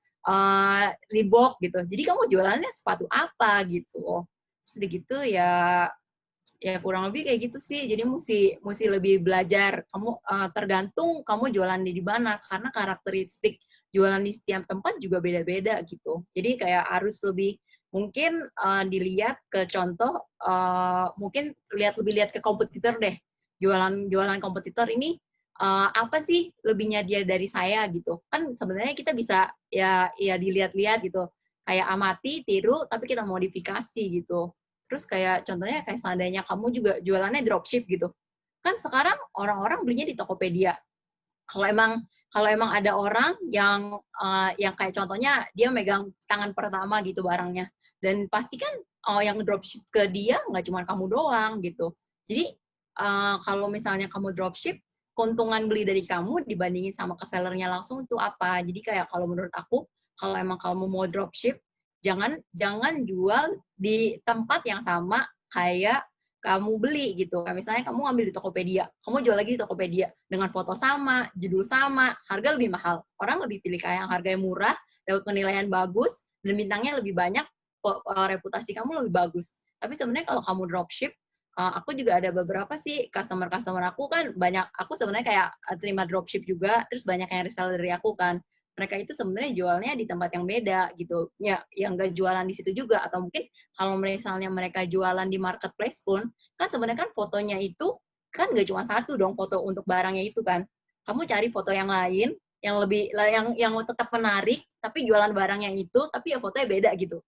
Reebok gitu. Jadi kamu jualannya sepatu apa gitu. Sudah gitu ya kurang lebih kayak gitu sih. Jadi mesti lebih belajar. Kamu tergantung kamu jualan di mana, karena karakteristik jualan di setiap tempat juga beda-beda gitu. Jadi kayak harus lebih mungkin dilihat ke contoh, mungkin lebih lihat ke kompetitor deh. Jualan kompetitor ini apa sih lebihnya dia dari saya gitu. Kan sebenarnya kita bisa ya dilihat-lihat gitu. Kayak amati, tiru, tapi kita modifikasi gitu. Terus kayak contohnya kayak seandainya kamu juga jualannya dropship gitu. Kan sekarang orang-orang belinya di Tokopedia. Kalau emang ada orang yang kayak contohnya dia megang tangan pertama gitu barangnya, dan pasti kan yang dropship ke dia nggak cuma kamu doang gitu. Jadi kalau misalnya kamu dropship, keuntungan beli dari kamu dibandingin sama ke sellernya langsung itu apa? Jadi kayak kalau menurut aku, kalau emang kamu mau dropship, jangan jual di tempat yang sama kayak kamu beli gitu. Kayak misalnya kamu ngambil di Tokopedia, kamu jual lagi di Tokopedia dengan foto sama, judul sama, harga lebih mahal. Orang lebih pilih kayak yang harganya murah, dapat penilaian bagus, dan bintangnya lebih banyak, reputasi kamu lebih bagus. Tapi sebenarnya kalau kamu dropship, aku juga ada beberapa sih customer aku kan banyak. Aku sebenarnya kayak terima dropship juga, terus banyak yang reseller dari aku kan. Mereka itu sebenarnya jualnya di tempat yang beda gitu, ya yang nggak jualan di situ juga. Atau mungkin kalau misalnya mereka jualan di marketplace pun, kan sebenarnya kan fotonya itu kan nggak cuma satu dong foto untuk barangnya itu kan. Kamu cari foto yang lain yang lebih yang tetap menarik tapi jualan barang yang itu tapi ya fotonya beda gitu.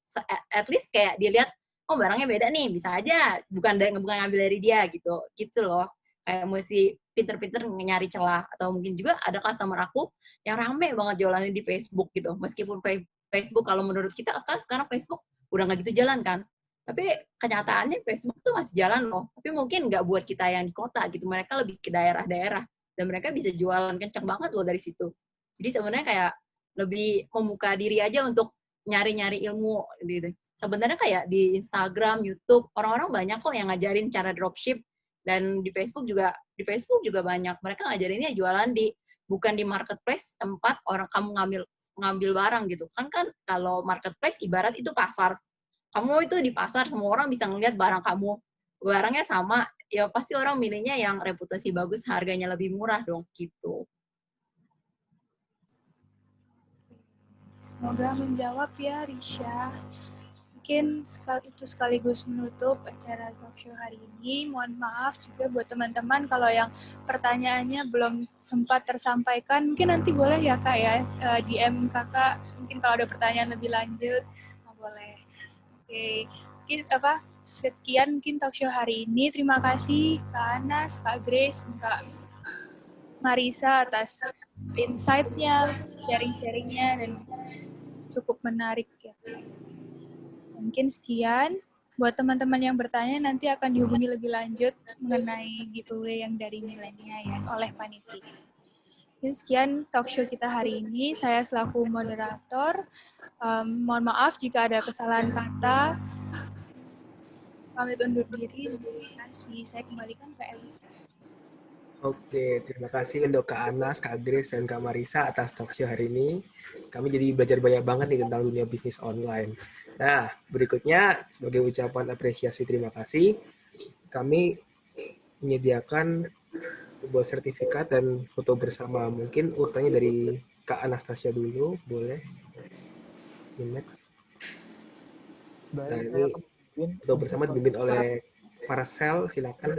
At least kayak dilihat, oh barangnya beda nih, bisa aja bukan ngambil dari dia gitu loh. Kayak mesti pinter-pinter nyari celah. Atau mungkin juga ada customer aku yang rame banget jualannya di Facebook gitu. Meskipun Facebook kalau menurut kita kan sekarang Facebook udah nggak gitu jalan kan. Tapi kenyataannya Facebook tuh masih jalan loh. Tapi mungkin nggak buat kita yang di kota gitu. Mereka lebih ke daerah-daerah. Dan mereka bisa jualan kenceng banget loh dari situ. Jadi sebenarnya kayak lebih membuka diri aja untuk nyari-nyari ilmu gitu. Sebenarnya kayak di Instagram, YouTube, orang-orang banyak kok yang ngajarin cara dropship. Dan di Facebook juga banyak. Mereka ngajarinnya jualan bukan di marketplace tempat orang kamu ngambil barang gitu. Kan kalau marketplace ibarat itu pasar. Kamu itu di pasar, semua orang bisa ngeliat barang kamu. Barangnya sama, ya pasti orang milihnya yang reputasi bagus, harganya lebih murah dong gitu. Semoga menjawab ya, Risha. Mungkin itu sekaligus menutup acara talk show hari ini. Mohon maaf juga buat teman-teman kalau yang pertanyaannya belum sempat tersampaikan. Mungkin nanti boleh ya Kak ya, DM Kakak. Mungkin kalau ada pertanyaan lebih lanjut, boleh. Oke, mungkin sekian mungkin talk show hari ini. Terima kasih Kak Anas, Kak Grace, Kak Marisa atas insight-nya, sharing-sharingnya, dan cukup menarik ya. Mungkin sekian. Buat teman-teman yang bertanya, nanti akan dihubungi lebih lanjut mengenai giveaway yang dari Milenia ya, oleh panitia. Mungkin sekian talk show kita hari ini. Saya selaku moderator. Mohon maaf jika ada kesalahan kata. Pamit undur diri. Terima kasih. Saya kembalikan ke Elisa. Oke, terima kasih untuk Kak Anas, Kak Grace, dan Kak Marisa atas talk show hari ini. Kami jadi belajar banyak banget nih tentang dunia bisnis online. Nah, berikutnya sebagai ucapan apresiasi terima kasih, kami menyediakan sebuah sertifikat dan foto bersama. Mungkin urutannya dari Kak Anastasia dulu, boleh? Next. Nah, ini foto bersama dipimpin oleh Marcel, silakan.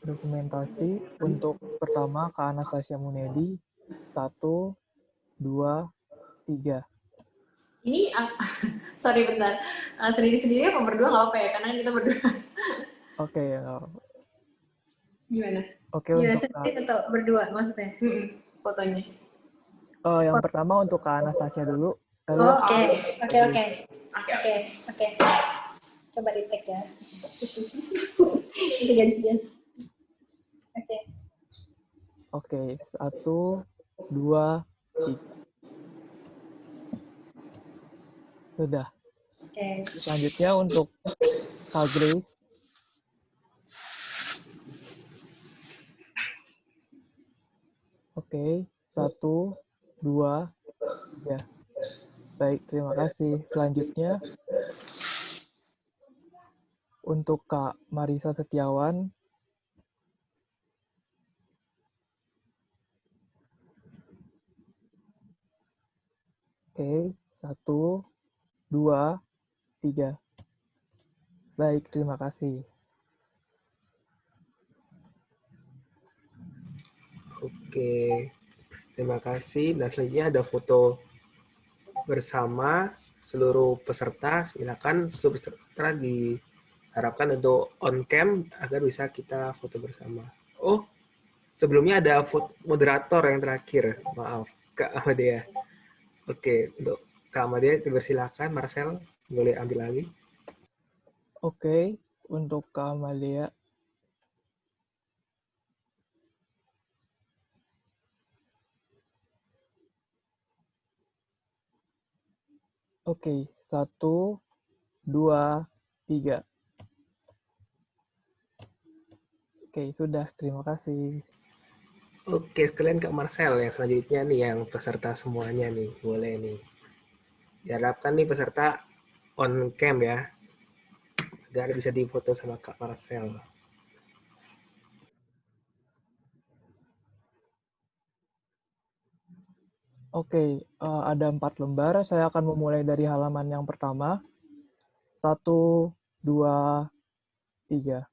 Dokumentasi untuk pertama Kak Anastasia Munedi, 1, 2, 3. Ini, sorry bentar, sendiri-sendiri apa berdua nggak apa ya, karena kita berdua. Oke, ya. Gimana? Oke, Gimana untuk sendiri atau berdua maksudnya? Fotonya. Yang pertama untuk Kak Anastasia dulu. Oke. Coba di-tag ya. Itu gantian. Oke, 1, 2, 3. Sudah. Oke. Selanjutnya untuk Kak Grace. Oke, 1, 2, 3. Baik, terima kasih. Selanjutnya, untuk Kak Marisa Setiawan. Oke, 1, 2, 3. Baik, terima kasih. Oke, terima kasih. Nah, selanjutnya ada foto bersama seluruh peserta. Silakan seluruh peserta diharapkan untuk on cam agar bisa kita foto bersama. Oh, sebelumnya ada moderator yang terakhir. Maaf, Kak Amadea. Oke, untuk Kak Amadea dipersilakan. Marcel, boleh ambil alih. Oke, untuk Kak Amalia. Oke, 1, 2, 3. Oke, sudah. Terima kasih. Oke, sekalian Kak Marcel yang selanjutnya nih, yang peserta semuanya nih. Boleh nih. Diharapkan nih peserta on cam ya, agar bisa difoto sama Kak Marcel. Oke, ada 4 lembar. Saya akan memulai dari halaman yang pertama. 1, 2, 3.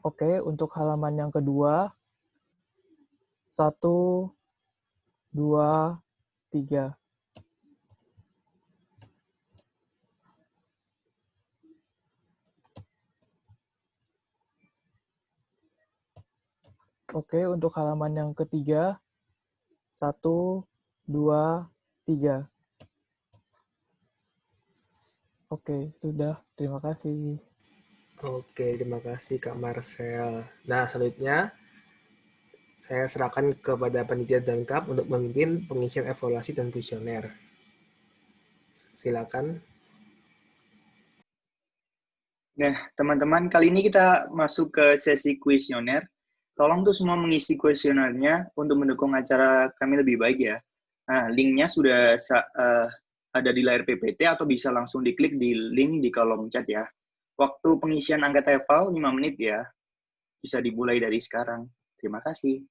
Oke, untuk halaman yang kedua. 1, 2, 3. Oke, untuk halaman yang ketiga. 1, 2, 3. Oke, sudah. Terima kasih. Oke, terima kasih Kak Marcel. Nah, selanjutnya saya serahkan kepada panitia dan KAP untuk memimpin pengisian evaluasi dan kuesioner. Silakan. Nah, teman-teman, kali ini kita masuk ke sesi kuesioner. Tolong tuh semua mengisi kuesionernya untuk mendukung acara kami lebih baik ya. Nah, linknya sudah ada di layar PPT atau bisa langsung diklik di link di kolom chat ya. Waktu pengisian angka eval 5 menit ya. Bisa dimulai dari sekarang. Terima kasih.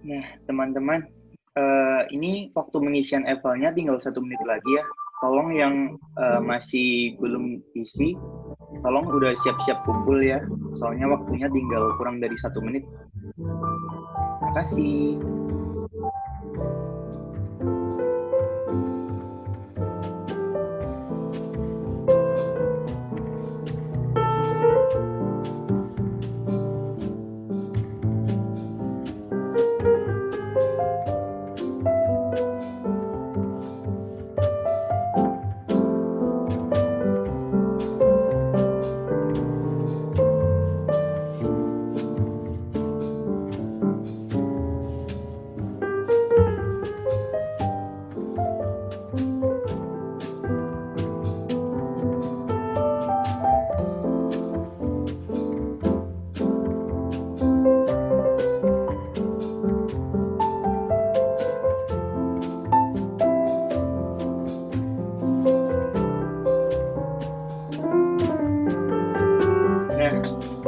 Nah, teman-teman, ini waktu pengisian evalnya tinggal 1 menit lagi ya. Tolong yang masih belum isi, tolong udah siap-siap kumpul ya. Soalnya waktunya tinggal kurang dari 1 menit. Terima kasih.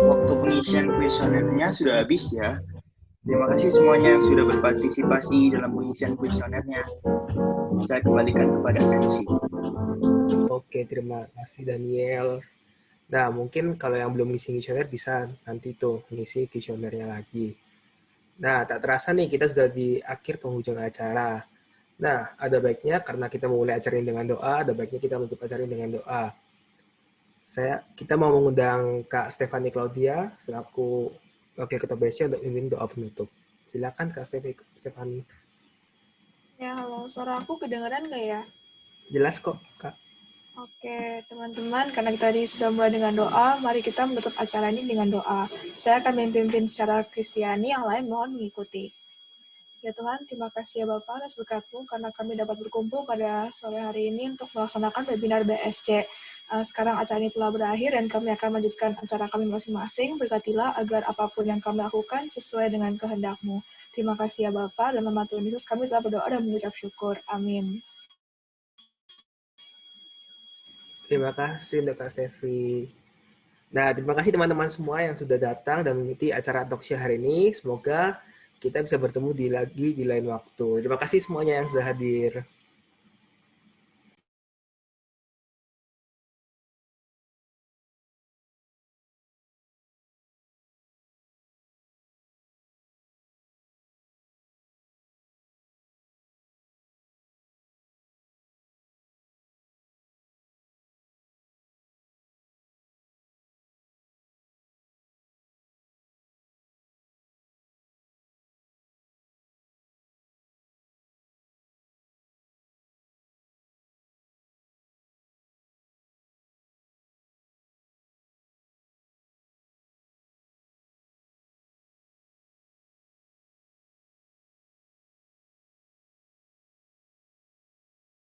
Waktu pengisian kuesionernya sudah habis ya. Terima kasih semuanya yang sudah berpartisipasi dalam pengisian kuesionernya. Saya kembalikan kepada MC. Oke, terima kasih Daniel. Nah, mungkin kalau yang belum ngisi kuesioner bisa nanti tuh ngisi kuesionernya lagi. Nah, tak terasa nih kita sudah di akhir penghujung acara. Nah, ada baiknya karena kita memulai acara ini dengan doa, ada baiknya kita menutup acara ini dengan doa. Kita mau mengundang Kak Stefani Claudia selaku Wakil Ketua BSC untuk memimpin doa penutup. Silakan Kak Stefani. Ya, halo. Suara aku kedengaran nggak ya? Jelas kok, Kak. Oke, teman-teman, karena kita tadi sudah mulai dengan doa, mari kita menutup acara ini dengan doa. Saya akan memimpin secara Kristiani, yang lain mohon mengikuti. Ya Tuhan, terima kasih ya Bapak atas berkat-Mu karena kami dapat berkumpul pada sore hari ini untuk melaksanakan webinar BSC. Sekarang acara ini telah berakhir dan kami akan melanjutkan acara kami masing-masing. Berkatilah agar apapun yang kami lakukan sesuai dengan kehendak-Mu. Terima kasih ya Bapak, dalam nama Tuhan Yesus kami telah berdoa dan mengucap syukur. Amin. Terima kasih untuk Kak Stefi. Nah, terima kasih teman-teman semua yang sudah datang dan mengikuti acara Talkshow hari ini. Semoga kita bisa bertemu lagi di lain waktu. Terima kasih semuanya yang sudah hadir.